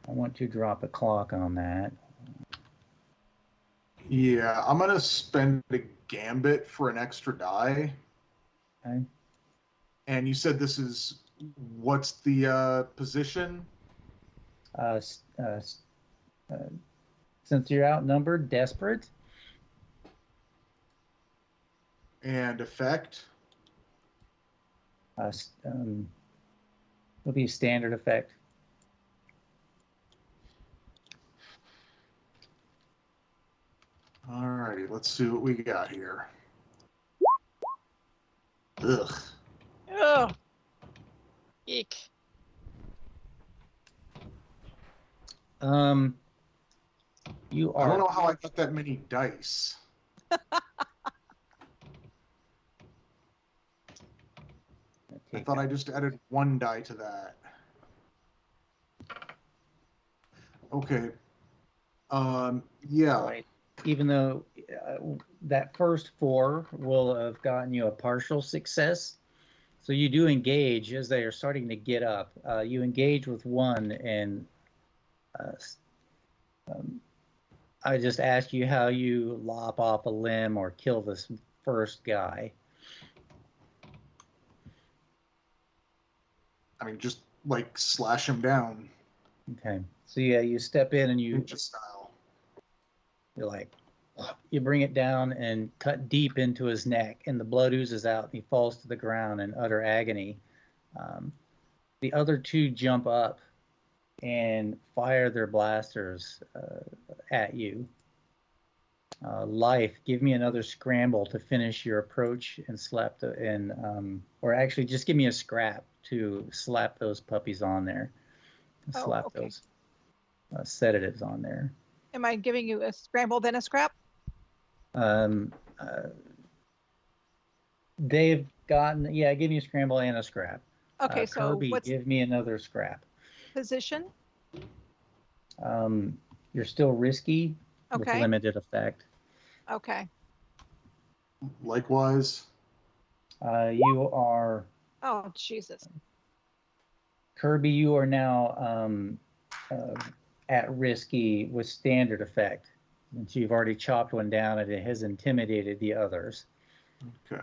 S2: I want to drop a clock on that.
S4: Yeah, I'm going to spend a gambit for an extra die.
S2: Okay.
S4: And you said this is, what's the position?
S2: Since you're outnumbered, desperate.
S4: And effect?
S2: It'll be a standard effect.
S4: Alrighty, let's see what we got here. Ugh.
S3: Oh. Eek.
S2: You are.
S4: I don't know how I got that many dice. I thought I just added one die to that. Okay. Yeah.
S2: Right. Even though that first four will have gotten you a partial success. So you do engage as they are starting to get up. You engage with one, and I just asked you how you lop off a limb or kill this first guy.
S4: I mean, just like slash him down.
S2: Okay. So yeah, you step in and you
S4: Ninja style.
S2: You're like, you bring it down and cut deep into his neck, and the blood oozes out, and he falls to the ground in utter agony. The other two jump up and fire their blasters at you. Life, give me another scramble to finish your approach and slap or actually just give me a scrap to slap those puppies on there. Slap those sedatives on there.
S3: Am I giving you a scramble then a scrap?
S2: Um, they've gotten, yeah, give me a scramble and a scrap.
S3: Okay, so
S2: Kirby,
S3: what's
S2: give me another scrap.
S3: position?
S2: You're still risky with
S3: Okay.
S2: limited effect.
S3: Okay.
S4: Likewise.
S2: You are,
S3: Oh, Jesus.
S2: Kirby, you are now at risky with standard effect. Since you've already chopped one down and it has intimidated the others.
S4: Okay.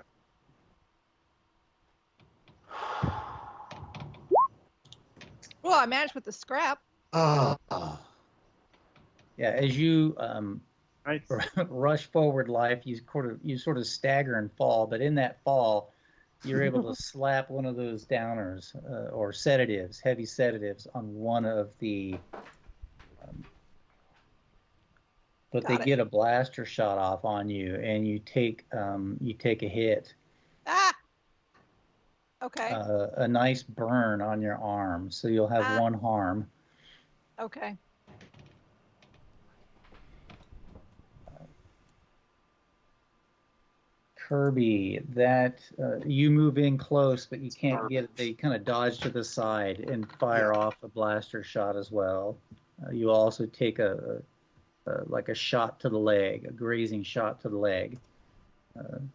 S3: Well, I managed with the scrap.
S2: Yeah, as you
S5: Right.
S2: rush forward life, you sort of stagger and fall, but in that fall, you're able to slap one of those downers or sedatives, heavy sedatives, on one of the. But
S3: Got
S2: they
S3: it.
S2: get a blaster shot off on you, and you take a hit.
S3: Ah. Okay.
S2: A nice burn on your arm, so you'll have one harm.
S3: Okay.
S2: Kirby, that you move in close, but you can't get it. They kind of dodge to the side and fire off a blaster shot as well. You also take a shot to the leg, a grazing shot to the leg,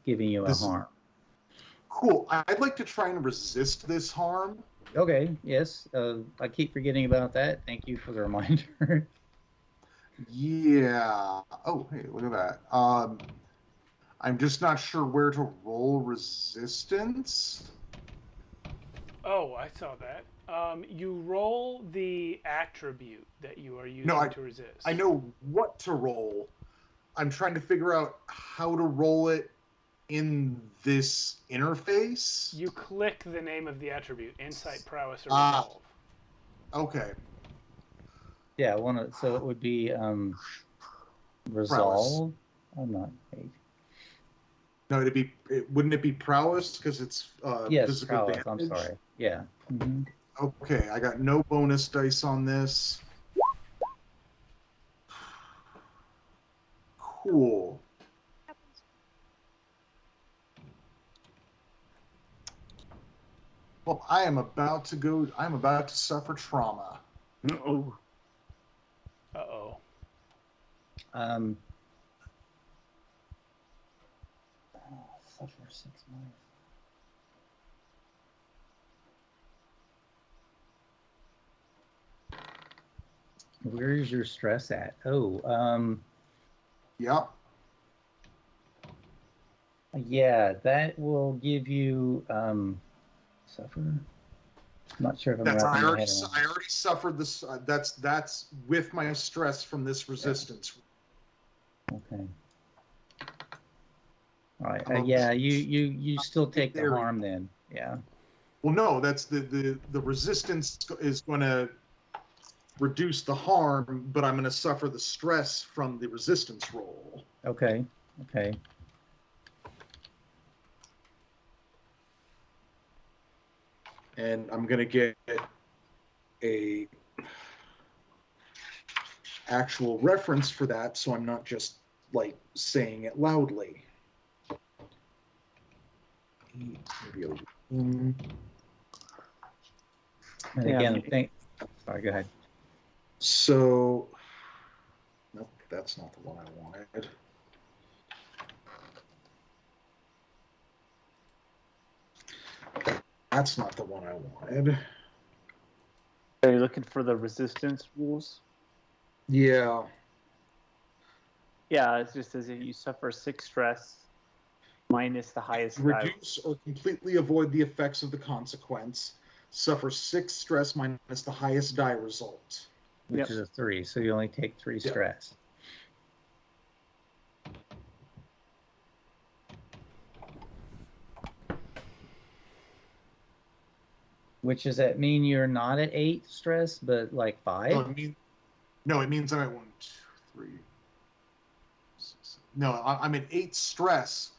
S2: giving you a harm.
S4: Cool. I'd like to try and resist this harm.
S2: Okay, yes. I keep forgetting about that. Thank you for the reminder.
S4: Yeah. Oh, hey, look at that. I'm just not sure where to roll resistance.
S1: Oh, I saw that. You roll the attribute that you are using to resist.
S4: I know what to roll. I'm trying to figure out how to roll it in this interface.
S1: You click the name of the attribute, Insight, Prowess, or Resolve.
S4: Okay.
S2: Yeah, so it would be Resolve. I'm not.
S4: No, wouldn't it be Prowess because it's
S2: yes,
S4: physical
S2: prowess,
S4: damage?
S2: I'm sorry. Yeah. Mm-hmm.
S4: Okay, I got no bonus dice on this. Cool. Well, I'm about to suffer trauma.
S5: Oh.
S1: Uh-oh.
S2: Suffer 6 months. Where is your stress at?
S4: Yep.
S2: Yeah, that will give you suffer. I'm not sure if I'm
S4: I already suffered this. That's with my stress from this resistance.
S2: Okay. All right. Yeah, you still take the harm then. Yeah.
S4: Well, no, that's the resistance is going to reduce the harm, but I'm going to suffer the stress from the resistance roll.
S2: Okay.
S4: And I'm going to get a actual reference for that, so I'm not just like saying it loudly.
S2: And again, sorry, go ahead.
S4: So, nope, that's not the one I wanted. That's not the one I wanted.
S5: Are you looking for the resistance rules?
S4: Yeah.
S5: Yeah, it just says if you suffer 6 stress minus the highest
S4: Reduce or completely avoid the effects of the consequence. Suffer 6 stress minus the highest die result.
S2: Which is a 3, so you only take 3 stress. Which does that mean you're not at 8 stress, but like 5?
S4: No, it means I'm at 1, 2, 3. 6, no, I'm at 8 stress,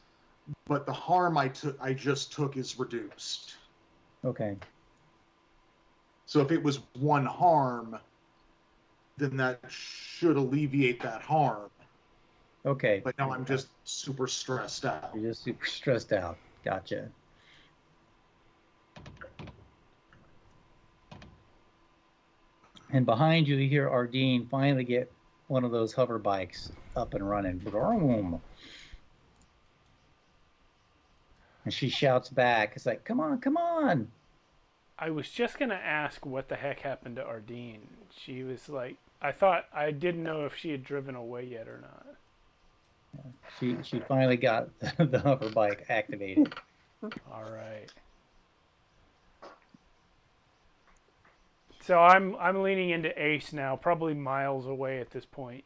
S4: but the harm I just took is reduced.
S2: Okay.
S4: So if it was 1 harm, then that should alleviate that harm.
S2: Okay.
S4: But now I'm just super stressed out.
S2: You're just super stressed out. Gotcha. And behind you, you hear Ardeen finally get one of those hover bikes up and running. Vroom. And she shouts back. It's like, come on, come on.
S1: I was just gonna ask what the heck happened to Ardeen. She was like, I didn't know if she had driven away yet or not.
S2: She finally got the hover bike activated.
S1: All right. So I'm leaning into Ace now, probably miles away at this point.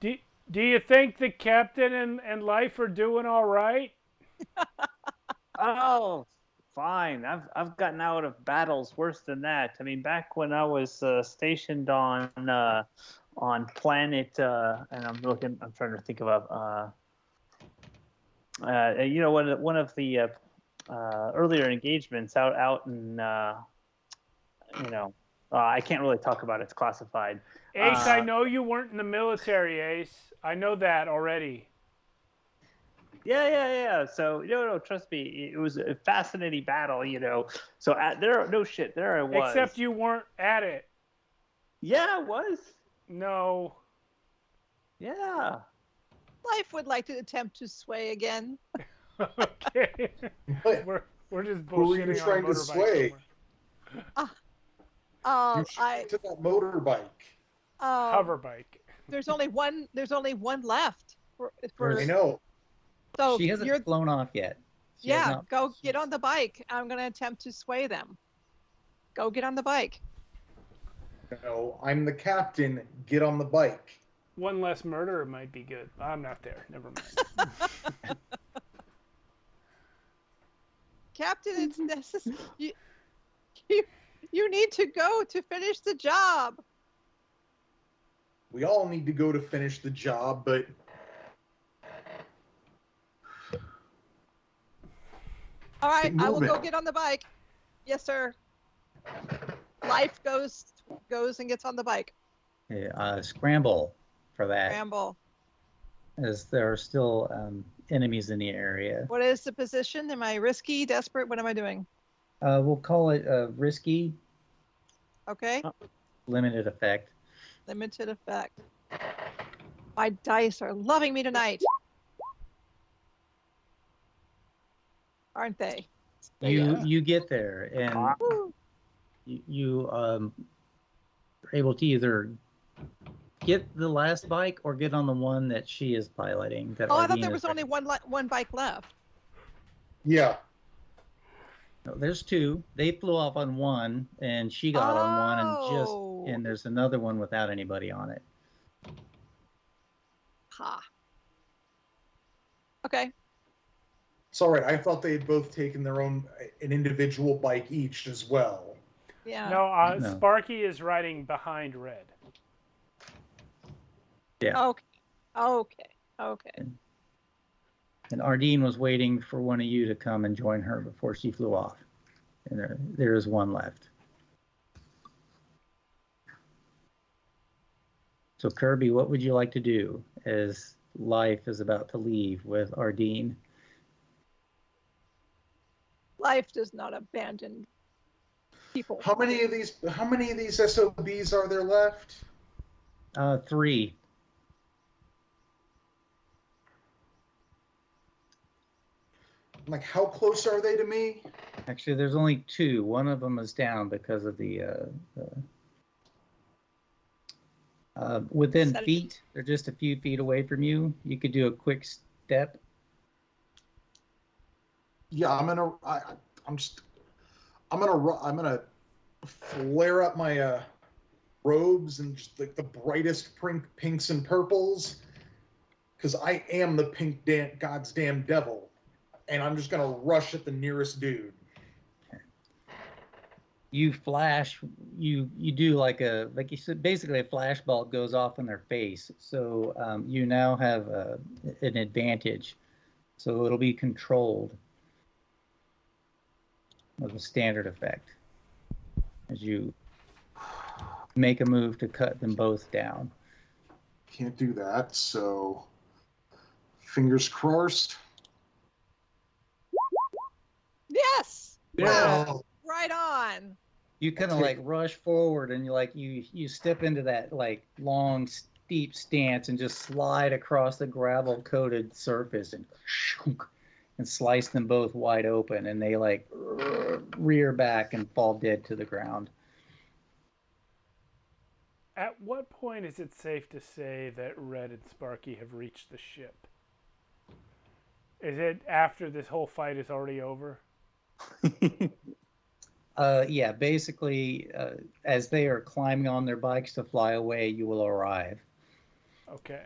S1: Do you think the captain and Life are doing all right?
S5: Oh, fine. I've gotten out of battles worse than that. I mean, back when I was stationed on planet, and I'm trying to think of one of the earlier engagements out in I can't really talk about it. It's classified.
S1: Ace, I know you weren't in the military, Ace. I know that already.
S5: Yeah. So no, trust me, it was a fascinating battle. So there I was.
S1: Except you weren't at it.
S5: Yeah, I was.
S1: No.
S5: Yeah.
S3: Life would like to attempt to sway again.
S1: Okay. We're just bullshitting.
S4: Who were you trying to sway? You should to that motorbike.
S1: Hover bike.
S3: There's only one left.
S4: I know.
S3: So
S2: she hasn't flown off yet.
S3: Go get on the bike. I'm going to attempt to sway them. Go get on the bike.
S4: No, I'm the captain. Get on the bike.
S1: One less murder might be good. I'm not there. Never mind.
S3: Captain, it's necessary. You need to go to finish the job.
S4: We all need to go to finish the job, but
S3: all right, I will go get on the bike. Yes, sir. Life goes and gets on the bike.
S2: Scramble for that.
S3: Scramble.
S2: As there are still enemies in the area.
S3: What is the position? Am I risky, desperate? What am I doing?
S2: We'll call it risky.
S3: Okay.
S2: Limited effect.
S3: Limited effect. My dice are loving me tonight. Aren't they?
S2: You get there and you are able to either get the last bike or get on the one that she is piloting.
S3: I thought there was only one bike left.
S4: Yeah.
S2: No, there's two. They flew off on one, and she got on one, and there's another one without anybody on it.
S3: Ha. Okay.
S4: It's all right. I thought they had both taken an individual bike each as well.
S3: Yeah.
S1: No, Sparky is riding behind Red.
S2: Yeah.
S3: Okay.
S2: And Ardeen was waiting for one of you to come and join her before she flew off. And there is one left. So Kirby, what would you like to do as Life is about to leave with Ardeen?
S3: Life does not abandon people.
S4: How many of these SOBs are there left?
S2: 3.
S4: Like, how close are they to me?
S2: Actually, there's only 2. One of them is down because of the within feet. They're just a few feet away from you. You could do a quick step.
S4: Yeah, I'm gonna flare up my robes and just like the brightest pinks and purples, because I am the pink God's damn devil, and I'm just gonna rush at the nearest dude.
S2: You flash. You do like you said, basically a flashbulb goes off in their face. So you now have an advantage. So it'll be controlled with a standard effect as you make a move to cut them both down.
S4: Can't do that, so fingers crossed.
S3: Yes.
S5: Yeah.
S4: Wow.
S3: Right on.
S2: You kind of
S4: Okay.
S2: like rush forward and you step into that like long steep stance and just slide across the gravel coated surface and slice them both wide open, and they like rear back and fall dead to the ground.
S1: At what point is it safe to say that Red and Sparky have reached the ship? Is it after this whole fight is already over?
S2: Yeah, basically, as they are climbing on their bikes to fly away, you will arrive.
S1: Okay.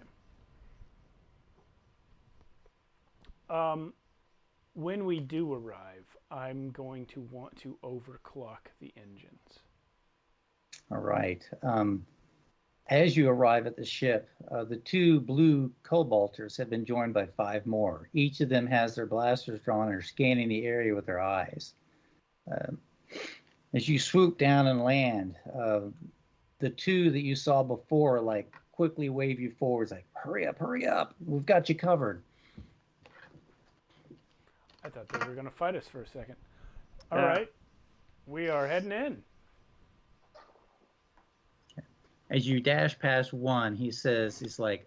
S1: When we do arrive, I'm going to want to overclock the engines.
S2: All right. As you arrive at the ship, the two blue cobalters have been joined by 5 more. Each of them has their blasters drawn and are scanning the area with their eyes. As you swoop down and land, the 2 that you saw before like quickly wave you forwards, like, hurry up, we've got you covered.
S1: I thought they were going to fight us for a second. All
S5: Yeah.
S1: right. We are heading in.
S2: As you dash past one, he's like,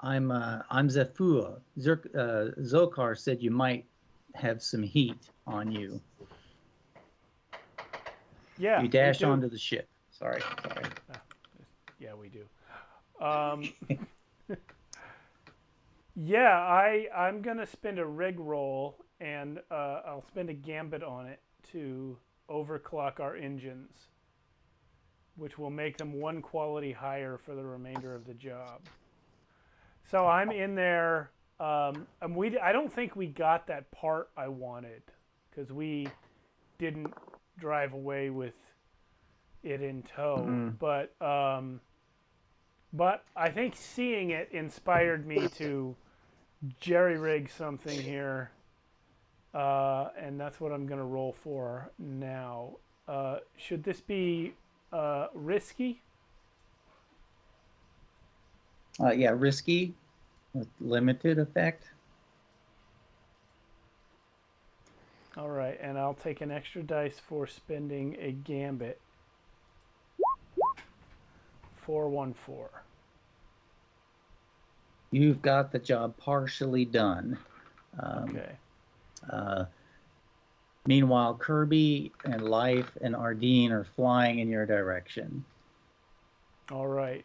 S2: I'm Zafua. Zokar said you might have some heat on you.
S1: Yeah.
S2: You dash
S1: we do.
S2: onto the ship. Sorry.
S1: Yeah, we do. Yeah, I'm going to spend a rig roll, and I'll spend a gambit on it to overclock our engines, which will make them 1 quality higher for the remainder of the job. So I'm in there. I don't think we got that part I wanted, because we didn't drive away with it in tow.
S5: Mm-hmm.
S1: But I think seeing it inspired me to jerry-rig something here, and that's what I'm going to roll for now. Should this be risky?
S2: Yeah, risky, with limited effect.
S1: All right, and I'll take an extra dice for spending a gambit. 414.
S2: You've got the job partially done.
S1: Okay.
S2: Meanwhile, Kirby and Life and Ardeen are flying in your direction.
S1: All right.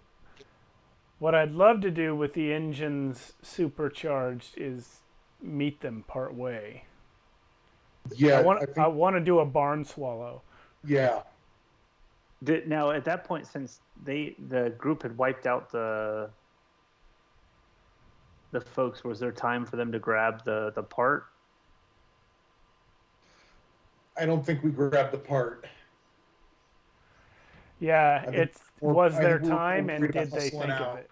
S1: What I'd love to do with the engines supercharged is meet them part way.
S4: Yeah,
S1: I want to do a barn swallow.
S4: Yeah.
S5: Now, at that point, since the group had wiped out the folks, was there time for them to grab the part?
S4: I don't think we grabbed the part.
S1: Yeah, was their time, and
S4: worried
S1: did
S4: about
S1: they
S4: hustling
S1: think of
S4: out.
S1: it?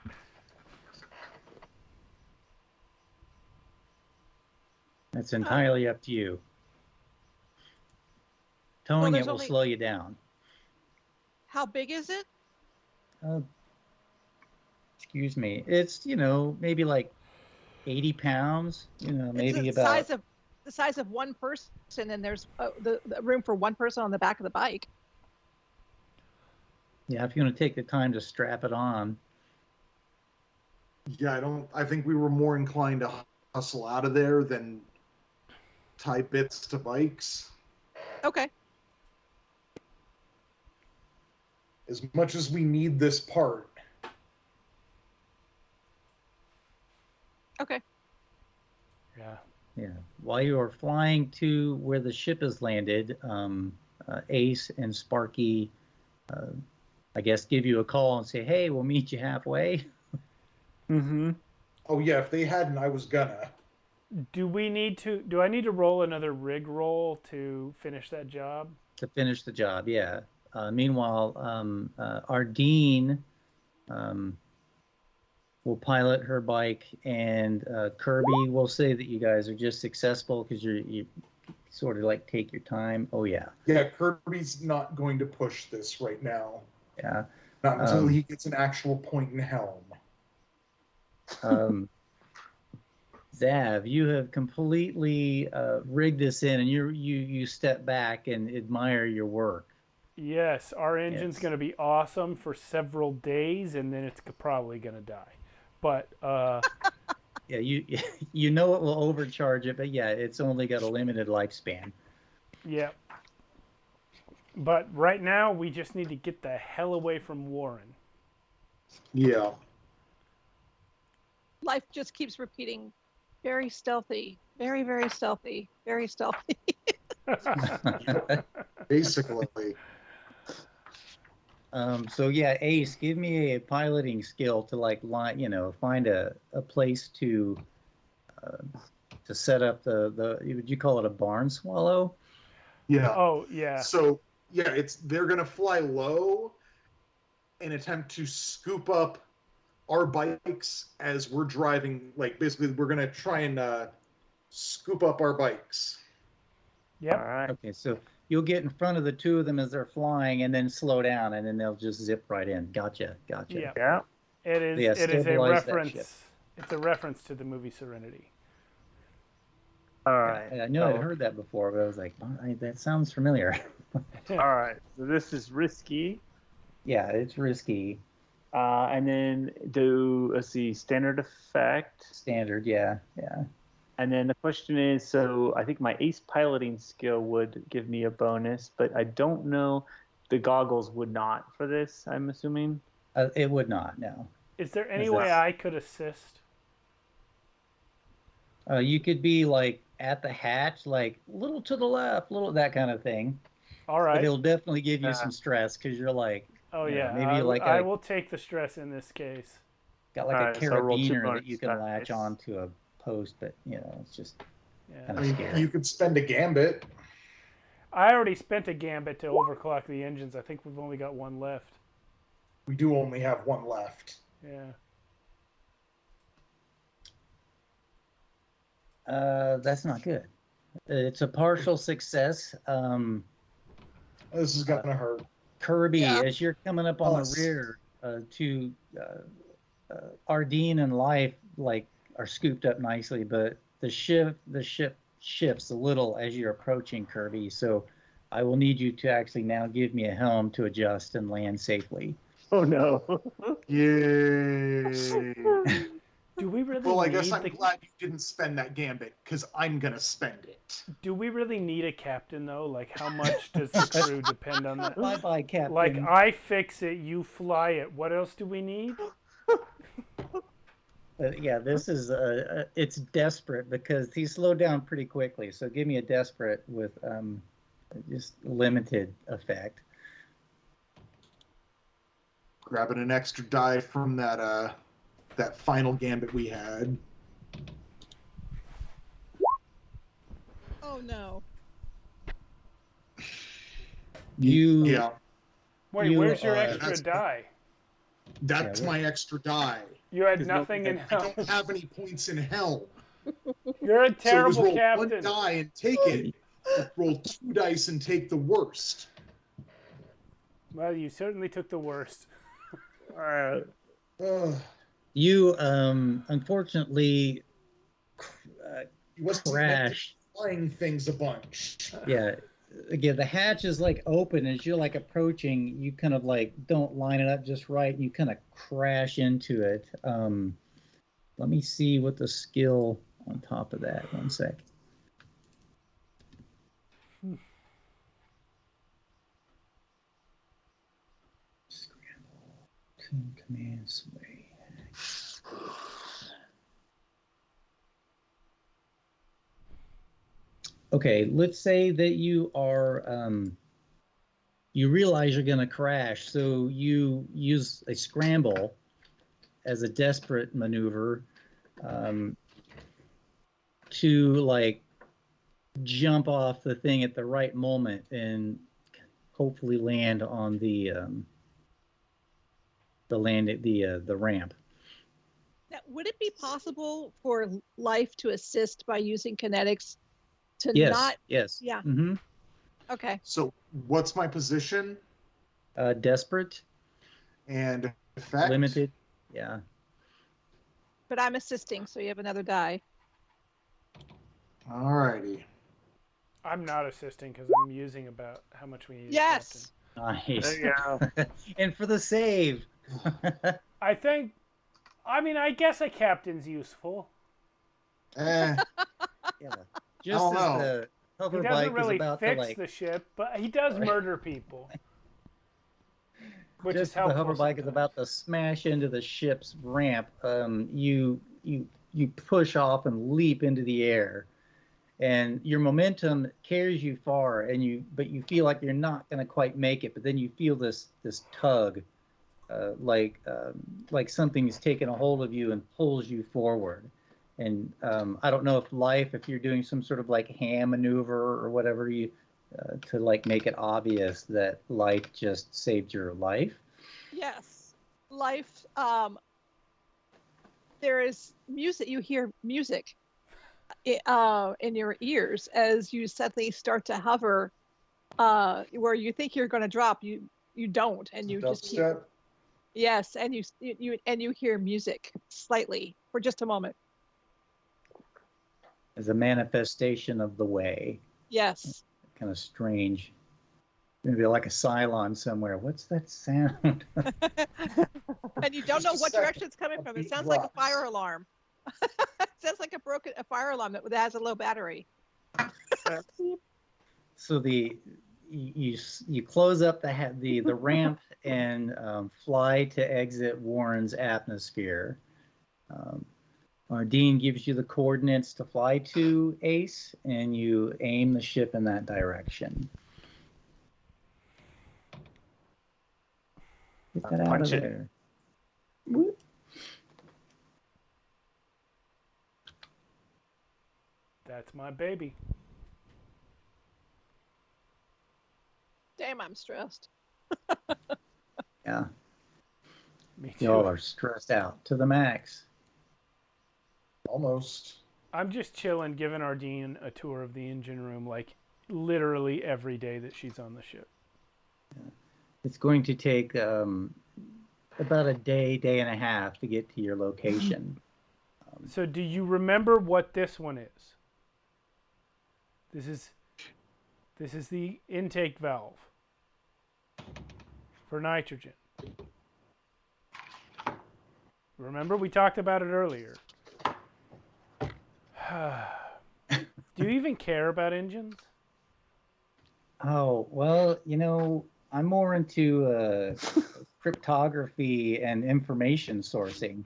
S2: It's entirely up to you. Towing
S3: there's
S2: it will
S3: only-
S2: slow you down.
S3: How big is it?
S2: Excuse me. It's, maybe like 80 pounds, maybe
S3: It's
S2: about...
S3: the size of one person, and there's the room for one person on the back of the bike.
S2: Yeah, if you want to take the time to strap it on.
S4: Yeah, I think we were more inclined to hustle out of there than tie bits to bikes.
S3: Okay.
S4: As much as we need this part.
S3: Okay.
S1: Yeah.
S2: Yeah. While you are flying to where the ship has landed, Ace and Sparky, I guess, give you a call and say, hey, we'll meet you halfway.
S5: Mm-hmm.
S4: Oh, yeah, if they hadn't, I was gonna.
S1: Do I need to roll another rig roll to finish that job?
S2: To finish the job, yeah. Meanwhile, Ardeen will pilot her bike, and Kirby will say that you guys are just successful because you sort of like take your time. Oh, yeah.
S4: Yeah, Kirby's not going to push this right now.
S2: Yeah.
S4: Not until he gets an actual point in helm.
S2: Zav, you have completely rigged this in, and you step back and admire your work.
S1: Yes, our engine's
S2: Yes.
S1: going to be awesome for several days, and then it's probably going to die. But
S2: Yeah, you know it will overcharge it, but yeah, it's only got a limited lifespan.
S1: yeah. But right now, we just need to get the hell away from Warren.
S4: Yeah.
S3: Life just keeps repeating, very stealthy, very, very stealthy, very stealthy.
S4: Basically.
S2: So yeah, Ace, give me a piloting skill to find a place to set up the would you call it a barn swallow?
S4: Yeah.
S1: Oh, yeah.
S4: So yeah, they're gonna fly low and attempt to scoop up our bikes as we're driving. Like basically, we're gonna try and scoop up our bikes.
S1: Yep.
S5: All right.
S2: Okay, so you'll get in front of the two of them as they're flying, and then slow down, and then they'll just zip right in. Gotcha.
S1: Yeah.
S5: Yeah.
S1: It is.
S2: Yeah,
S1: It is a
S2: stabilize that ship.
S1: reference. It's a reference to the movie Serenity.
S5: All right.
S2: I know I'd heard that before, but I was like, that sounds familiar.
S5: All right. So this is risky.
S2: Yeah, it's risky.
S5: And then let's see, standard effect.
S2: Standard, yeah.
S5: And then the question is, so I think my ace piloting skill would give me a bonus, but I don't know. The goggles would not for this, I'm assuming.
S2: It would not, no.
S1: Is there any
S2: Is
S1: way
S2: that-
S1: I could assist?
S2: You could be like at the hatch, like little to the left, little that kind of thing.
S1: All
S2: But
S1: right.
S2: it'll definitely give you some stress because you're like,
S1: Oh
S2: yeah,
S1: yeah.
S2: maybe like
S1: I
S2: a-
S1: will take the stress in this case.
S2: got like
S5: Alright,
S2: a
S5: so roll 2
S2: carabiner that
S5: bonus
S2: you can
S5: dice.
S2: latch on to a post, but it's just
S1: Yeah.
S2: kind
S4: I
S2: of
S4: mean,
S2: scary.
S4: you could spend a gambit.
S1: I already spent a gambit to overclock the engines. I think we've only got one left.
S4: We do only have one left.
S1: Yeah.
S2: That's not good. It's a partial success.
S4: This is gonna hurt.
S2: Kirby,
S3: Yeah.
S2: as you're coming up on
S4: Us.
S2: the rear, Ardeen and Life are scooped up nicely, but the ship shifts a little as you're approaching Kirby. So I will need you to actually now give me a helm to adjust and land safely.
S5: Oh no.
S4: Yay.
S1: Do we really
S4: Well, I
S1: need
S4: guess I'm
S1: the,
S4: glad you didn't spend that gambit, because I'm gonna spend it.
S1: Do we really need a captain though? Like how much does the crew depend on that?
S2: Bye bye, Captain.
S1: Like I fix it, you fly it. What else do we need?
S2: Yeah, this is it's desperate because he slowed down pretty quickly. So give me a desperate with just limited effect.
S4: Grabbing an extra die from that final gambit we had.
S3: Oh no.
S4: Yeah,
S1: Wait,
S2: You,
S1: where's your extra
S4: that's-
S1: die?
S4: that's
S2: Yeah,
S4: my extra die.
S1: You had
S4: Because
S1: nothing in
S4: I
S1: hell.
S4: don't have any points in hell.
S1: You're a
S4: So
S1: terrible
S4: just roll
S1: captain.
S4: one die and take it. Roll 2 dice and take the worst.
S1: Well, you certainly took the worst.
S5: All right.
S4: Ugh.
S2: You unfortunately
S4: He wasn't meant to
S2: crashed.
S4: be flying things a bunch.
S2: Yeah. Again, the hatch is open as you're approaching. You kind of don't line it up just right. You kind of crash into it. Let me see what the skill on top of that. One sec. Scramble. Command sway. Okay, let's say that you are, you realize you're going to crash, so you use a scramble as a desperate maneuver to jump off the thing at the right moment and hopefully land on the ramp.
S3: Now, would it be possible for Life to assist by using kinetics to
S2: Yes.
S3: not?
S2: Yes.
S3: Yeah.
S2: Mm-hmm.
S3: Okay.
S4: So what's my position
S2: Desperate,
S4: and effect?
S2: limited. Yeah.
S3: But I'm assisting, so you have another die.
S4: Alrighty.
S1: I'm not assisting because I'm using about how much we use.
S3: Yes.
S2: Nice.
S5: There you go.
S2: And for the save.
S1: Captain. I guess a captain's useful.
S4: Eh,
S2: Yeah.
S4: I
S2: Just
S4: don't
S2: as
S4: know.
S2: the
S1: He
S2: hover
S1: doesn't
S2: bike
S1: really
S2: is about
S1: fix
S2: to like
S1: the ship, but he does murder people. Which
S2: just
S1: is
S2: as the
S1: helpful.
S2: hover bike is
S1: sometimes.
S2: about to smash into the ship's ramp, you push off and leap into the air, and your momentum carries you far, but you feel like you're not going to quite make it. But then you feel this tug, like something's taken a hold of you and pulls you forward. And I don't know if you're doing some sort of like hand maneuver or whatever to like make it obvious that life just saved your life.
S3: Yes. Life. There is music. You hear music in your ears as you suddenly start to hover, where you think you're going to drop. You don't, and you just keep.
S4: Dubstep.
S3: Yes, and you hear music slightly for just a moment.
S2: As a manifestation of the way.
S3: Yes.
S2: Kind of strange. Maybe like a Cylon somewhere. What's that sound?
S3: And you don't know
S4: Just a
S3: what
S4: second.
S3: direction it's coming
S4: A
S3: from. It
S4: beat
S3: sounds like a
S4: drops.
S3: fire alarm. It sounds like a fire alarm that has a low battery.
S2: So you close up the ramp and fly to exit Warren's atmosphere. Dean gives you the coordinates to fly to, Ace, and you aim the ship in that direction. Get that out of
S5: Punch it.
S2: there.
S1: That's my baby.
S3: Damn, I'm stressed.
S2: Yeah,
S1: Me too.
S2: y'all are stressed out to the max.
S4: Almost.
S1: I'm just chilling, giving Ardeen a tour of the engine room, like literally every day that she's on the ship.
S2: It's going to take about a day and a half to get to your location.
S1: So, do you remember what this one is? This is the intake valve for nitrogen. Remember, we talked about it earlier. Do you even care about engines?
S2: Oh, well, I'm more into cryptography and information sourcing.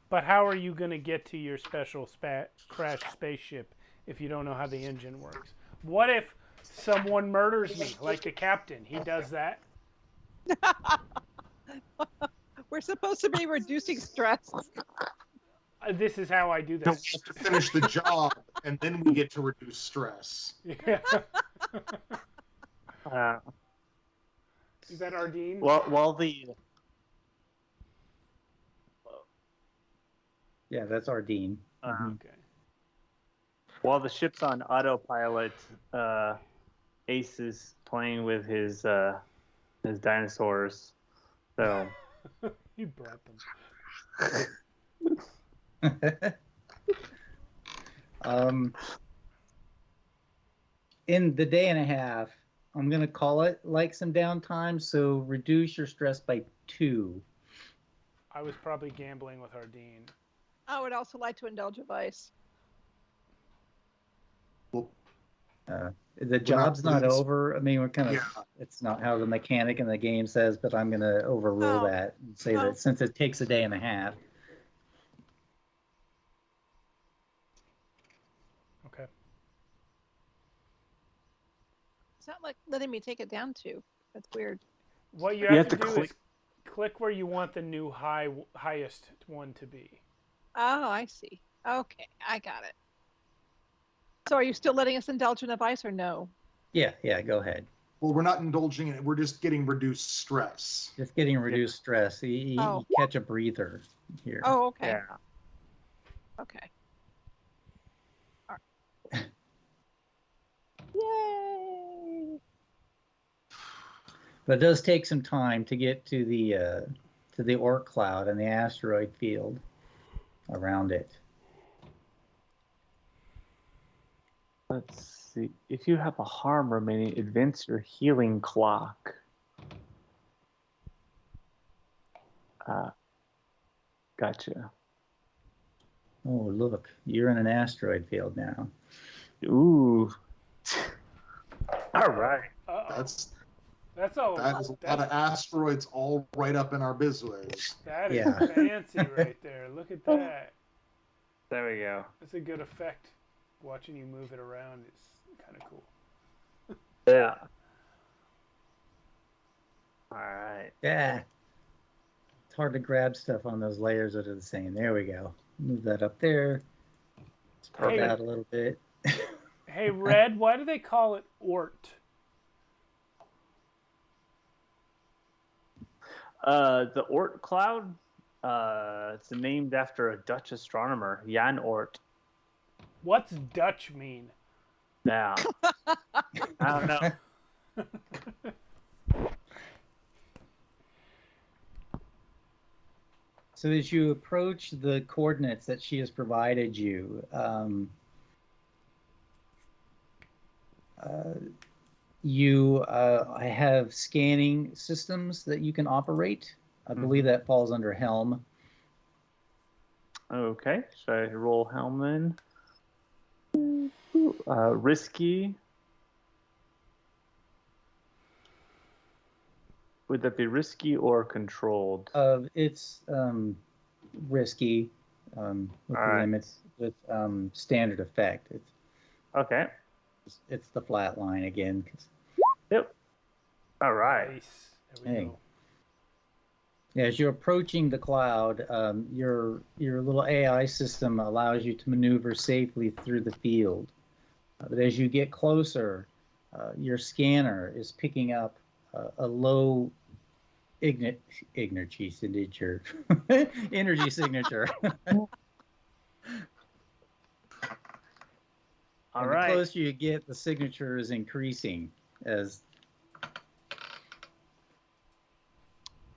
S1: But how are you going to get to your special crash spaceship if you don't know how the engine works? What if someone murders me, like the captain? He does that.
S3: We're supposed to be reducing stress.
S1: This is how I do
S4: No, we
S1: that.
S4: have to finish the job, and then we get to reduce stress.
S1: Yeah.
S5: Uh,
S1: Is that Ardeen?
S5: while the
S2: Yeah, that's Ardeen.
S1: Okay.
S5: while the ship's on autopilot, Ace is playing with his dinosaurs. So
S1: You brought them.
S2: In the day and a half, I'm going to call it like some downtime, so reduce your stress by 2.
S1: I was probably gambling with Ardeen.
S3: I would also like to indulge a vice.
S2: The job's not
S4: please.
S2: over. I mean, we're kind of,
S4: Yeah.
S2: it's not how the mechanic in the game says, but I'm going to overrule
S3: Oh.
S2: that and say
S3: Oh.
S2: that since it takes a day and a half.
S1: Okay.
S3: It's not like letting me take it down to. That's weird.
S1: What you
S5: You
S1: have
S5: have
S1: to
S5: to
S1: do is click where you want the new highest one to be.
S3: Oh, I see. Okay, I got it. So are you still letting us indulge in a vice or no?
S2: Yeah, go ahead.
S4: Well, we're not indulging in it. We're just getting reduced stress.
S2: Just getting reduced stress. You
S3: Oh.
S2: catch a breather here.
S3: Oh, okay.
S5: yeah,
S3: Okay. All right. Yay!
S2: But it does take some time to get to the Oort cloud and the asteroid field. around it.
S5: Let's see. If you have a harm remaining, advance your healing clock. Gotcha.
S2: Oh, look, you're in an asteroid field now.
S5: Ooh. All right.
S1: That's
S4: That is a lot of asteroids all right up in our bizways.
S1: That is
S2: Yeah.
S1: fancy right there. Look at that.
S5: There we go.
S1: That's a good effect. Watching you move it around is kind of cool.
S5: Yeah. All right.
S2: Yeah. It's hard to grab stuff on those layers that are the same. There we go. Move that up there. Spread
S1: Hey.
S2: out a little bit.
S1: Hey, Red, why do they call it Ort?
S5: The Oort cloud, it's named after a Dutch astronomer, Jan Oort.
S1: What's Dutch mean?
S5: Now, I don't know.
S2: So as you approach the coordinates that she has provided you, I have scanning systems that you can operate. I believe that falls under Helm.
S5: Okay, should I roll Helm then? Risky. Would that be risky or controlled?
S2: It's risky with the limits with standard effect.
S5: Okay.
S2: It's the flat line again.
S5: Yep. All right.
S1: Nice. There we go.
S2: Yeah, as you're approaching the cloud, your little AI system allows you to maneuver safely through the field. But as you get closer, your scanner is picking up a low energy signature. Energy signature.
S5: All
S2: and
S5: right.
S2: The closer you get, the signature is increasing as.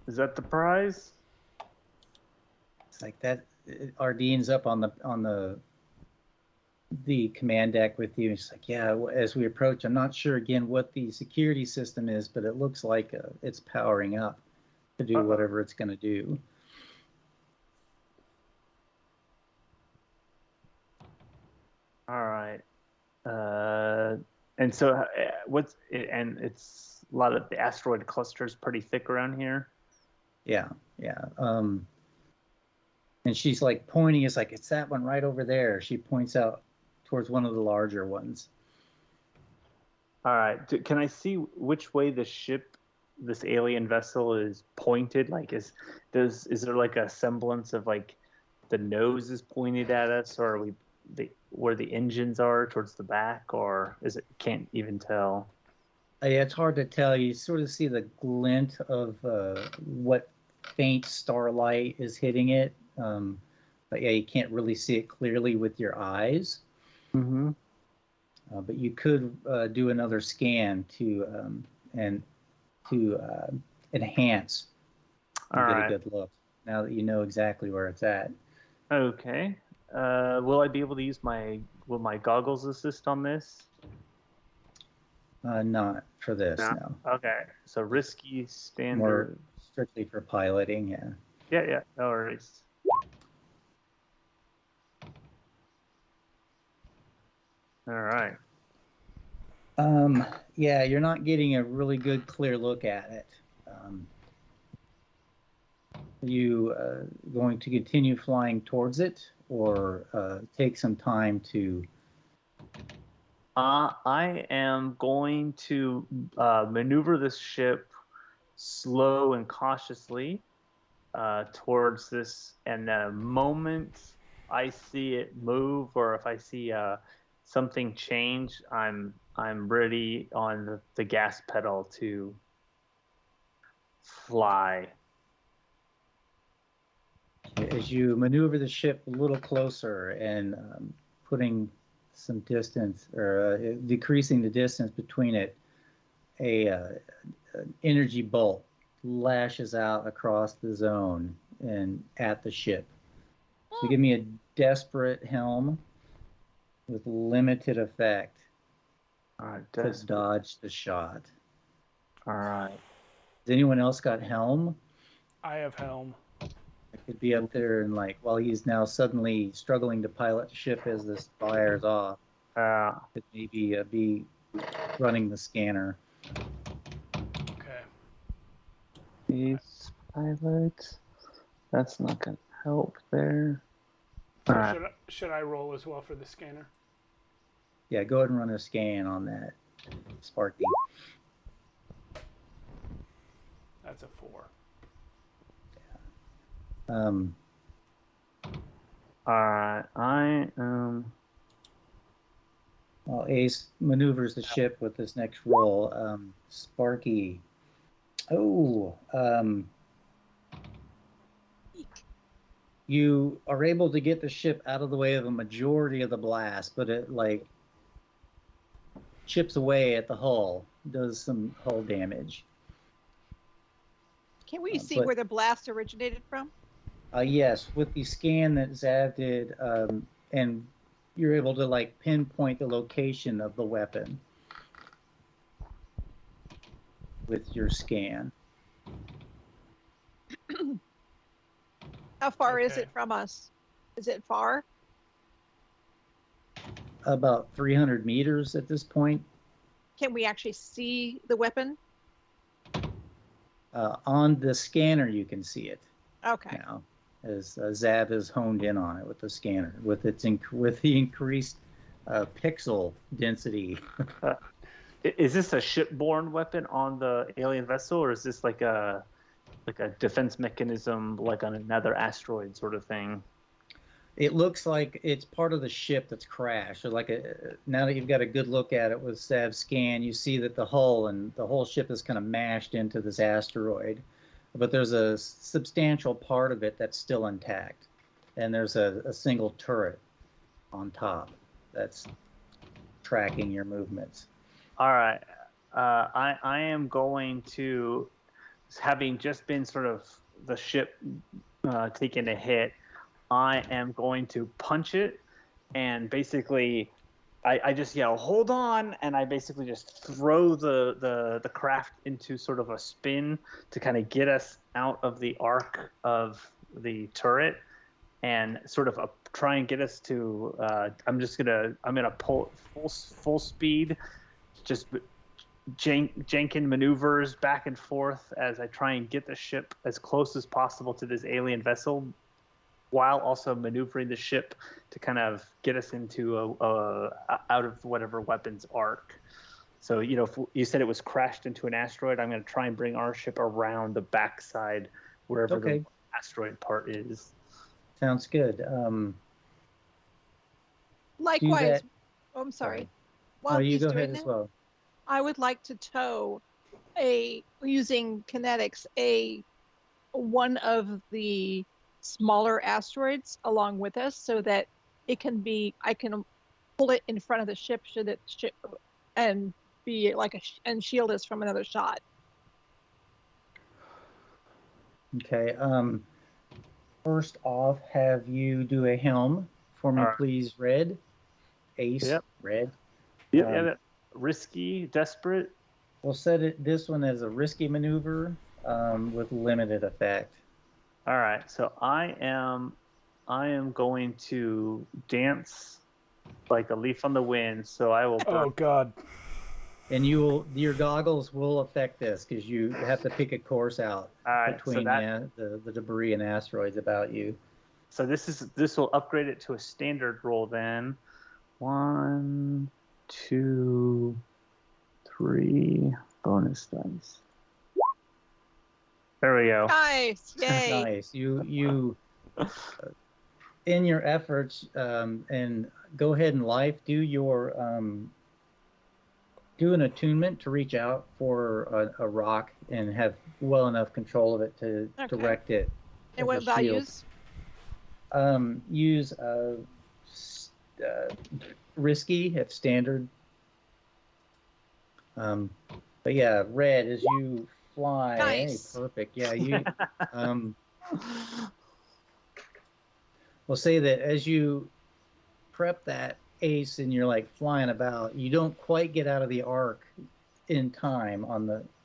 S5: Is that the prize?
S2: It's like that. Ardene's up on the command deck with you. It's like, yeah. As we approach, I'm not sure again what the security system is, but it looks like it's powering up to do whatever it's going to do.
S5: All right. And so, and it's a lot of the asteroid clusters pretty thick around here.
S2: Yeah. And she's like pointing. It's like, it's that one right over there. She points out towards one of the larger ones.
S5: All right. Can I see which way the ship, this alien vessel, is pointed? Like, is there like a semblance of like the nose is pointed at us, or are we where the engines are towards the back, or is it can't even tell?
S2: Yeah, it's hard to tell. You sort of see the glint of what faint starlight is hitting it. But yeah, you can't really see it clearly with your eyes.
S5: Mm-hmm.
S2: But you could do another scan to enhance and get a good look. Now that you know exactly where it's at.
S5: Okay. Will I be able to use will my goggles assist on this?
S2: Not for this, no.
S5: Okay. So risky, standard.
S2: More strictly for piloting, yeah.
S5: Yeah. No worries. All right.
S2: Yeah, you're not getting a really good, clear look at it. You going to continue flying towards it, or take some time to?
S5: I am going to maneuver this ship slow and cautiously towards this, and the moment I see it move, or if I see something change, I'm ready on the gas pedal to fly.
S2: As you maneuver the ship a little closer and putting some distance, or decreasing the distance between it, an energy bolt lashes out across the zone and at the ship. So give me a desperate helm with limited effect
S5: All right,
S2: to
S5: desperate.
S2: dodge the shot.
S5: All right.
S2: Has anyone else got helm?
S1: I have helm.
S2: I could be up there and like while he's now suddenly struggling to pilot the ship as this fires off, could maybe be running the scanner.
S1: Okay.
S5: These pilots. That's not going to help there.
S1: So
S5: All right.
S1: should I roll as well for the scanner?
S2: Yeah, go ahead and run a scan on that, Sparky.
S1: That's a 4.
S5: All right. I am.
S2: Well, Ace maneuvers the ship with this next roll. Sparky. Oh, you are able to get the ship out of the way of a majority of the blast, but it like chips away at the hull, does some hull damage.
S3: Can we see where the blast originated from?
S2: Yes, with the scan that Zav did, and you're able to like pinpoint the location of the weapon with your scan.
S3: How far is
S1: Okay.
S3: it from us? Is it far?
S2: About 300 meters at this point.
S3: Can we actually see the weapon?
S2: On the scanner, you can see it
S3: Okay.
S2: now, as Zav has honed in on it with the scanner, with its with the increased pixel density.
S5: Is this a shipborne weapon on the alien vessel, or is this like a defense mechanism, like on another asteroid sort of thing?
S2: It looks like it's part of the ship that's crashed. So like now that you've got a good look at it with Zav's scan, you see that the hull and the whole ship is kind of mashed into this asteroid, but there's a substantial part of it that's still intact, and there's a single turret on top that's tracking your movements.
S5: All right. I am going to, having just been sort of the ship taking a hit, I am going to punch it, and basically I just yell, "Hold on!" and I basically just throw the craft into sort of a spin to kind of get us out of the arc of the turret, and sort of try and get us to. I'm gonna pull full speed, just janking maneuvers back and forth as I try and get the ship as close as possible to this alien vessel, while also maneuvering the ship to kind of get us into out of whatever weapon's arc. So, if you said it was crashed into an asteroid, I'm going to try and bring our ship around the backside, wherever the asteroid part is.
S2: Sounds good.
S3: Likewise. Oh, I'm sorry. While
S2: you
S3: he's
S2: go
S3: doing
S2: ahead as
S3: that,
S2: well.
S3: I would like to tow using kinetics, one of the smaller asteroids along with us, so that I can pull it in front of the ship should it and be like and shield us from another shot.
S2: Okay. First off, have you do a helm for me, please, Red. Ace.
S5: Yep.
S2: Red.
S5: Yep. Risky, desperate.
S2: We'll set this one as a risky maneuver with limited effect.
S5: All right, so I am going to dance like a leaf on the wind. So I will.
S1: Oh God!
S2: And your goggles will affect this because you have to pick a course out between the debris and asteroids about you.
S5: So this will upgrade it to a standard roll then. 1, 2, 3 bonus dice. There we go.
S3: Nice, yay!
S2: Nice. You in your efforts, and go ahead in life, do an attunement to reach out for a rock and have well enough control of it to direct it.
S3: And what values?
S2: Use risky at standard. But yeah, Red, as you fly.
S3: Nice.
S2: Hey, perfect. Yeah, you. we'll say that as you prep that ace and you're like flying about, you don't quite get out of the arc in time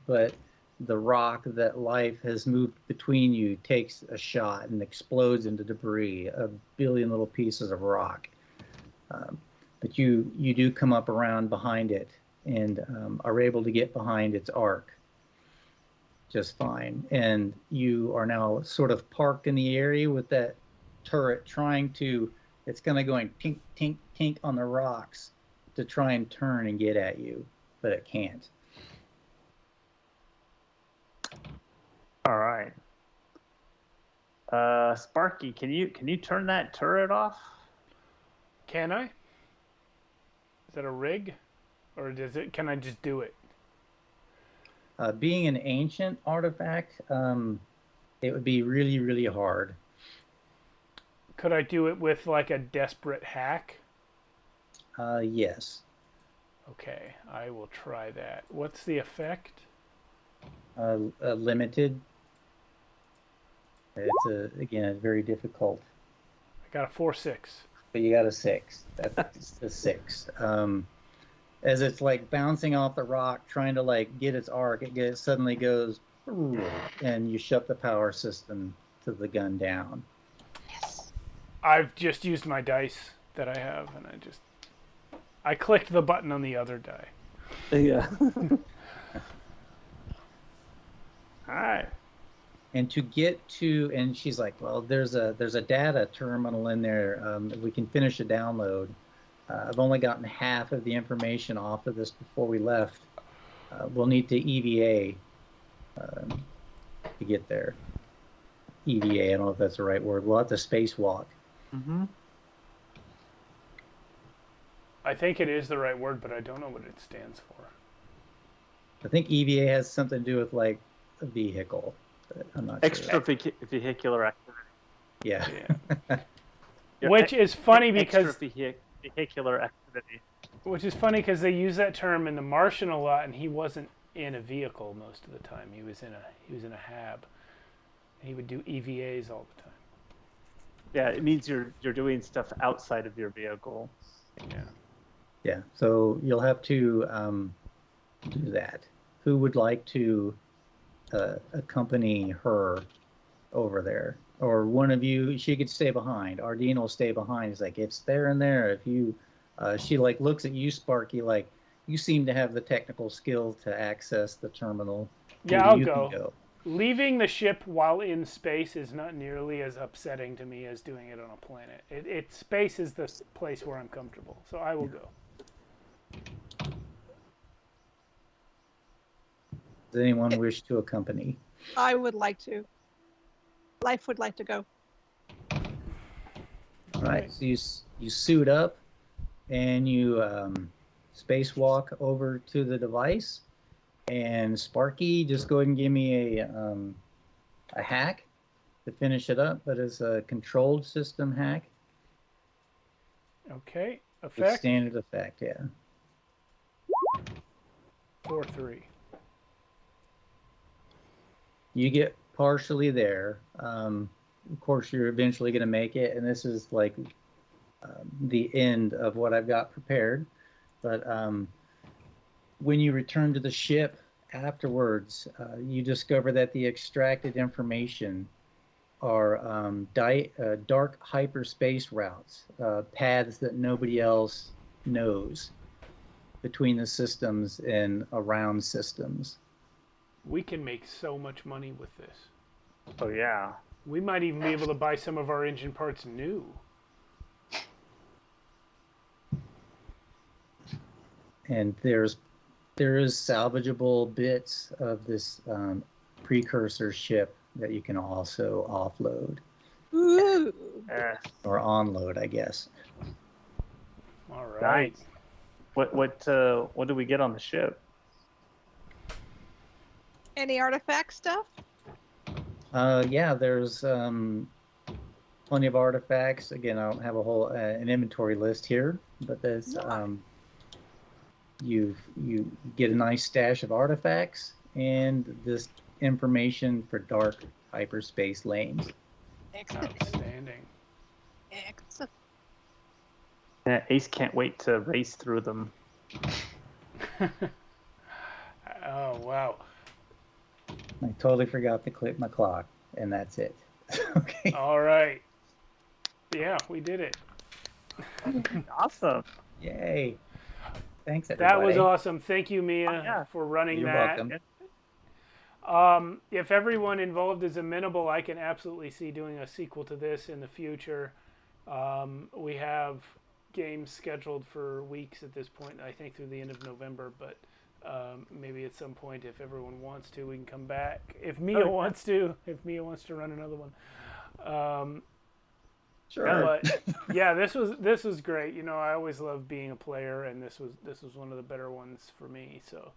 S2: but the rock that life has moved between you takes a shot and explodes into debris, a billion little pieces of rock. But you do come up around behind it and are able to get behind its arc just fine. And you are now sort of parked in the area with that turret it's kind of going tink, tink, tink on the rocks to try and turn and get at you, but it can't.
S5: All right. Sparky, can you turn that turret off?
S1: Can I? Is that a rig? Or can I just do it?
S2: Being an ancient artifact, it would be really, really hard.
S1: Could I do it with like a desperate hack?
S2: Yes.
S1: Okay, I will try that. What's the effect?
S2: Limited. It's again very difficult.
S1: I got a 4-6.
S2: But you got a 6. That's the 6. As it's like bouncing off the rock, trying to like get its arc, it suddenly goes, and you shut the power system to the gun down.
S3: Yes.
S1: I've just used my dice that I have, and I clicked the button on the other die.
S5: Yeah. All right.
S2: And to get to, and she's like, well, there's a data terminal in there. We can finish a download. I've only gotten half of the information off of this before we left. We'll need to EVA to get there. EVA, I don't know if that's the right word. We'll have to spacewalk.
S5: Mm-hmm.
S1: I think it is the right word, but I don't know what it stands for.
S2: I think EVA has something to do with like a vehicle. But I'm not
S5: Extra
S2: sure.
S5: vehicular activity.
S2: Yeah.
S1: Which is funny because
S5: extra vehicular activity.
S1: Which is funny because they use that term in The Martian a lot, and he wasn't in a vehicle most of the time. He was in a hab. He would do EVAs all the time.
S5: Yeah, it means you're doing stuff outside of your vehicle.
S1: Yeah.
S2: Yeah. So you'll have to do that. Who would like to accompany her over there? Or one of you, she could stay behind. Ardeen will stay behind. He's like, it's there and there. If you, she like looks at you, Sparky, like you seem to have the technical skill to access the terminal.
S1: Yeah,
S2: Maybe
S1: I'll
S2: you
S1: go.
S2: can go.
S1: Leaving the ship while in space is not nearly as upsetting to me as doing it on a planet. Space is the place where I'm comfortable, so I will go.
S2: Does anyone wish to accompany?
S3: I would like to. Life would like to go.
S2: All right. So you suit up and you spacewalk over to the device. And Sparky, just go ahead and give me a hack to finish it up, but it's a controlled system hack.
S1: Okay.
S2: It's
S1: Effect?
S2: standard effect, yeah.
S1: 4-3.
S2: You get partially there. Of course, you're eventually going to make it, and this is like the end of what I've got prepared. But when you return to the ship afterwards, you discover that the extracted information are dark hyperspace routes, paths that nobody else knows between the systems and around systems.
S1: We can make so much money with this.
S5: Oh yeah.
S1: We might even be able to buy some of our engine parts new.
S2: And there is salvageable bits of this precursor ship that you can also offload.
S3: Ooh.
S2: Or onload, I guess.
S1: All right.
S5: Nice. What do we get on the ship?
S3: Any artifact stuff?
S2: Yeah, there's plenty of artifacts. Again, I don't have a whole an inventory list here, but there's you get a nice stash of artifacts and this information for dark hyperspace lanes.
S3: Excellent.
S1: Outstanding.
S3: Excellent.
S5: Yeah, Ace can't wait to race through them.
S1: Oh, wow.
S2: I totally forgot to click my clock, and that's it. Okay.
S1: All right. Yeah, we did it.
S5: Awesome.
S2: Yay. Thanks,
S1: That
S2: everybody.
S1: was awesome. Thank you, Mia,
S5: yeah.
S1: for running
S2: You're
S1: that.
S2: welcome.
S1: If everyone involved is amenable, I can absolutely see doing a sequel to this in the future. We have games scheduled for weeks at this point, I think through the end of November, but maybe at some point, if everyone wants to, we can come back. If Mia wants to run another one.
S2: Sure.
S1: But yeah, this was great. You know, I always love being a player, and this was one of the better ones for me. So,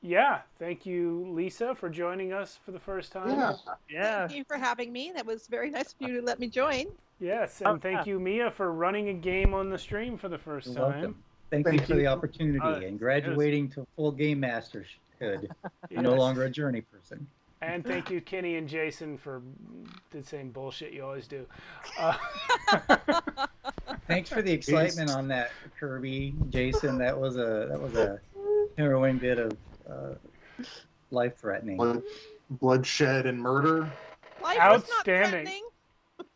S1: yeah, thank you, Lisa, for joining us for the first time.
S5: Yeah.
S3: Thank you for having me. That was very nice of you to let me join.
S1: Yes, and thank you, Mia, for running a game on the stream for the 1st
S2: You're
S1: time.
S2: welcome. Thank you for the opportunity and graduating to full game masterhood. You're no
S1: Yes.
S2: longer a journey person.
S1: And thank you, Kenny and Jason, for the same bullshit you always do.
S2: Thanks for the excitement on that, Kirby, Jason. That was a harrowing bit of life threatening.
S4: Bloodshed and murder.
S3: Life
S1: Outstanding.
S3: was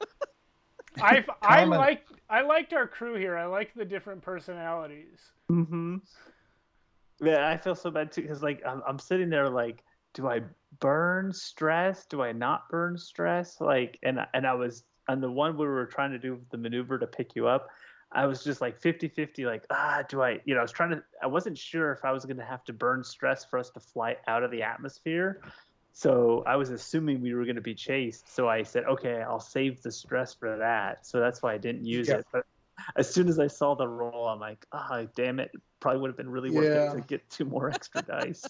S3: not threatening.
S1: I liked our crew here. I liked the different personalities.
S5: Mm-hmm. Yeah, I feel so bad too because like I'm sitting there like, do I burn stress? Do I not burn stress? Like, and I was on the one where we were trying to do the maneuver to pick you up. I was just like 50-50, like, do I, I wasn't sure if I was going to have to burn stress for us to fly out of the atmosphere. So I was assuming we were going to be chased. So I said, okay, I'll save the stress for that. So that's why I didn't use it. But as soon as I saw the roll, I'm like, damn it. Probably would have been really worth it to get 2 more extra dice.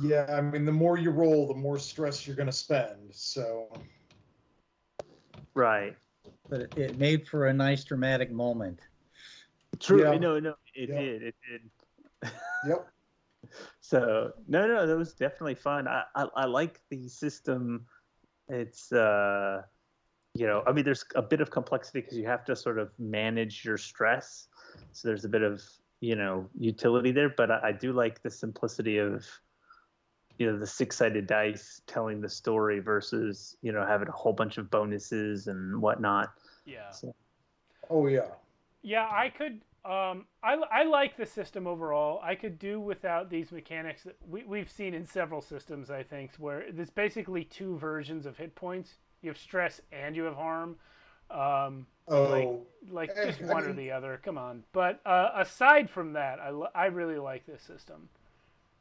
S4: Yeah, I mean, the more you roll, the more stress you're going to spend. So.
S5: Right.
S2: But it made for a nice dramatic moment.
S5: True.
S4: Yeah.
S5: No, it did. It did.
S4: Yep.
S5: So no, that was definitely fun. I like the system. It's I mean, there's a bit of complexity because you have to sort of manage your stress. So there's a bit of utility there, but I do like the simplicity of the 6-sided dice telling the story versus having a whole bunch of bonuses and whatnot.
S1: Yeah.
S5: So.
S4: Oh yeah.
S1: Yeah, I could. I like the system overall. I could do without these mechanics that we've seen in several systems, I think, where there's basically 2 versions of hit points. You have stress and you have harm. Like just one or the other. Come on. But aside from that, I really like this system.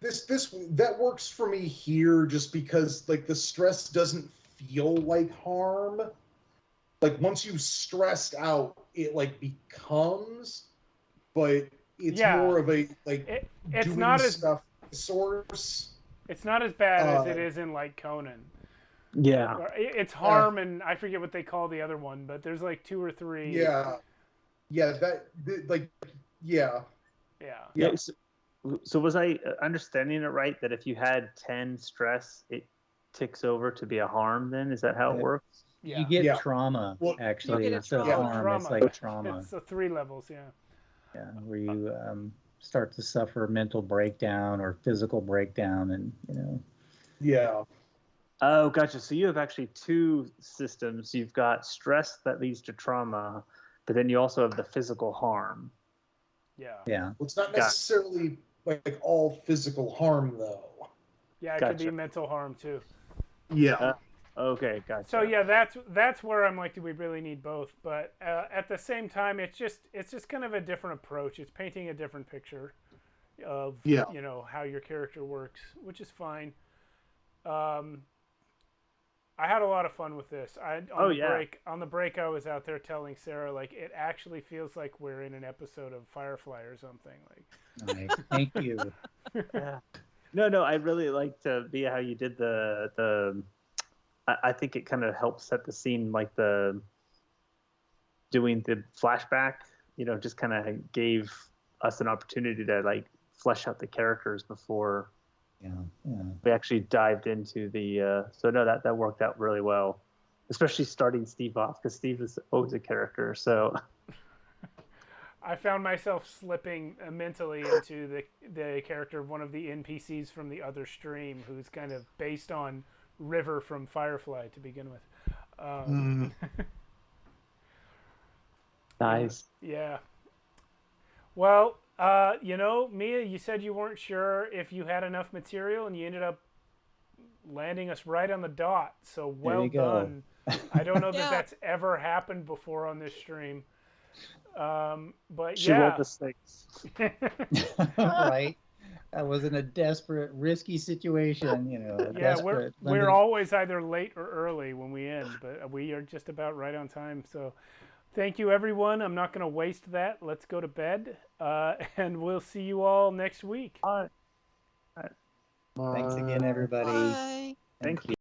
S4: That works for me here just because like the stress doesn't feel like harm. Like once you stressed out, it like becomes, but it's more of a like
S1: it's
S4: doing
S1: not as
S4: stuff source.
S1: It's not as bad as it is in like Conan.
S5: Yeah.
S1: It's harm and I forget what they call the other one, but there's like 2 or 3.
S4: Yeah. Yeah, yeah.
S5: So was I understanding it right that if you had 10 stress, it ticks over to be a harm then? Is that how it works?
S1: Yeah.
S2: You get trauma, actually.
S3: You get a
S2: harm. It's like trauma.
S1: It's 3 levels, yeah.
S2: Yeah, where you start to suffer mental breakdown or physical breakdown and,
S4: Yeah.
S5: Oh, gotcha. So you have actually 2 systems. You've got stress that leads to trauma, but then you also have the physical harm.
S1: Yeah.
S2: Yeah.
S4: Well, it's not necessarily like all physical harm though.
S1: Yeah, it could be mental harm too.
S4: Yeah.
S5: Okay, gotcha.
S1: So yeah, that's where I'm like, do we really need both? But at the same time, it's just kind of a different approach. It's painting a different picture of how your character works, which is fine. I had a lot of fun with this. On the break, I was out there telling Sarah like it actually feels like we're in an episode of Firefly or something. Like,
S2: nice. Thank you.
S5: Yeah. No, I really liked how you did the. I think it kind of helped set the scene, like doing the flashback. Just kind of gave us an opportunity to like flesh out the characters before.
S2: Yeah.
S5: We actually dived into the. So no, that worked out really well. especially starting Steve off, because Steve is always a character. So
S1: I found myself slipping mentally into the character of one of the NPCs from the other stream, who's kind of based on River from Firefly to begin with.
S5: nice.
S1: Yeah. Well, Mia, you said you weren't sure if you had enough material, and you ended up landing us right on the dot. So well done. I don't know that
S3: Yeah.
S1: that's ever happened before on this stream. But
S5: She
S1: yeah.
S5: rolled the 6.
S2: Right. I was in a desperate, risky situation,
S1: Yeah,
S2: desperate.
S1: we're always either late or early when we end, but we are just about right on time. So thank you, everyone. I'm not going to waste that. Let's go to bed, and we'll see you all next week.
S5: All right.
S2: Thanks again, everybody.
S3: Bye.
S5: Thank you.